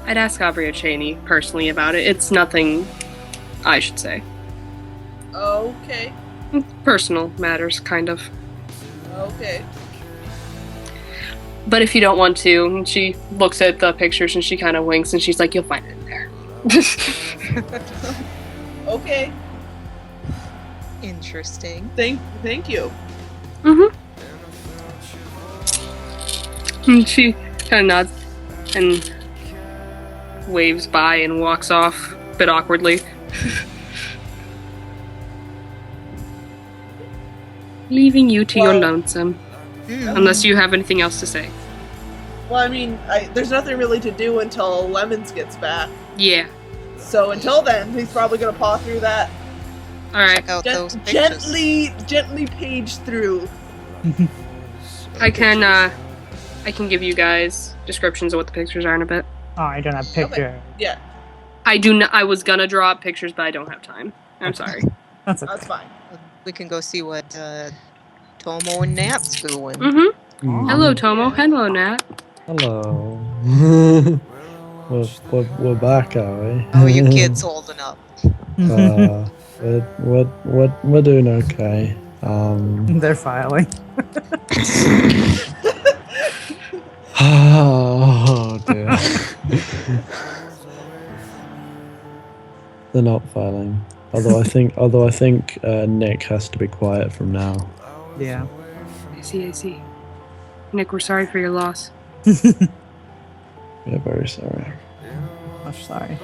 Abria Cheney personally about it. It's nothing I should say. Okay. Personal matters, kind of. Okay. But if you don't want to, and she looks at the pictures and she kind of winks and she's like, you'll find it in there. Okay. Interesting. Thank you. Mm-hmm. And she kind of nods and waves by and walks off a bit awkwardly. Leaving you to your lonesome. Unless you have anything else to say. Well, I mean, there's nothing really to do until Lemons gets back. Yeah. So until then, he's probably gonna paw through that. Alright. Check out those pictures. Gently page through. I can give you guys descriptions of what the pictures are in a bit. Oh, I don't have picture. Yeah, I was gonna draw up pictures, but I don't have time. I'm sorry. That's okay. that's fine. We can go see what Tomo and Nat's doing. Mm-hmm. Hello, Tomo. Hello, Nat. Hello. we're back, are we? How are you kids holding up? We're doing okay. They're filing. Oh dear. They're not filing. Although I think Nick has to be quiet from now. Yeah. I see. Nick, we're sorry for your loss. We're very sorry. I'm sorry.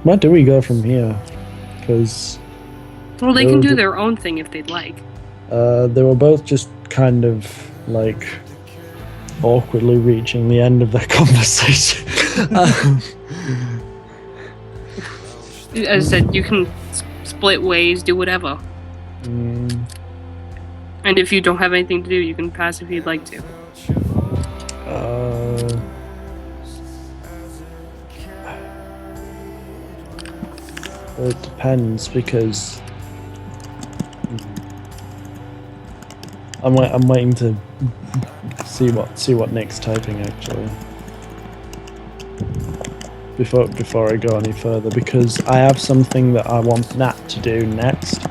Where do we go from here? Because Well, they can do their own thing if they'd like. they were both just kind of like awkwardly reaching the end of their conversation. As I said, you can split ways, do whatever. And if you don't have anything to do, you can pass if you'd like to. Well, it depends because I'm waiting to see what Nick's typing actually before I go any further, because I have something that I want Nat to do next,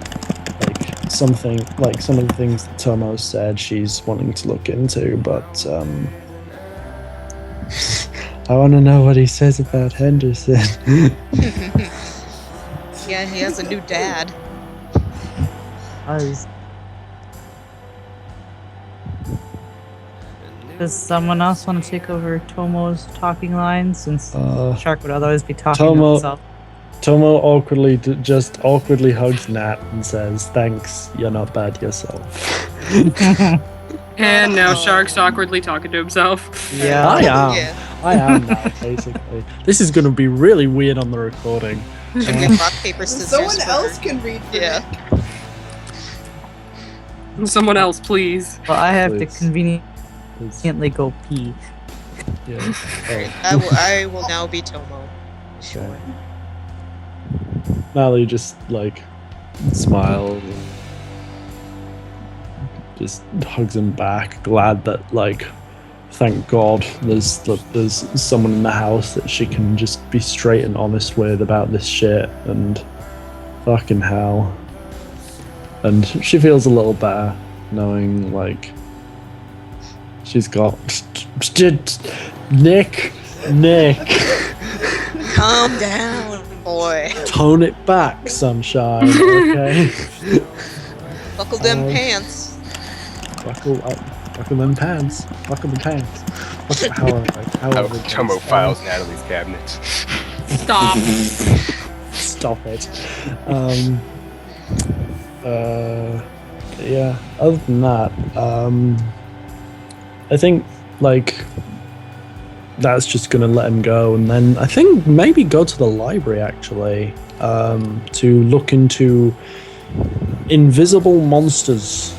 like something like some of the things that Tomo said she's wanting to look into, but I want to know what he says about Henderson. Yeah, he has a new dad. Does someone else want to take over Tomo's talking lines, since Shark would otherwise be talking to himself? Tomo awkwardly just awkwardly hugs Nat and says, "Thanks, you're not bad yourself." And now Shark's awkwardly talking to himself. Yeah. I am. Yeah. I am now, basically. This is going to be really weird on the recording. Should we rock, paper, scissors? Someone for- else can read for Yeah. Nick. Someone else, please. Well, I have to Please. conveniently go pee. Yeah. I will now be Tomo. Sure. Natalie just like smiles and just hugs him back, glad that like thank God there's someone in the house that she can just be straight and honest with about this shit, and fucking hell. And she feels a little better knowing like she's got Nick. Calm down, boy. Tone it back, sunshine. Okay. Buckle them Um, pants. Buckle them pants. Buckle the pants. However Tomo files Natalie's cabinet. Stop. Stop it. Yeah. Other than that, I think like that's just gonna let him go, and then I think maybe go to the library actually to look into invisible monsters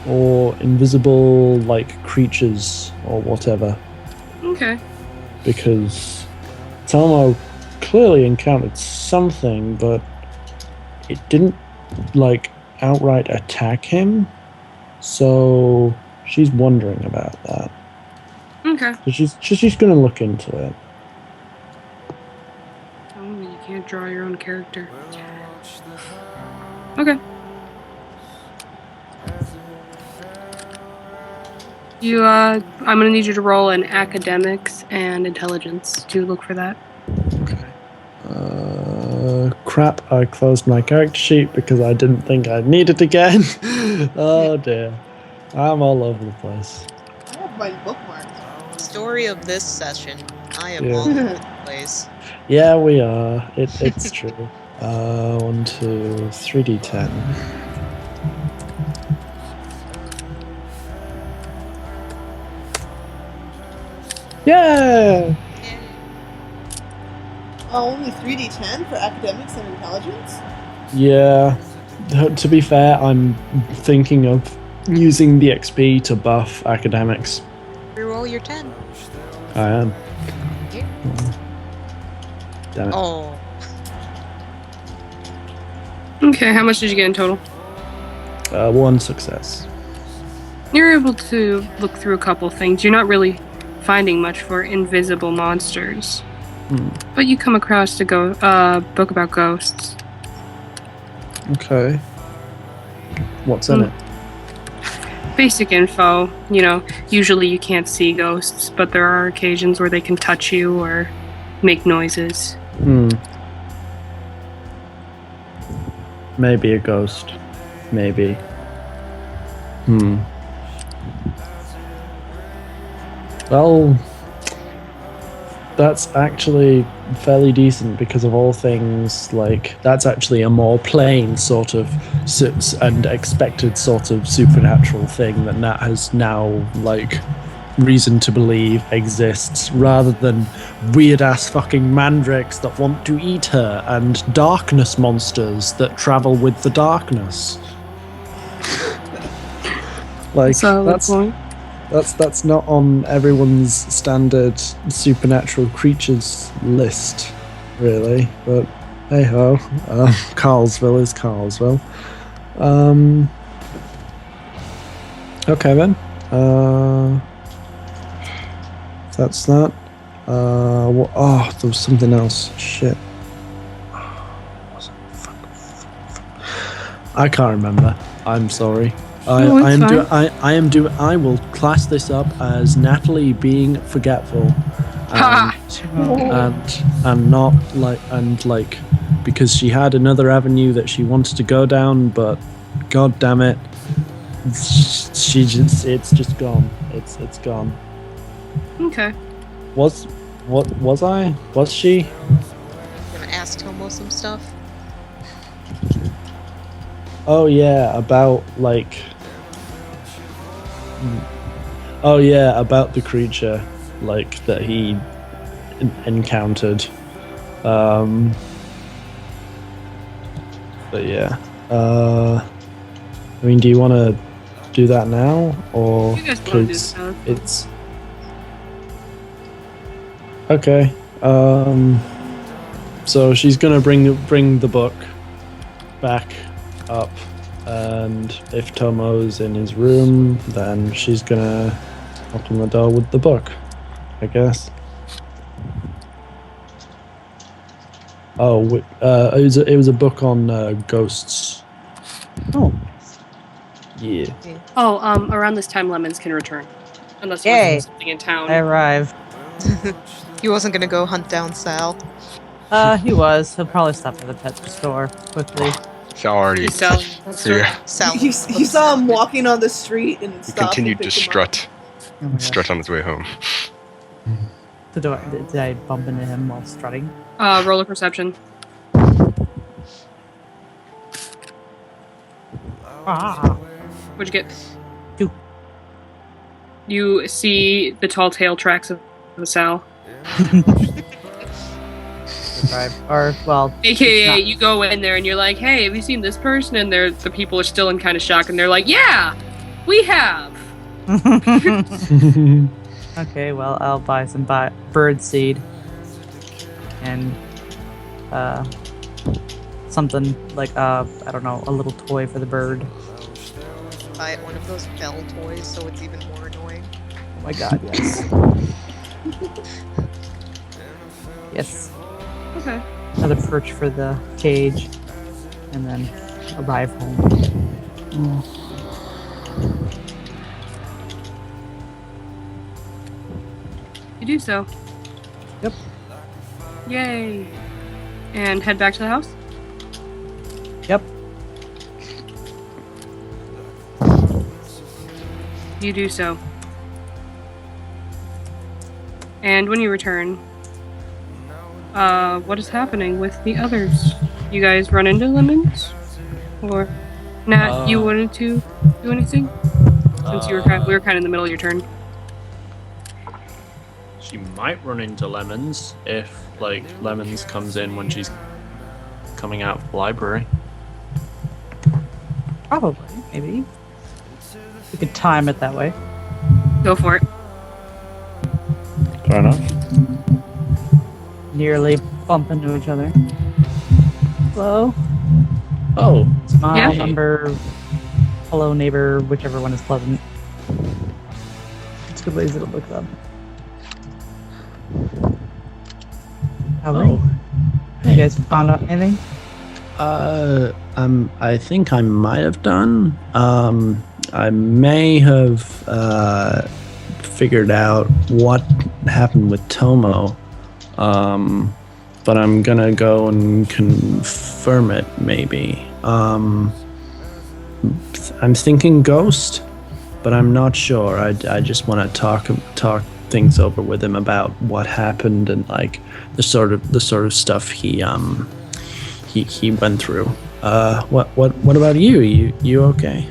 or invisible like creatures or whatever, Okay. because Tomo clearly encountered something, but it didn't like outright attack him, so she's wondering about that. Okay. So she's gonna look into it. Oh, you can't draw your own character. Okay. I'm gonna need you to roll an academics and intelligence to look for that. Okay. Crap, I closed my character sheet because I didn't think I'd need it again. Oh dear. I'm all over the place. I have mine bookmarked. Story of this session. I am Yeah. all over the place. Yeah, we are. It's true. 1, 2, 3d10. Yeah! Only 3d10 for academics and intelligence? Yeah. To be fair, I'm thinking of using the XP to buff academics. Reroll your 10. I am. Damn it. Oh. Okay, how much did you get in total? 1 success. You're able to look through a couple things. You're not really finding much for invisible monsters. But you come across a book about ghosts. Okay. What's in it? Basic info. You know, usually you can't see ghosts, but there are occasions where they can touch you or make noises. Maybe a ghost. Maybe. Well, that's actually fairly decent because of all things, like, that's actually a more plain sort of and expected sort of supernatural thing that Nat has now, like, reason to believe exists, rather than weird-ass fucking mandrakes that want to eat her and darkness monsters that travel with the darkness. Like, that's not on everyone's standard supernatural creatures list, really. But hey ho, Carlsville is Carlsville. Okay then. That's that. Oh, there was something else. Shit. I can't remember. I'm sorry. I will class this up as Natalie being forgetful, and not like because she had another avenue that she wanted to go down, but god damn it, it's just gone. It's gone. Okay. Was she? I'm gonna ask ask Tomo some stuff? Oh yeah, about like. Oh yeah, about the creature, like that he encountered. But yeah. I mean, do you want to do that now, or You guys want to do because that? it's okay? So she's gonna bring the book back up, and if Tomo's in his room, then she's gonna open the door with the book, I guess. Oh, it was a book on ghosts. Oh, Yeah. Oh, around this time, Lemons can return. Unless you Yay. want something in town. I arrive. He wasn't gonna go hunt down Sal. He was. He'll probably stop at the pet store quickly. It's already You sell. here. Sal. He saw him walking on the street and He stopped. continued and to picked him up. strut, Oh my gosh. strut on his way home. Did I bump into him while strutting? Roller perception. Ah. What'd you get? 2. You see the tall tail tracks of the Sal. Or, well, AKA, it's you go in there and you're like, "Hey, have you seen this person?" And the people are still in kind of shock, and they're like, "Yeah, we have." not- Okay, well, I'll buy some bird seed. And, something like, I don't know, a little toy for the bird. Buy one of those bell toys so it's even more annoying. Oh my god, yes. Yes. Okay. Another perch for the cage. And then arrive home. You do so. Yep. Yay. And head back to the house? Yep. You do so. And when you return, what is happening with the others? You guys run into Lemons? Or Nat, you wanted to do anything? Since we were kind of in the middle of your turn. She might run into Lemons if, like, Lemons comes in when she's coming out of the library. Probably, maybe. We could time it that way. Go for it. Fair enough. Nearly bump into each other. Hello? Oh, Smile, Yeah. number, hello, neighbor, whichever one is pleasant. It's good ways to look them. How are you? You guys found out anything? I think I might have done. I may have figured out what happened with Tomo. But I'm gonna go and confirm it, maybe. I'm thinking ghost, but I'm not sure. I just want to talk things over with him about what happened and like the sort of stuff he went through. What about you? You okay?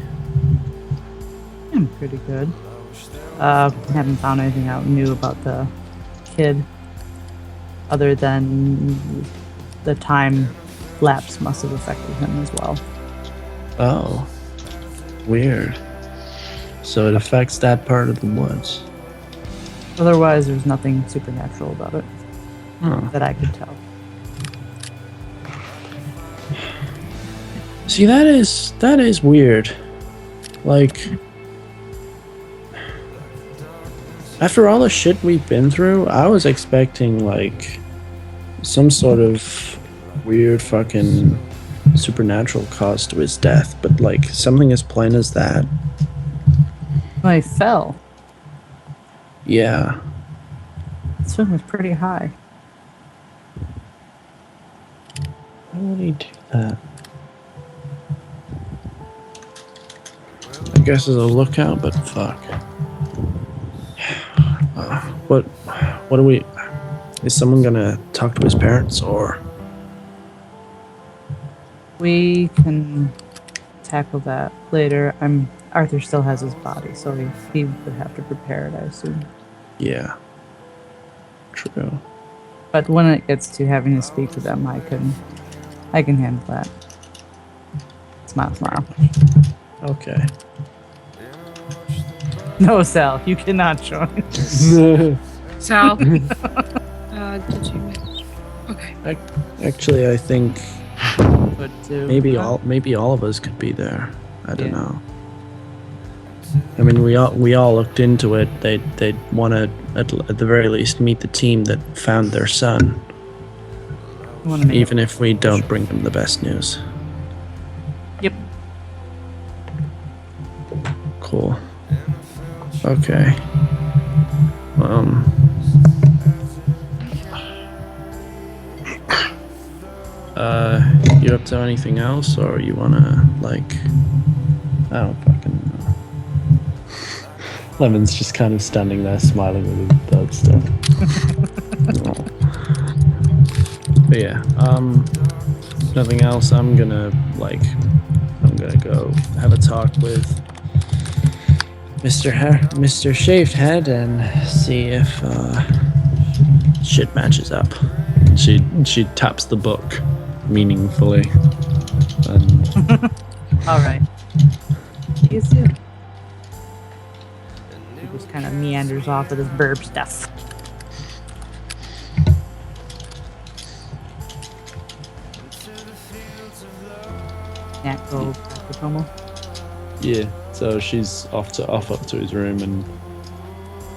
I'm pretty good. Haven't found anything out new about the kid. Other than the time lapse must have affected him as well. Oh, weird. So it affects that part of the woods. Otherwise, there's nothing supernatural about it Huh. that I could tell. See, that is weird. Like, after all the shit we've been through, I was expecting like some sort of weird fucking supernatural cause to his death, but like something as plain as that. I fell. Yeah. The swing was pretty high. Why would he do that? I guess as a lookout, but fuck. What do we... Is someone gonna talk to his parents, or... We can tackle that later. Arthur still has his body, so he would have to prepare it, I assume. Yeah. True. But when it gets to having to speak to them, I can handle that. Smile, smile. Okay. No, Sal, you cannot join. Sal, did you message? Okay. Actually, I think But maybe all of us could be there. I don't Yeah. know. I mean, we all looked into it. They'd want to at the very least meet the team that found their son, even if we don't bring them the best news. Yep. Cool. Okay. You up to anything else, or you wanna like? I don't fucking know. Lemon's just kind of standing there smiling with his bird stuff. But yeah, nothing else. I'm gonna go have a talk with Mr. Shaved Head and see if shit matches up. She taps the book meaningfully. And All right. See you soon. He just kind of meanders off with his burb stuff. Nat, go back to Tomo. Yeah, so she's off up to his room and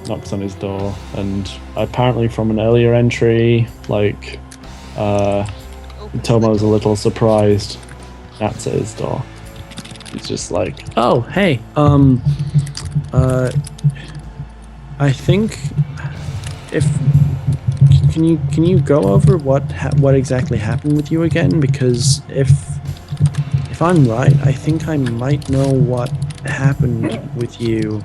knocks on his door, and apparently from an earlier entry, like Tomo's a little surprised Nat's at his door. He's just like, oh, hey, I think can you go over what exactly happened with you again? Because if I'm right, I think I might know what happened with you.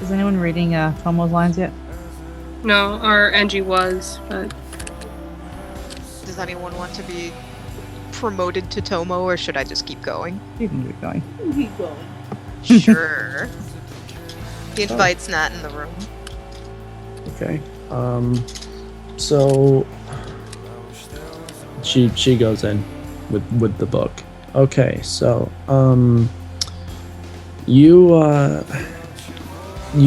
Is anyone reading Tomo's lines yet? No, our Angie was, but Does anyone want to be promoted to Tomo, or should I just keep going? You can keep going. Keep going. Sure. He invites Nat in the room. Okay. So she goes in with the book. Okay, so you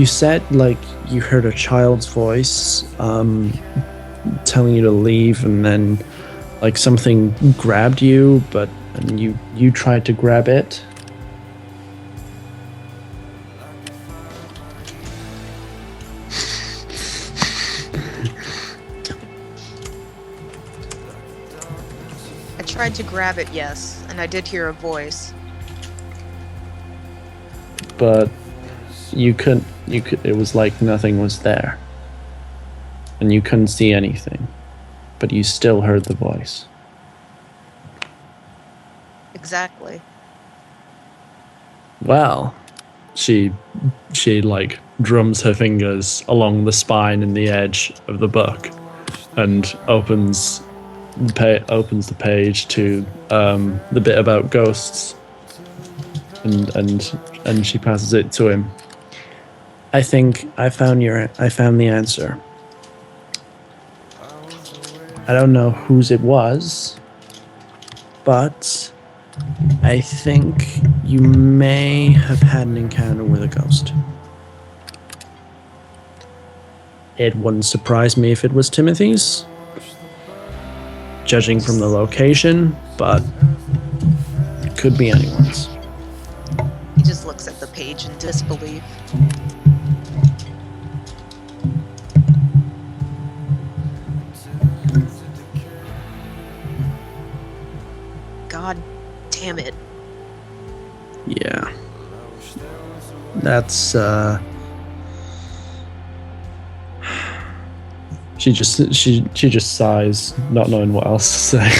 said like you heard a child's voice telling you to leave, and then like something grabbed you, and you tried to grab it. I tried to grab it, yes, and I did hear a voice. But you couldn't. It was like nothing was there, and you couldn't see anything, but you still heard the voice. Exactly. Well, she like drums her fingers along the spine and the edge of the book, and opens the page to the bit about ghosts, and she passes it to him. I think I found the answer. I don't know whose it was, but I think you may have had an encounter with a ghost. It wouldn't surprise me if it was Timothy's, judging from the location, but it could be anyone's. He just looks at the page in disbelief. God damn it. Yeah. That's she just sighs, not knowing what else to say.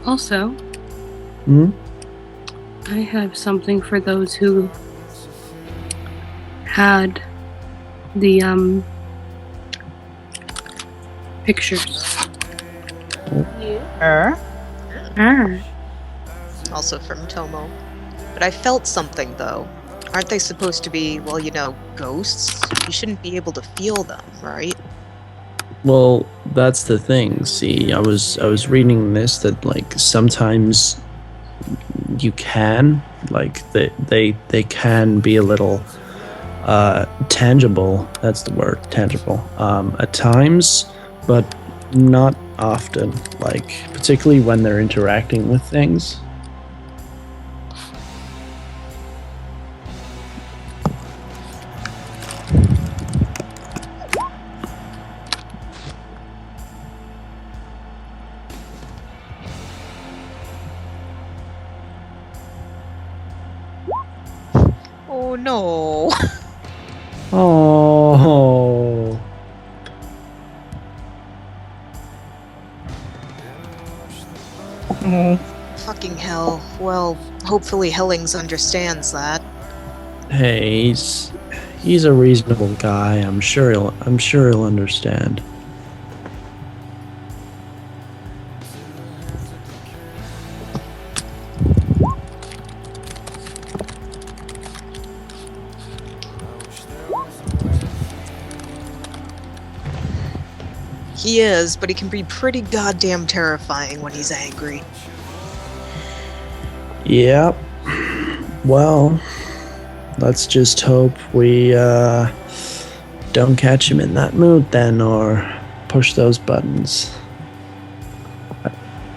Also, Hmm? I have something for those who had the pictures. Ah. Also from Tomo. But I felt something, though. Aren't they supposed to be, well, ghosts? You shouldn't be able to feel them, right? Well, that's the thing. See, I was reading this that like sometimes you can they can be a little tangible. That's the word, tangible. At times, but not often. Like particularly when they're interacting with things. Oh no. Oh. Fucking hell. Well, hopefully Hellings understands that. Hey, he's a reasonable guy. I'm sure he'll understand. He is, but he can be pretty goddamn terrifying when he's angry. Yep. Well, let's just hope we don't catch him in that mood then, or push those buttons.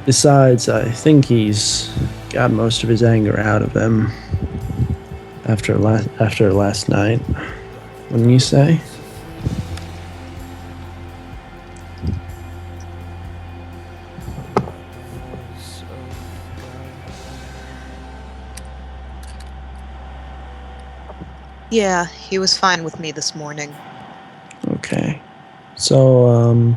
Besides, I think he's got most of his anger out of him after last night. Wouldn't you say? Yeah, he was fine with me this morning. Okay. So,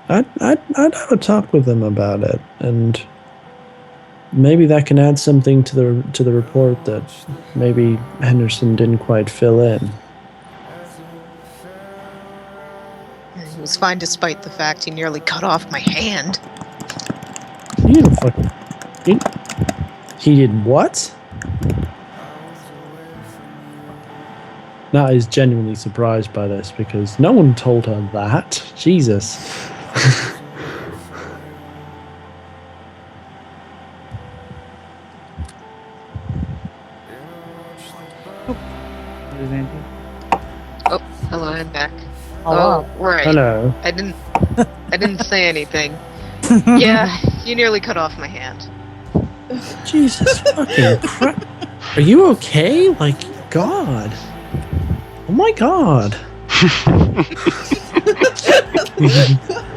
I'd have a talk with him about it, and maybe that can add something to the report that maybe Henderson didn't quite fill in. He was fine despite the fact he nearly cut off my hand. He didn't fucking. He did what? Nat is genuinely surprised by this because no one told her that. Jesus. Oh, hello, I'm back. Oh, right. Hello. I didn't say anything. Yeah, you nearly cut off my hand. Jesus fucking crap. Are you okay? Like, God. Oh my God.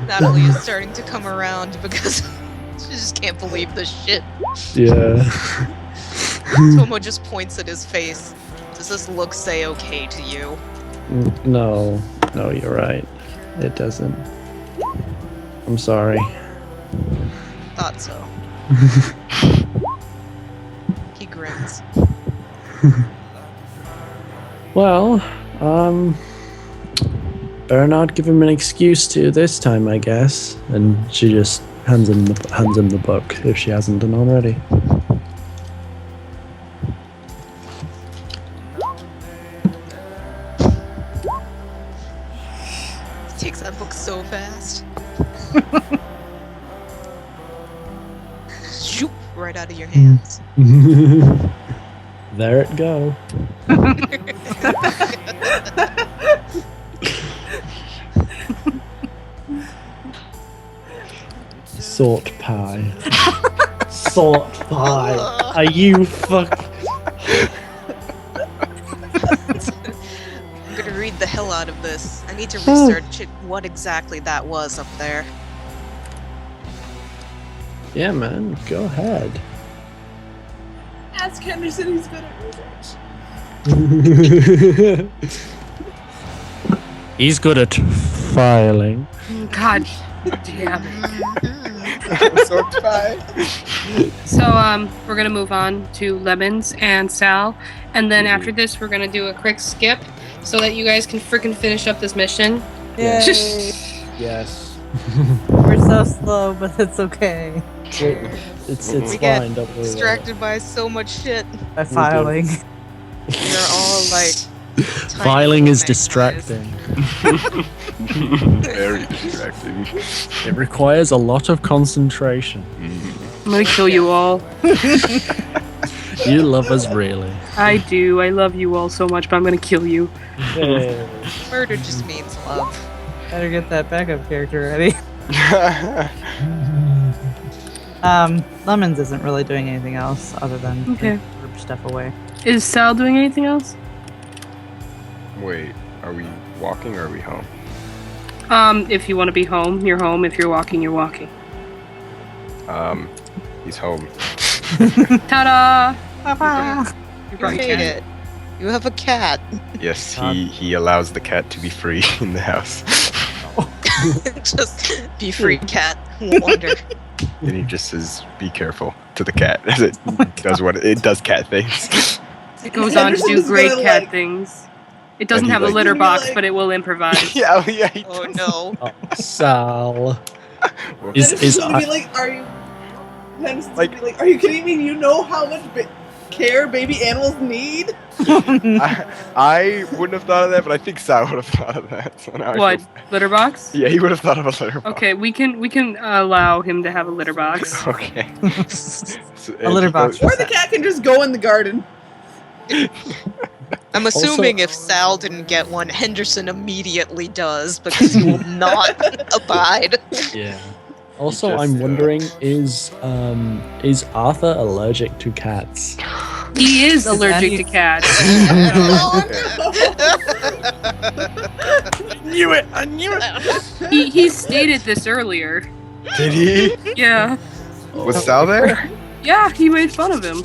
Natalie is starting to come around because she just can't believe this shit. Yeah. Tomo just points at his face. Does this look say okay to you? No, you're right. It doesn't. I'm sorry. Thought so. He grins. Well, better not give him an excuse to this time, I guess. And she just hands him the book if she hasn't done already. He takes that book so fast. Zoop, right out of your hands. There it go. Salt pie. Salt pie. Are you fuck? I'm gonna read the hell out of this. I need to research what exactly that was up there. Yeah, man. Go ahead. Ask Henderson, he's good at research. He's good at filing. God damn it. Absorbed by. So we're gonna move on to Lemons and Sal, and then after this we're gonna do a quick skip so that you guys can freaking finish up this mission. Yay! Yes. We're so slow, but it's okay. It's We get fine. Don't worry about it. Distracted by so much shit. By filing. We're all like. Filing is tiny distracting. Very distracting. It requires a lot of concentration. I'm gonna kill you all. You love us really. I do. I love you all so much, but I'm gonna kill you. Murder just means love. Better get that backup character ready. Lemons isn't really doing anything else other than Okay. group stuff away. Is Sal doing anything else? Wait, are we walking or are we home? If you want to be home, you're home. If you're walking, you're walking. He's home. Ta-da! Papa! You You brought your made cat. it. You have a cat. Yes, he allows the cat to be free in the house. Just be free, cat. Wander. And he just says, "Be careful" to the cat as it does what it does cat things. It goes on to do Henderson's great gonna, cat like- things. It doesn't he, have a like- litter He's gonna be box, like- but it will improvise. Yeah, he Oh does. no. Oh, Sal. Is, Is gonna be like, are you? Henderson's Like- gonna be like, are you kidding me? You know how much care baby animals need? I wouldn't have thought of that, but I think Sal would have thought of that. So now I What? feel- Litter box? Yeah, he would have thought of a litter box. Okay, we can allow him to have a litter box. Okay. So- A litter box. Or the cat can just go in the garden. I'm Also- assuming if Sal didn't get one, Henderson immediately does because he will not abide. Yeah. Also, Just, I'm wondering, is Arthur allergic to cats? He is allergic Daddy- to cats. Oh, Knew it! I knew it! He stated this earlier. Did he? Yeah. Was Sal there? Yeah, he made fun of him.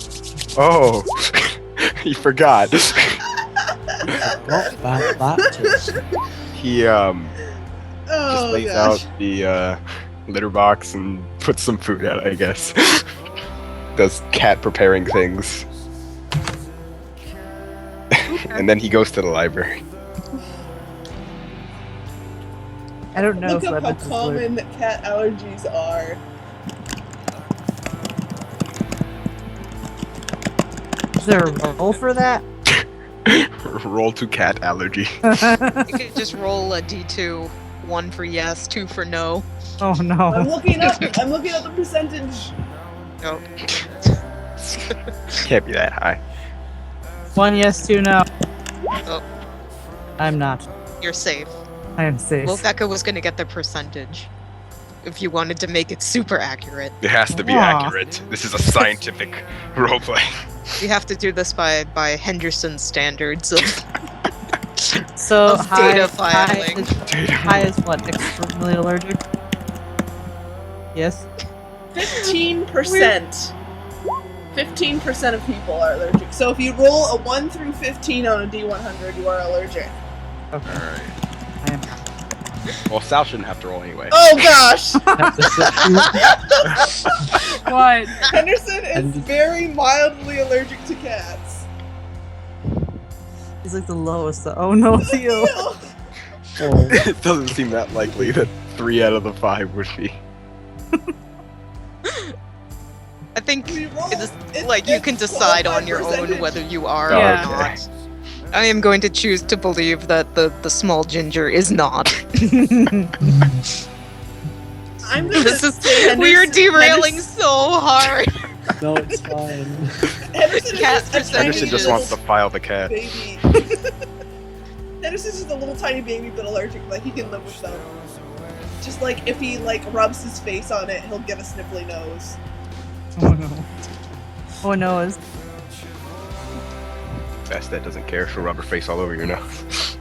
Oh, he forgot. Not about that. He just oh lays gosh. out the litter box and puts some food out, I guess. Does cat preparing things. And then he goes to the library. I don't know Look if up how Lemons is allergic. common cat allergies are. Is there a roll for that? Roll to cat allergy. You could just roll a d2. 1 for yes, 2 for no. Oh I'm no. looking up. I'm looking up the percentage. No. Can't be that high. 1 yes, 2 no. Oh. I'm not. You're safe. I am safe. Well, Becca was gonna get the percentage. If you wanted to make it super accurate. It has to be Aw. accurate. This is a scientific roleplay. We have to do this by Henderson's standards of So of data filing. High is what? Extremely allergic? Yes? 15%. 15% of people are allergic. So if you roll a 1 through 15 on a D100, you are allergic. Okay. Alright. I am. Well, Sal shouldn't have to roll anyway. Oh gosh! What? Henderson is And- very mildly allergic to cats. He's like the lowest. Oh no, it's you. Ew. Oh, It doesn't seem that likely that 3 out of the 5 would be. I think We roll- it's it's- like you it's can decide on your 12% own whether you are Yeah. or not. I am going to choose to believe that the small ginger is not. I'm gonna This is say we are Henderson- derailing so hard. no, it's fine. Henderson Cat is just a percentage tiny Henderson just is- wants to file the cat. baby. Henderson's just a little tiny baby but allergic. Like he can live with them. Just like if he like rubs his face on it, he'll get a sniffly nose. Oh no. Oh no, is Best that doesn't care. She'll rub her face all over your nose.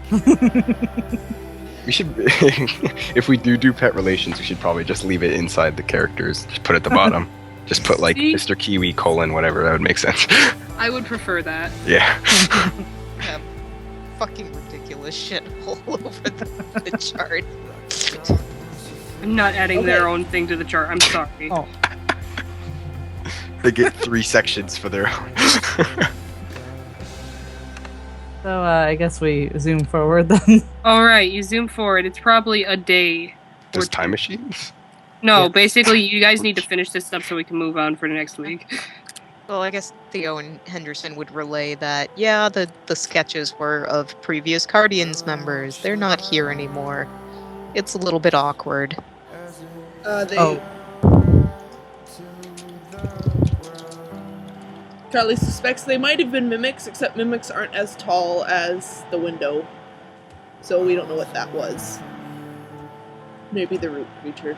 We should, if we do pet relations, we should probably just leave it inside the characters. Just put it at the bottom. Just put like See? Mr. Kiwi : whatever. That would make sense. I would prefer that. Yeah. Yeah, fucking ridiculous shit all over the chart. I'm not adding Okay. their own thing to the chart. I'm sorry. Oh. They get 3 sections for their own. So I guess we zoom forward then. All right, you zoom forward. It's probably a day. There's time machines? No, Yeah. basically, you guys need to finish this up so we can move on for the next week. Well, I guess Theo and Henderson would relay that, yeah, the sketches were of previous Cardians members. They're not here anymore. It's a little bit awkward. Oh. Charlie suspects they might have been mimics, except mimics aren't as tall as the window. So we don't know what that was. Maybe the root creature.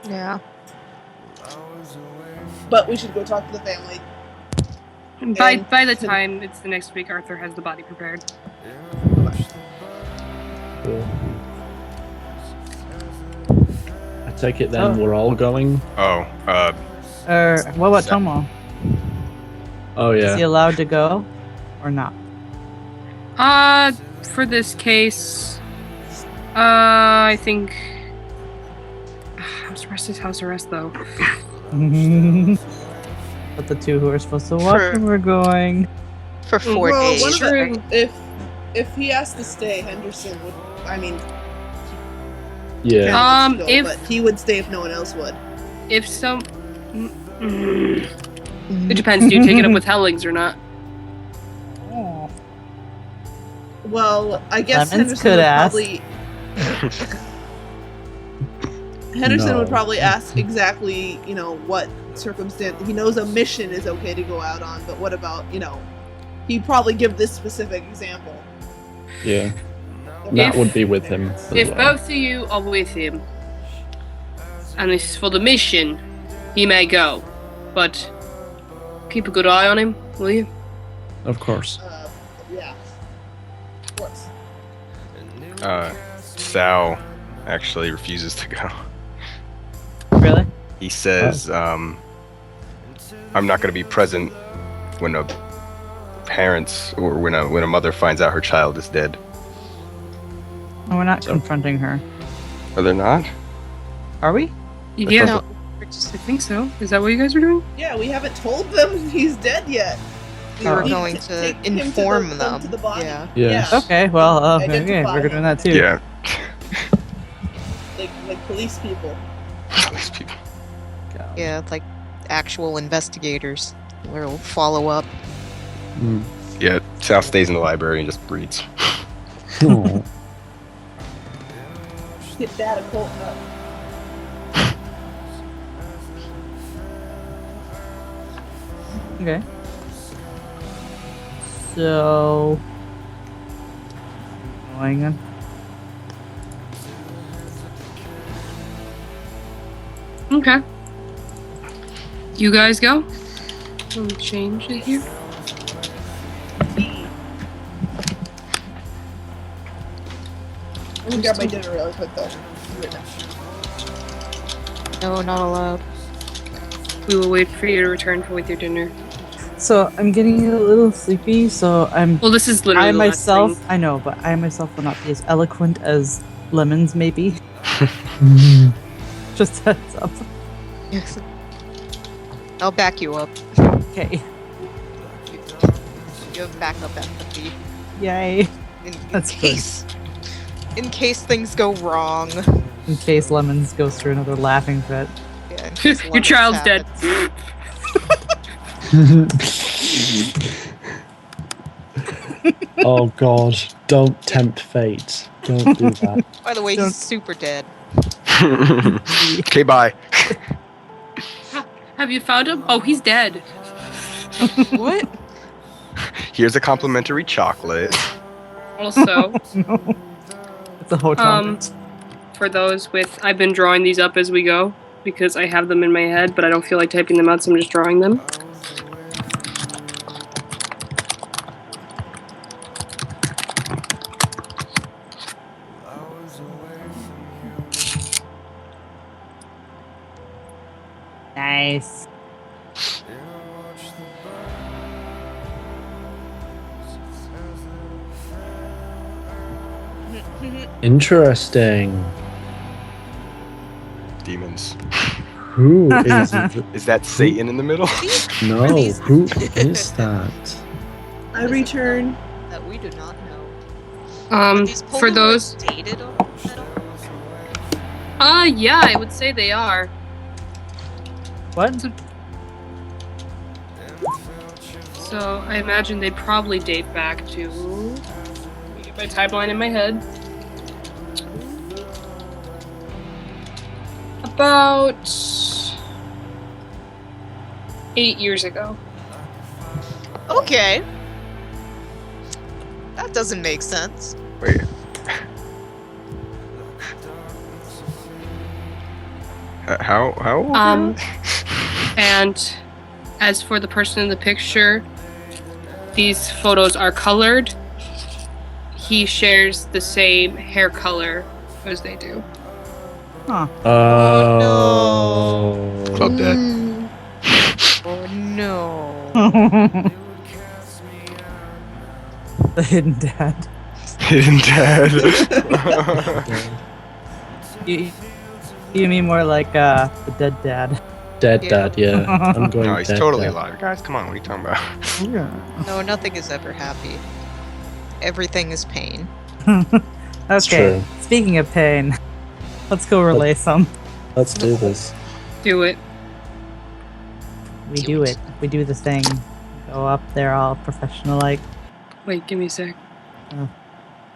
Yeah. But we should go talk to the family. By the time it's the next week, Arthur has the body prepared. Cool. I take it then we're all going. Oh, What about Tomo? Oh Is he yeah. allowed to go or not? For this case, I think house arrest though. But the two who are supposed to watch him are going. For 4 Well, days. one of True. the, if he has to stay, Henderson would. I mean, Yeah. Ken would still, if- but he would stay if no one else would. If some, it depends. Do you take it up with Hellings or not? Oh. Well, I guess Lemons Henderson could would ask. probably. Henderson No. would probably ask exactly, what circumstance. He knows a mission is okay to go out on, but what about, he'd probably give this specific example. Yeah. That would be with him. as If well. both of you are with him, and this is for the mission, he may go. But keep a good eye on him, will you? Of course. Yeah. Of course. Sal actually refuses to go. Really? He says, I'm not going to be present when a parents or when a mother finds out her child is dead. Oh, we're not confronting her. Are they not? Are we? Yeah, No, I think so. Is that what you guys are doing? Yeah, we haven't told them he's dead yet. we were need going to to take him to inform the- them. to the body. Yeah. Yeah. Okay, well, okay, Identify we're doing that too. Yeah. Like police people. These people. Yeah, like actual investigators. We'll follow up. Mm. Yeah, Sal stays in the library and just reads. Oh. Get that a Colt up. Okay. So. Going on. Okay. You guys go. Let me change it here. I'm gonna grab my dinner really quick though. No, not allowed. We will wait for you to return with your dinner. So I'm getting a little sleepy, so I'm. Well, this is literally I the last myself, thing. I know, but I myself will not be as eloquent as Lemons, maybe. Just heads up. Yes. I'll back you up. Okay. You have backup empathy. Yay. In That's good. case. In case things go wrong. In case Lemons goes through another laughing fit. Yeah, in case Your lemons child's dead. happens. Oh god, don't tempt fate. Don't do that. By the way, Don't- he's super dead. Okay, bye. Have you found him? Oh, he's dead. What? Here's a complimentary chocolate. Also, No. It's a hotel. for those with, I've been drawing these up as we go because I have them in my head, but I don't feel like typing them out, so I'm just drawing them. Nice. Interesting. Demons. Who is Is that Satan in the middle? no? Who is that? I return. That we do not know. Are these For Polaroids those, dated at all? yeah, I would say they are. What? So I imagine they probably date back to. Let me get my timeline in my head. About 8 years ago. Okay. That doesn't make sense. Wait. How old? And as for the person in the picture, these photos are colored. He shares the same hair color as they do. Huh. Oh. Club dead. Oh no. The hidden dad. Hidden dad. You mean more like the dead dad? Dead Yeah. dad, yeah. I'm going No, he's dead totally dad. alive. Guys, come on, what are you talking about? Yeah. No, nothing is ever happy. Everything is pain. It's Okay. true. Speaking of pain, let's go relay some. Let's do this. Do it. We do it. We do the thing. Go up there all professional like. Wait, give me a sec.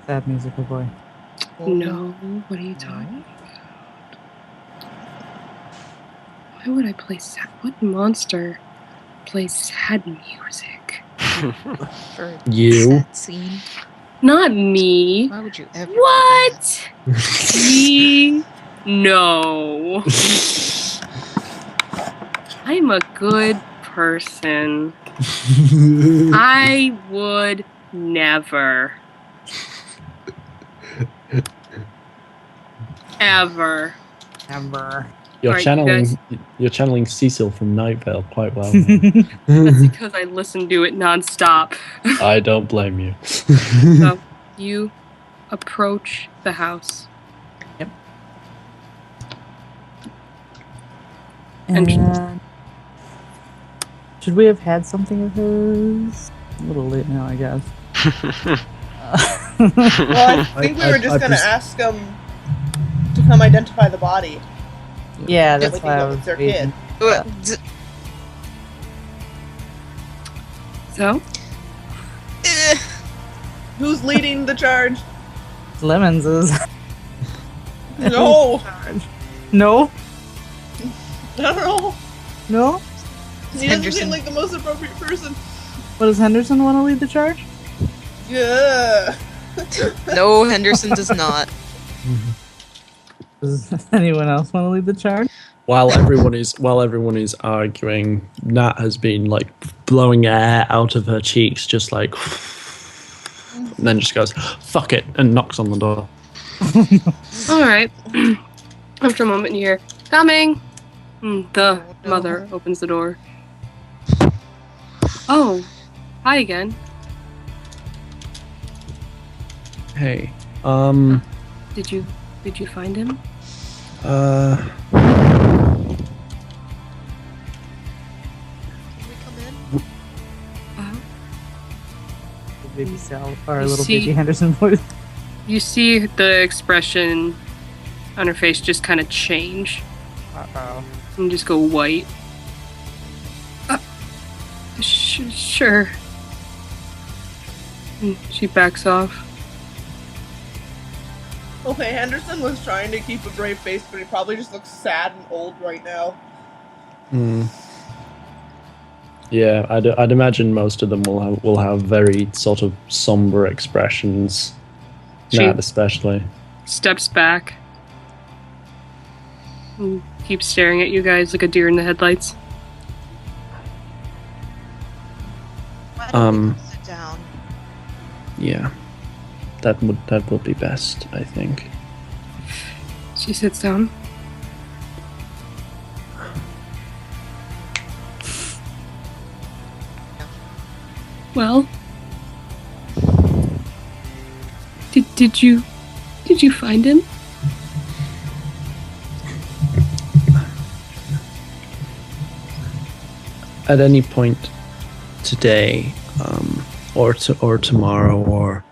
Sad musical boy. No, what are you talking about? Why would I play sad? What monster plays sad music? For You. that scene. Not me. Why would you ever? do What? Me? No. I'm a good person. I would never. Ever. Amber. You're Alright, you channeling. guys. You're channeling Cecil from Night Vale quite well. That's because I listen to it nonstop. I don't blame you. So you approach the house. And should we have had something of his? A little late now, I guess. Well, I think we were just gonna ask them to come identify the body. Yeah, If that's we why I think was it's their reading. kid. So Who's leading the charge? Lemons is No, no, I don't know. no. He doesn't Henderson. seem like the most appropriate person. What does Henderson want to lead the charge? Yeah. No, Henderson does not. Does anyone else want to lead the charge? While everyone is arguing, Nat has been like blowing air out of her cheeks, just like, and then just goes "fuck it" and knocks on the door. all right. After a moment, you hear coming. The no. mother opens the door. Oh, hi again. Hey, Did you find him? Can we come in? Baby Sal or You little see- baby Henderson voice. You see the expression on her face just kind of change Uh-oh. and just go white. Sure. And she backs off. Okay, Henderson was trying to keep a brave face, but he probably just looks sad and old right now. yeah, I'd imagine most of them will have very sort of somber expressions. She Nat especially. steps back and keeps staring at you guys like a deer in the headlights. Why don't we Um, sit down? Yeah, that would be best, I think. She sits down. Well, did you did you find him? At any point today, or tomorrow, or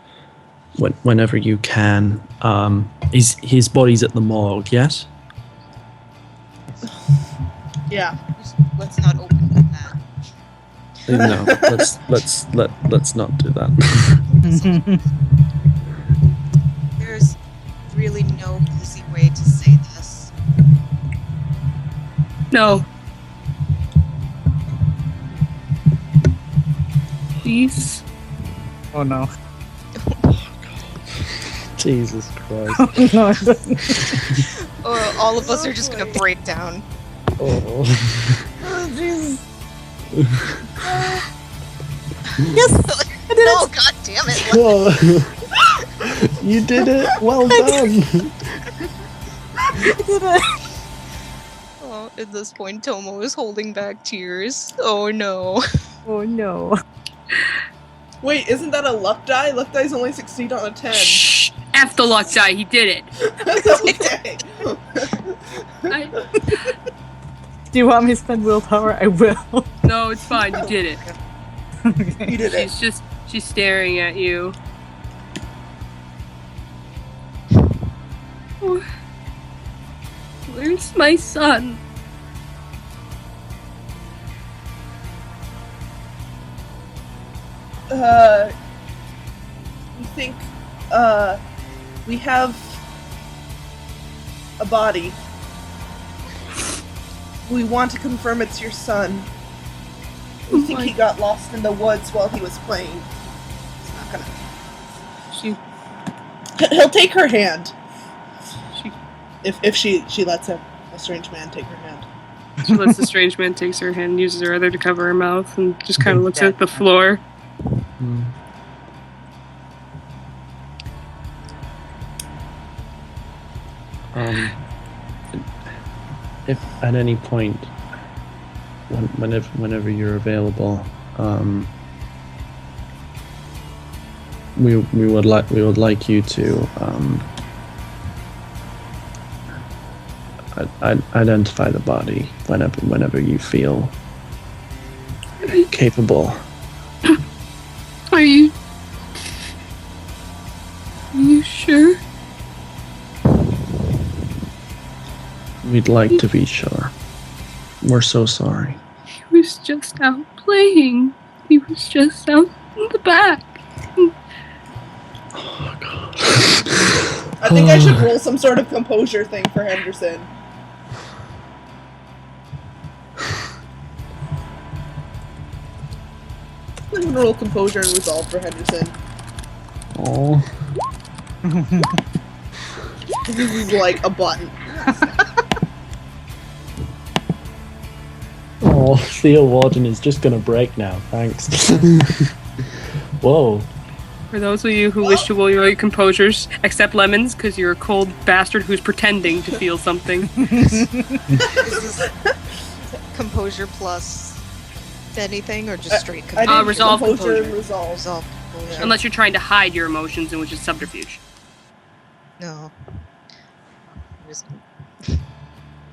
whenever you can, his body's at the morgue. Yes. Yeah. Let's not open that. No. let's not do that. There's really no easy way to say this. No. Please. Oh no. Jesus Christ. No. All of us are just gonna break down. Oh. Jesus. Yes! No, god damn it! Oh. You did it. Well done. Oh, at this point, Tomo is holding back tears. Oh no. Oh no. Wait, isn't that a luck die? Luck die's only succeed on a 10. Shh. F the luck die. He did it. Okay. Do you want me to spend willpower? I will. No, it's fine. You did it. Okay. You did it. She's staring at you. Where's my son? We think, we have a body. We want to confirm it's your son. We think he got lost in the woods while he was playing. It's not gonna... She He'll take her hand. She- If she lets a strange man take her hand. She lets the strange man takes her hand, uses her other to cover her mouth, and just kind of looks at the floor. Hmm. If at any point, whenever you're available, we would like you to identify the body whenever you feel capable. Are you sure? We'd like to be sure. We're so sorry. He was just out playing. He was just out in the back. Oh God. I think I should roll some sort of composure thing for Henderson. I'm gonna roll composure and resolve for Henderson. Oh. This is like a button. Oh, Theo Warden is just gonna break now. Thanks. Whoa. For those of you who wish to roll your composures, accept lemons because you're a cold bastard who's pretending to feel something. Is this composure plus anything or just straight I composure? did resolve composure and composure. resolve. Resolve composure. Unless you're trying to hide your emotions, in which is subterfuge. No. Just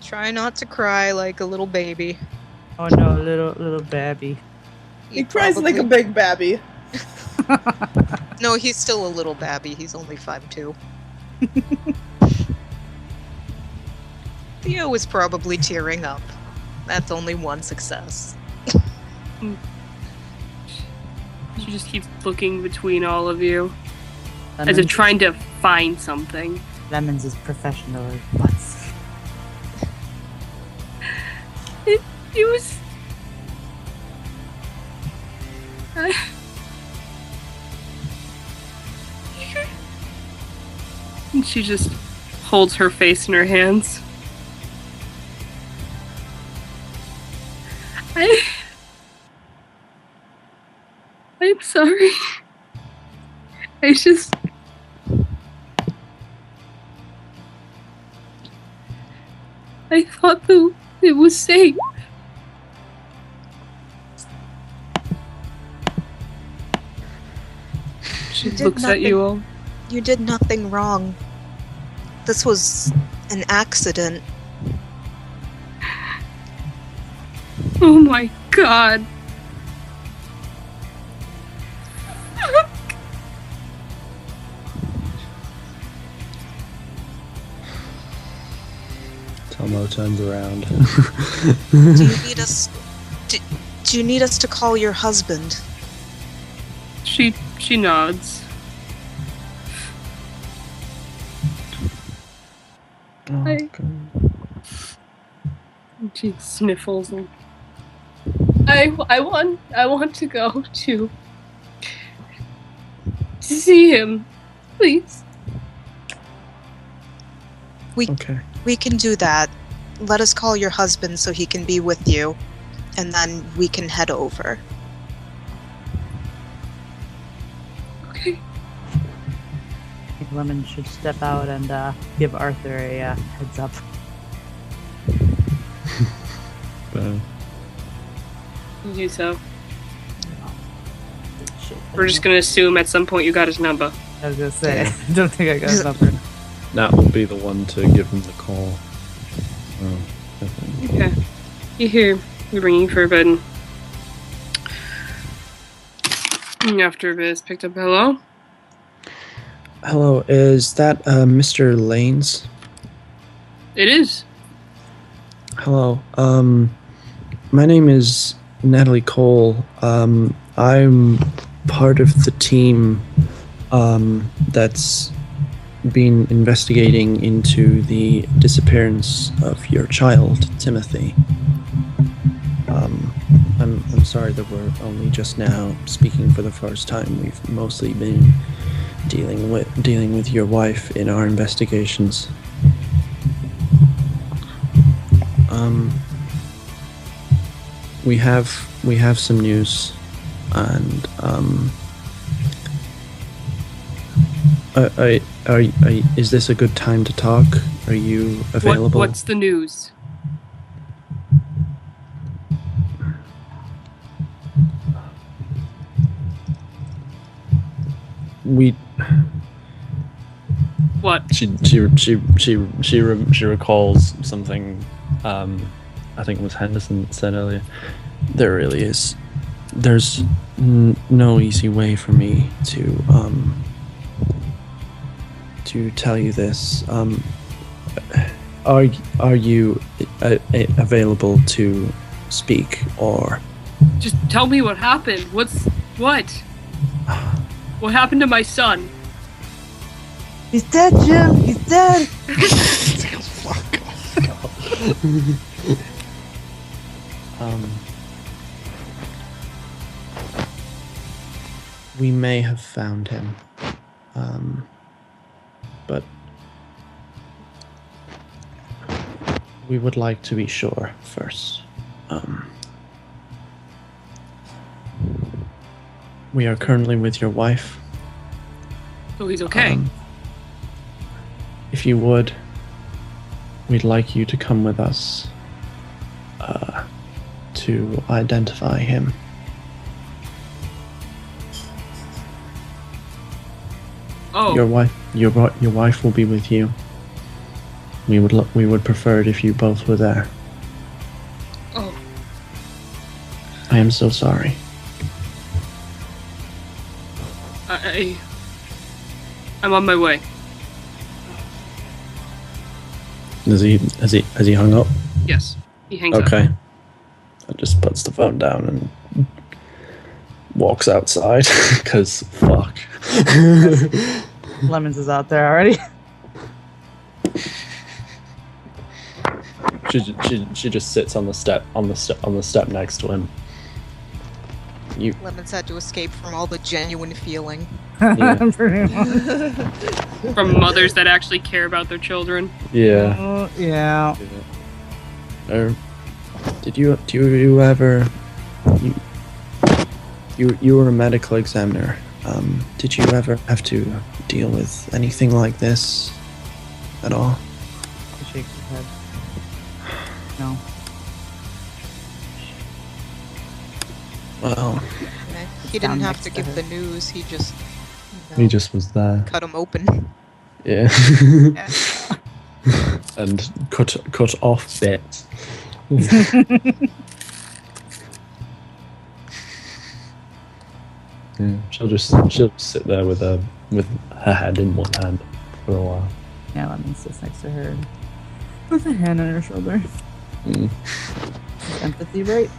try not to cry like a little baby. Oh no, little babby. He cries like a big babby. No, he's still a little babby. He's only 5'2". Theo is probably tearing up. That's only one success. She just keeps looking between all of you, as Lemons, if trying to find something. Lemons is professional as butts. It was... And she just holds her face in her hands. I'm sorry. I just... I thought that it was safe. She You did looks at you all. You did nothing wrong. This was an accident. Oh my god. Tomo turns around. Do you need us? Do you need us to call your husband? She nods. Oh, God. She sniffles. I want to go to see him, please. Okay. We can do that. Let us call your husband so he can be with you, and then we can head over. Okay. I think Lemon should step out and give Arthur a heads up. But You do so. Shit. We're just gonna assume at some point you got his number. I was gonna say, I don't think I got his number. Nat will be the one to give him the call. I think. Okay. You hear me ringing for a bed. And after a bit, it's picked up. Hello? Hello, is that Mr. Lanes? It is. Hello. My name is Natalie Cole. I'm part of the team that's been investigating into the disappearance of your child, Timothy. I'm sorry that we're only just now speaking for the first time. We've mostly been dealing with your wife in our investigations. We have some news, and is this a good time to talk? Are you available? What's the news? What? She recalls something. I think it was Henderson said earlier. There really is. There's no easy way for me to tell you this. Are you available to speak, or Just tell me what happened. What? What happened to my son? He's dead, Jim. He's dead. we may have found him, but we would like to be sure first. We are currently with your wife. So he's okay. If you would, we'd like you to come with us to identify him. Oh. Your wife will be with you. We would prefer it if you both were there. Oh. I am so sorry. I'm on my way. Has he hung up? Yes. He hangs up. Okay. And just puts the phone down and walks outside because fuck. Lemons is out there already. She just sits on the step next to him. Lemons had to escape from all the genuine feeling. Yeah. Pretty much. From mothers that actually care about their children. Yeah. Yeah. Or do you ever you were a medical examiner? Did you ever have to deal with anything like this at all? He shakes his head. No. Well, He Down didn't have next to to give her. the news. He just He just was there. cut him open. Yeah. Yeah. and cut off bits. She'll just sit there with her head in one hand for a while. Yeah, Lemon sits next to her with a hand on her shoulder. Empathy, right?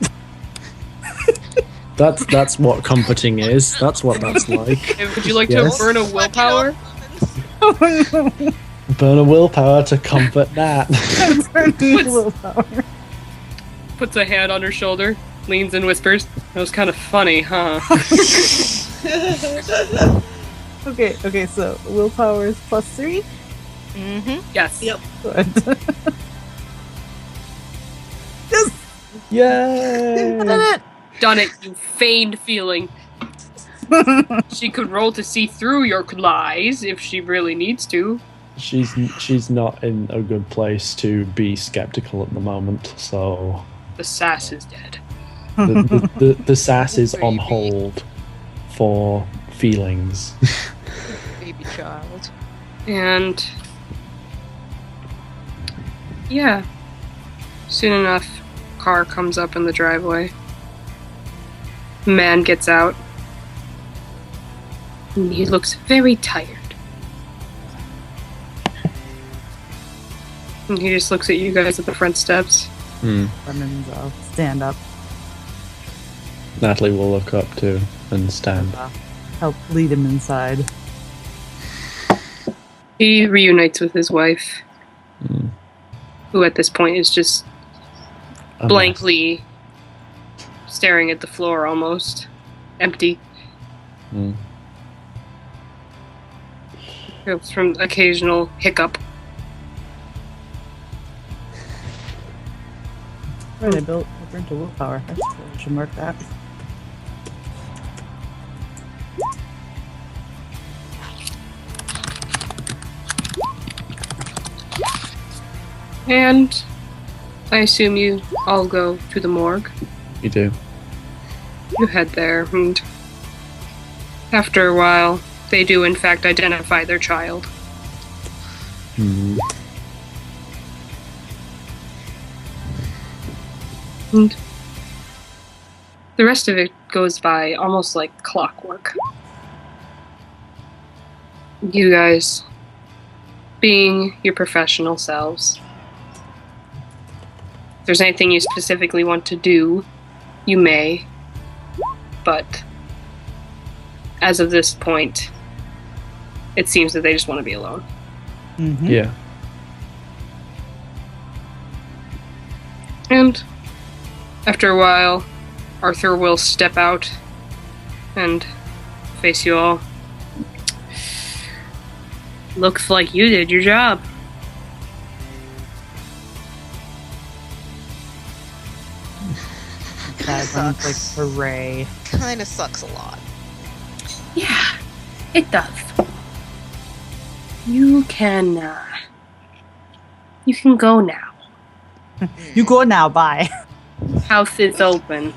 That's what comforting is. That's what that's like. Hey, would you like Yes. to burn a willpower? Burn a willpower to comfort Nat. Willpower. Puts a hand on her shoulder, leans and whispers, "That was kind of funny, huh?" Okay, so willpower is +3? Mm-hmm. Yes. Yep. Good. Yay! Done it, you feigned feeling. She could roll to see through your lies if she really needs to. She's not in a good place to be skeptical at the moment, so The sass is dead. the sass is on Baby. hold for feelings. Baby child. And yeah, soon enough, car comes up in the driveway. Man gets out. And he looks very tired. And he just looks at you guys at the front steps. Lemon's stand up. Natalie will look up too and stand. Help lead him inside. He reunites with his wife, Mm. who at this point is just A mess. blankly staring at the floor, almost empty. Mm. Goes from occasional hiccup. Right, I burnt a willpower. I should mark that. And I assume you all go to the morgue. You do. You head there, and after a while, they do in fact identify their child. Mm. And the rest of it goes by almost like clockwork. You guys, being your professional selves, if there's anything you specifically want to do, you may, but as of this point, it seems that they just want to be alone. Mm-hmm. Yeah. And after a while, Arthur will step out and face you all. Looks like you did your job. Sounds like hooray. Kinda sucks a lot. Yeah, it does. You can go now. You go now, bye. House is open.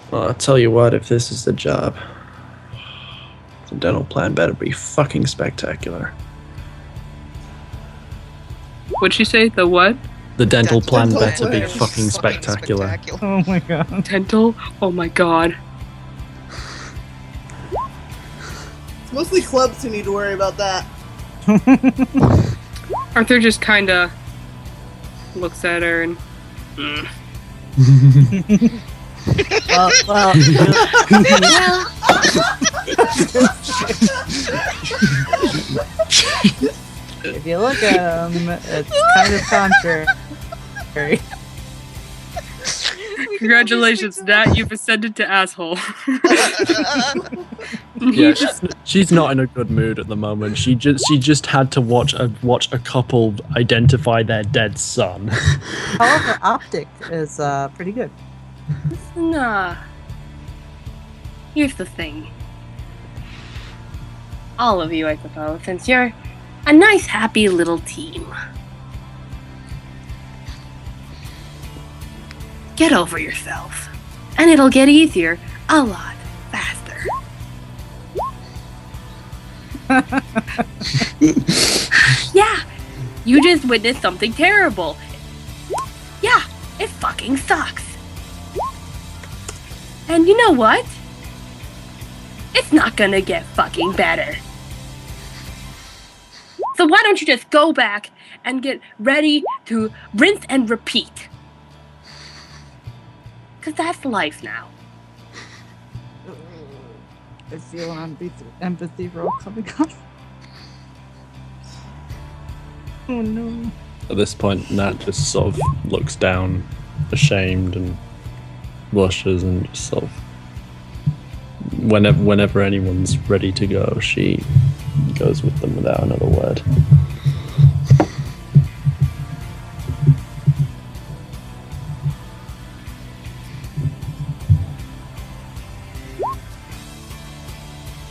Well, I'll tell you what, if this is the job, the dental plan better be fucking spectacular. What'd she say? The what? The dental plan Dental better be plan. fucking spectacular. Oh my god. Dental? Oh my god. It's mostly clubs who need to worry about that. Arthur just kinda looks at her and Well, if you look at him, it's kind of contrary. congratulations, Nat, you've ascended to asshole. Yeah, she's not in a good mood at the moment. She just had to watch a couple identify their dead son. However, optic is pretty good. Nah. Here's the thing. All of you, I suppose, since you're a nice, happy little team. Get over yourself, and it'll get easier a lot faster. Yeah, you just witnessed something terrible. Yeah, it fucking sucks. And you know what? It's not gonna get fucking better. So why don't you just go back and get ready to rinse and repeat? Because that's life now. I feel an empathy roll coming up. Oh no. At this point, Nat just sort of looks down, ashamed, and blushes, and just sort of. Whenever anyone's ready to go, she goes with them without another word.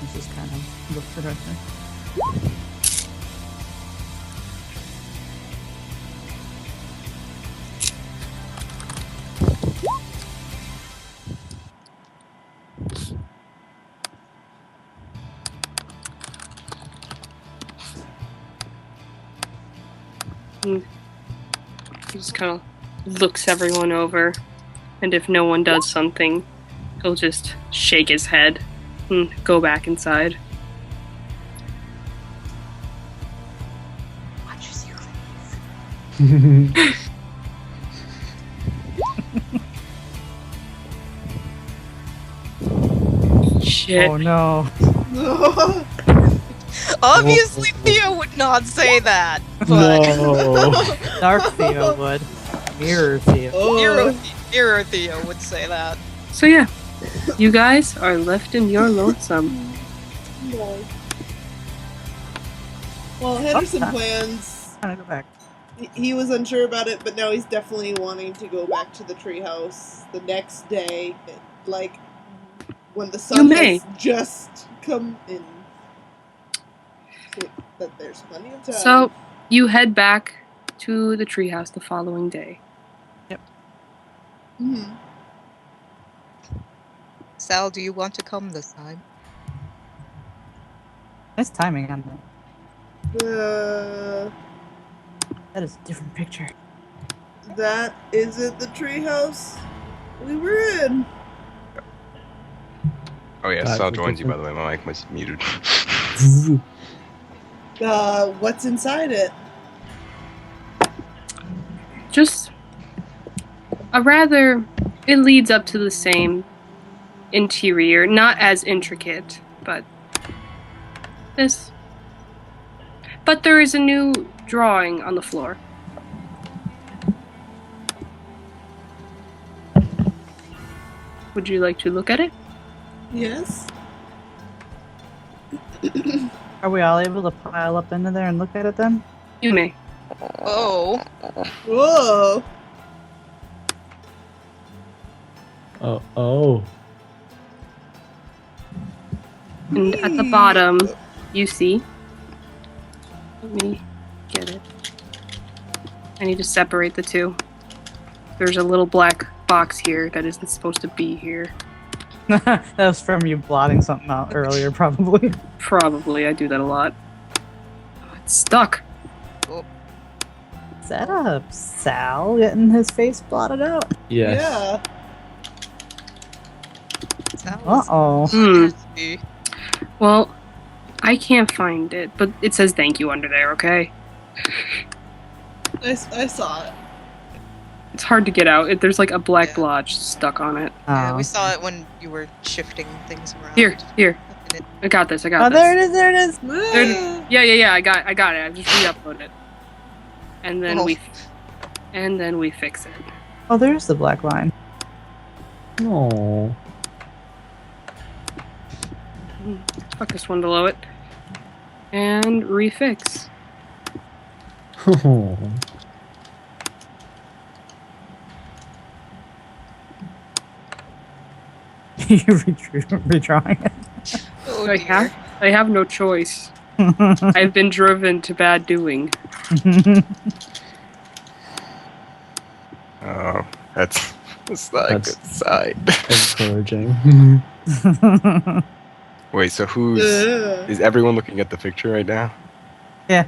He just kind of looks at her. He just kind of looks everyone over, and if no one does something, he'll just shake his head and go back inside. Watch as you leave. Shit. Oh no. Obviously, Theo would not say that. But No. Dark Theo would. Mirror Theo. Mirror Theo would say that. So yeah, you guys are left in your lonesome. No. Well, Henderson Oh. plans. I'm gonna go back. He was unsure about it, but now he's definitely wanting to go back to the treehouse the next day, like when the sun may. has just come in. So that there's plenty of time. So you head back to the treehouse the following day. Mhm. Sal, do you want to come this time? Nice timing on that. That is a different picture. That isn't the treehouse we were in. Oh yeah, That's Sal a joins you, by different- the way. My mic was muted. What's inside it? Just it leads up to the same interior, not as intricate, but this. But there is a new drawing on the floor. Would you like to look at it? Yes. Are we all able to pile up into there and look at it then? You may. Oh. Whoa. Oh. And at the bottom, you see. Let me get it. I need to separate the two. There's a little black box here that isn't supposed to be here. That was from you blotting something out earlier, probably. Probably, I do that a lot. Oh, it's stuck. Is that a Sal getting his face blotted out? Yes. Yeah. Sal was Uh-oh. thirsty. Well, I can't find it, but it says thank you under there, okay? I saw it. It's hard to get out. There's like a black Yeah. blotch stuck on it. Yeah, Oh. we saw it when you were shifting things around. Here. And it- I got this. Oh, this. there it is. There- Yeah. I got it. I just re-uploaded it, and then Oh. we fix it. Oh, there's the black line. Oh. Fuck this one below it, and refix. You redrawing it. Oh, I dear. have no choice. I've been driven to bad doing. Oh, that's not a That's- good sign. Encouraging. Wait, so who's... Ugh. Is everyone looking at the picture right now? Yeah.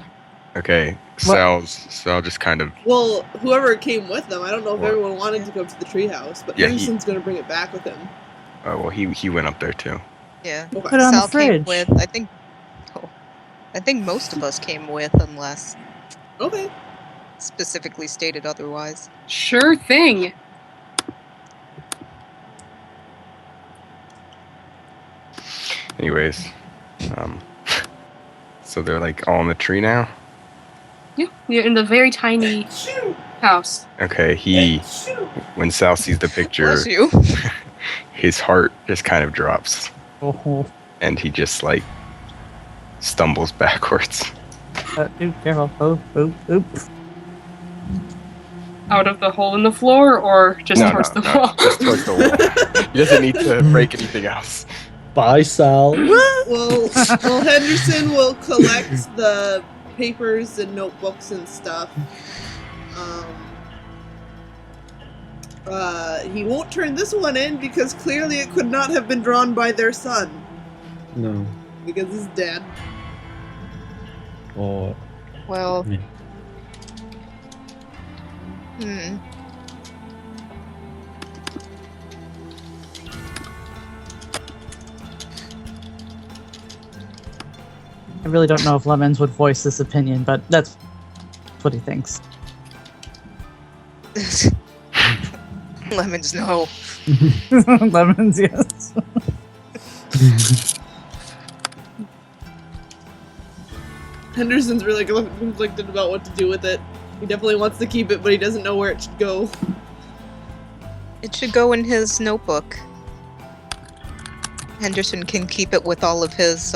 Okay, Sal just kind of. Well, whoever came with them, I don't know if What? everyone wanted to go to the treehouse, but Yeah, Henderson's going to bring it back with him. Oh well, he went up there too. Yeah. Okay. Put it on the Sal came fridge. with. I think most of us came with, unless Okay. specifically stated otherwise. Sure thing. Anyways, so they're like all in the tree now. Yeah, you're in the very tiny house. Okay, when Sal sees the picture, Bless you. his heart just kind of drops, Oh, and he just like stumbles backwards. careful. Oh, oop. Out of the hole in the floor, or just No, towards no, the no, wall? just towards the wall. He doesn't need to break anything else. Bye, Sal. Well, Henderson will collect the papers and notebooks and stuff. He won't turn this one in because clearly it could not have been drawn by their son No. because he's dead. Or Well. Yeah. Hmm. I really don't know if Lemons would voice this opinion, but that's what he thinks. Lemons, no. Lemons, yes. Henderson's really conflicted about what to do with it. He definitely wants to keep it, but he doesn't know where it should go. It should go in his notebook. Henderson can keep it with all of his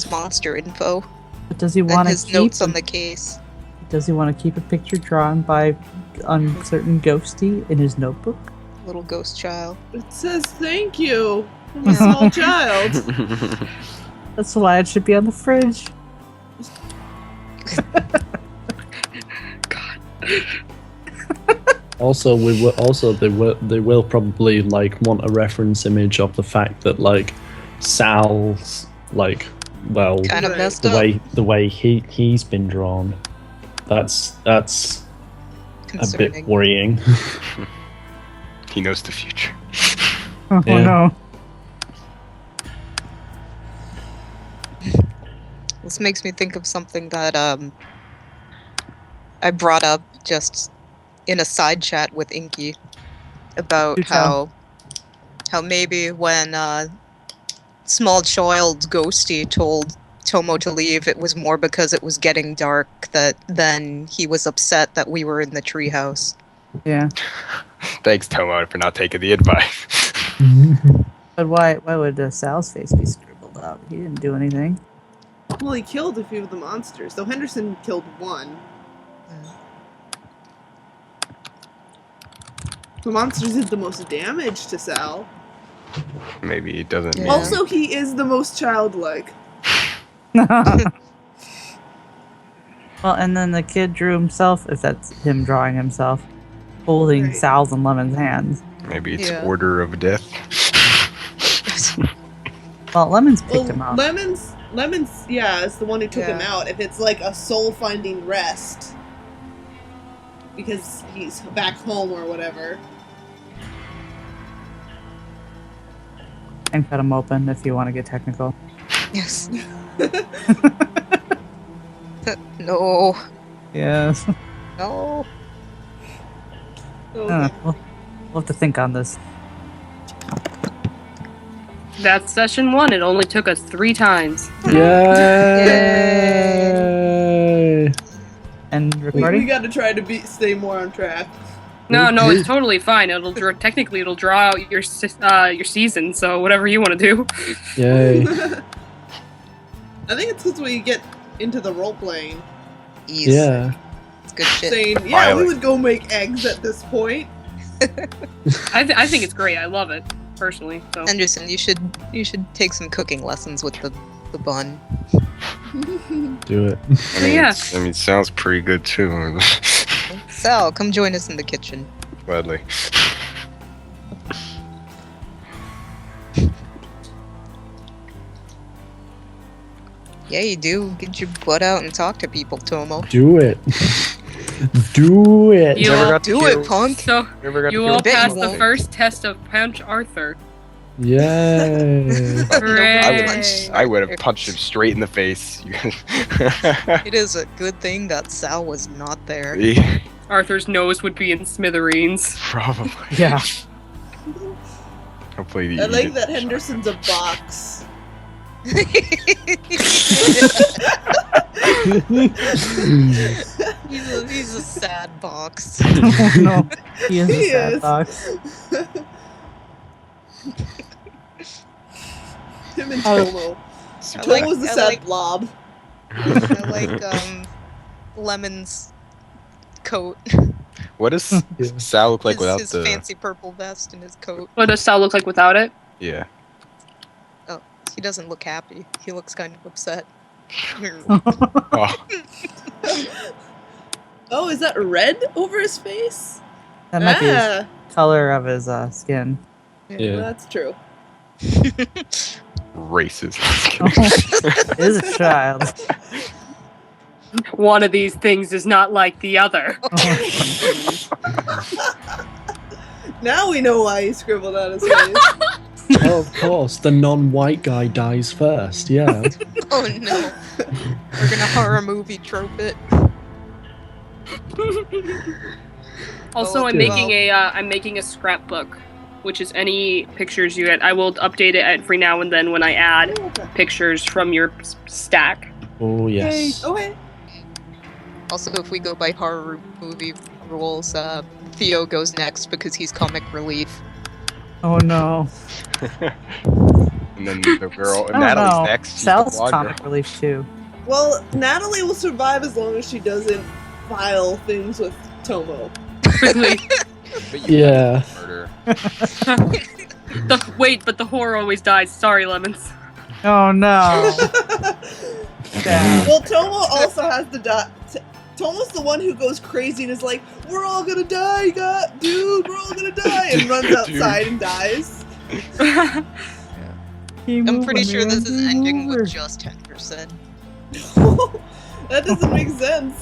monster info But does he and want to his keep? notes on the case. Does he want to keep a picture drawn by uncertain ghosty in his notebook? Little ghost child. It says thank you from a small child. That's why it should be on the fridge. also, they will probably like want a reference image of the fact that like Sal's like Kind of Right. messed the up. way he's been drawn. That's a bit Concerning. worrying. He knows the future. Oh Yeah. no. This makes me think of something that I brought up just in a side chat with Inky about Do tell. how maybe when small child Ghosty told Tomo to leave, it was more because it was getting dark that then he was upset that we were in the treehouse. Yeah. Thanks, Tomo, for not taking the advice. But why would Sal's face be scribbled out? He didn't do anything. Well, he killed a few of the monsters, though Henderson killed one. The monsters did the most damage to Sal. Maybe he doesn't. Yeah. Need Also, he is the most childlike. Well, and then the kid drew himself, if that's him drawing himself, holding Right. Sal's and Lemon's hands. Maybe it's Yeah. order of death. Well, Lemon's picked Well, him up. Lemon's, yeah, is the one who took him Yeah. out. If it's like a soul finding rest, because he's back home or whatever. And cut him open if you want to get technical. Yes. No. Yes. No. Okay. We'll have to think on this. That's session 1. It only took us 3 times. Yay! And We recording? got to try to stay more on track. No, it's totally fine. Technically it'll draw out your season, so whatever you want to do. Yay! I think it's because we get into the role playing, Easy. Yeah. It's good shit. saying, yeah, we Violet. would go make eggs at this point. I think it's great. I love it personally. So Henderson, you should take some cooking lessons with the bun. Do it. yeah. I mean, it sounds pretty good too. Sal, come join us in the kitchen. Gladly. Yeah, you do. Get your butt out and talk to people, Tomo. Do it. Do it. You Never all, got to Do hear- it, punk. so never got to you hear all what bet you passed the won't. first test of Punch Arthur. Yay. Hooray! I would have punched him straight in the face. It is a good thing that Sal was not there. Yeah, Arthur's nose would be in smithereens. probably. Yeah. Hopefully, I like that Henderson's a box. He's a sad box. No, he is He a sad is. box. Him and Oh. Tomo. I like- Tomo's the I sad like- blob. I like Lemon's coat. What does Sal look like without his the? fancy purple vest and his coat. What does Sal look like without it? Yeah. He doesn't look happy. He looks kind of upset. Oh, Oh, is that red over his face? That might be his color of his skin. Yeah. That's true. racist. It is a child. One of these things is not like the other. Now we know why he scribbled on his face. Oh, of course, the non-white guy dies first. Yeah. Oh no. We're gonna horror movie trope it. Also, Oh, I'm okay. making a scrapbook, which is any pictures you get. I will update it every now and then when I add Okay. pictures from your stack. Oh yes. Okay. Also, if we go by horror movie rules, Theo goes next because he's comic relief. Oh no. And then the girl, I don't Natalie's know. next. She's the Sal's blonde comic girl. relief too. Well, Natalie will survive as long as she doesn't file things with Tomo. Quickly. But you Yeah. murder. Wait, but the whore always dies. Sorry, Lemons. Oh no. Sad. Well, Tomo also has to die. Tomo's the one who goes crazy and is like, "We're all gonna die, dude. We're all gonna die," and runs outside and dies. I'm pretty sure this is ending with just Henderson. That doesn't make sense.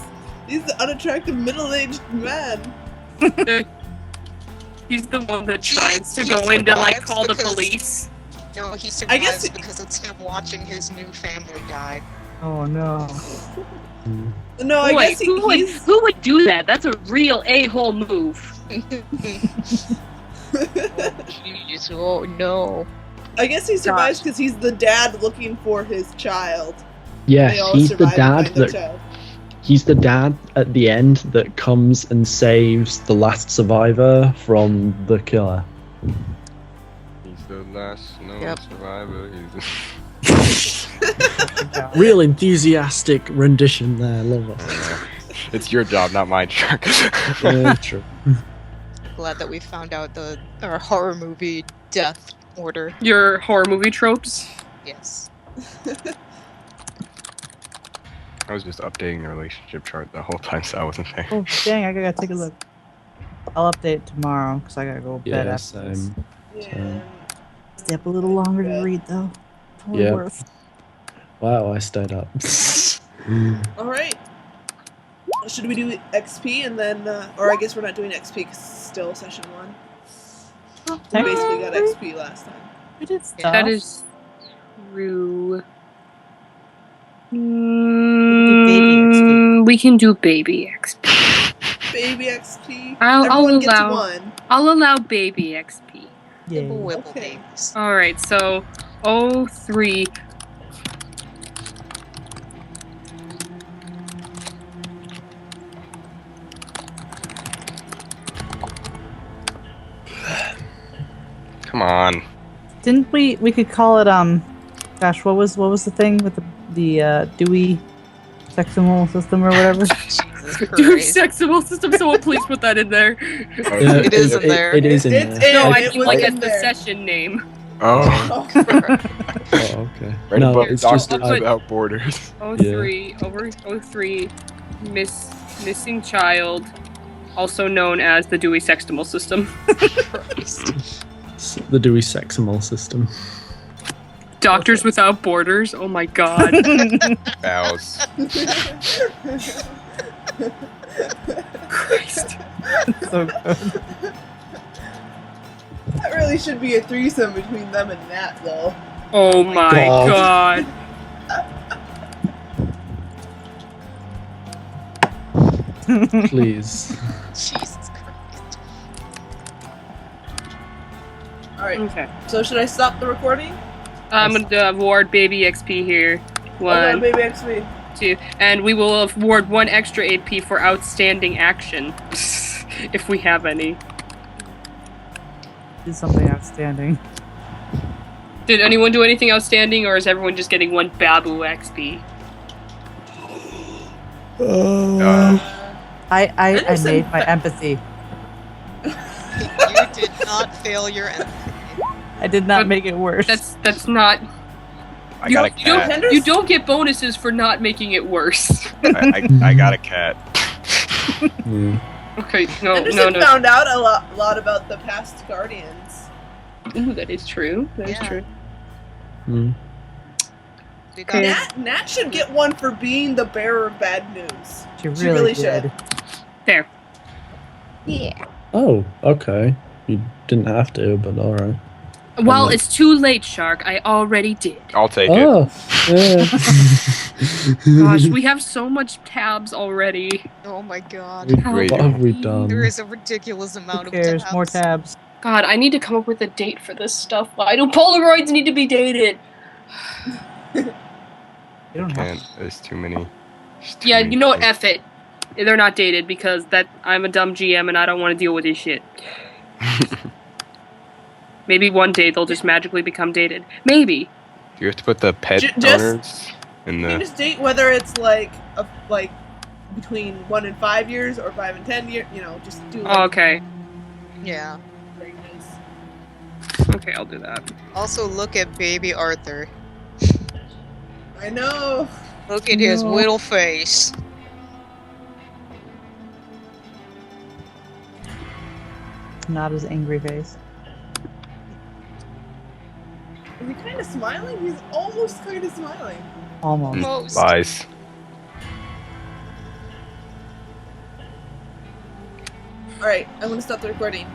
He's the unattractive middle-aged man. He's the one that tries to go in to like call the Because- police. No, he I survives guess it- because it's him watching his new family die. Oh no. No, I Wait, guess he's. who would do that? That's a real a-hole move. Jeez, oh no. I guess he survives because he's the dad looking for his child. Yes, They all he's the survive dad and find their that child. he's the dad at the end that comes and saves the last survivor from the killer. He's the last known Yep. survivor. Real enthusiastic rendition there, love it. It's your job, not mine, Shark. Yeah, true. Glad that we found out our horror movie death order. Your horror movie tropes. Yes. I was just updating the relationship chart the whole time, so I wasn't there. Oh dang! I gotta take a look. I'll update tomorrow because I gotta go to bed Yeah, after this. same. Yeah. Stay up a little longer to read though. Totally Yeah. worth. Wow, I stayed up. All right. Should we do XP and then, or I guess we're not doing XP because it's still session 1. We basically got XP last time. We did stuff. That is true. XP. We can do baby XP. Baby XP. I'll Everyone gets allow- 1. I'll allow baby XP. Yeah. Wibble wibble Okay. babies. Alright, so 03. Come on. Didn't we? We could call it Gosh, what was the thing with the Dewey sexual system or whatever? Dude, sexual system, someone please put that in there. It is in there. It is in It's there. No, I It mean was like in as the there. session name. Oh, Oh, okay. right No, above it's Doctors just I- Without Borders. 03, over 03, missing child, also known as the Dewey Sextimal System. the Dewey Sextimal system. Doctors Without Borders. Oh my god. Bows. Christ. So good. That really should be a threesome between them and Nat, though. Oh my God. god. Please. Jesus Christ. Alright, Okay. so should I stop the recording? I'm gonna award baby XP here. Hold on, 1, baby XP. 2, and we will award 1 extra AP for outstanding action. If we have any. Do something outstanding. Did anyone do anything outstanding, or is everyone just getting 1 Babu XP? I Anderson- made my empathy. You did not fail your empathy. I did not But make it worse. That's not. I got a cat. You don't get bonuses for not making it worse. I got a cat. Hmm. Okay, no. Anderson found out a lot about the past Guardians. Ooh, that is true. That is Yeah. true. Hmm. We got Nat should get one for being the bearer of bad news. She She really, really did. should. There. Oh, okay. You didn't have to, but alright. Well, like- it's too late, Shark. I already did. I'll take it. Oh, yeah. Gosh, we have so much tabs already. Oh my god. Wait. What have we done? There is a ridiculous amount Who of cares? tabs. More tabs. God, I need to come up with a date for this stuff. Why do Polaroids need to be dated? You don't have Can't. There's too many. There's too Yeah, many you know what? things. F it. They're not dated because I'm a dumb GM and I don't want to deal with this shit. Maybe one day they'll just magically become dated. Maybe. Do you have to put the pet Just- owners in You can the? just date whether it's like between 1 and 5 years or 5 and 10 years. You know, just do. Oh, okay. Yeah. ranges. Okay, I'll do that. Also, look at baby Arthur. I know. Look at his No. little face. not his angry face. Is he kind of smiling? He's almost kind of smiling. Almost. Most. Lies. All right, I'm gonna stop the recording.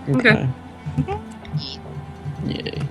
Okay. Yay.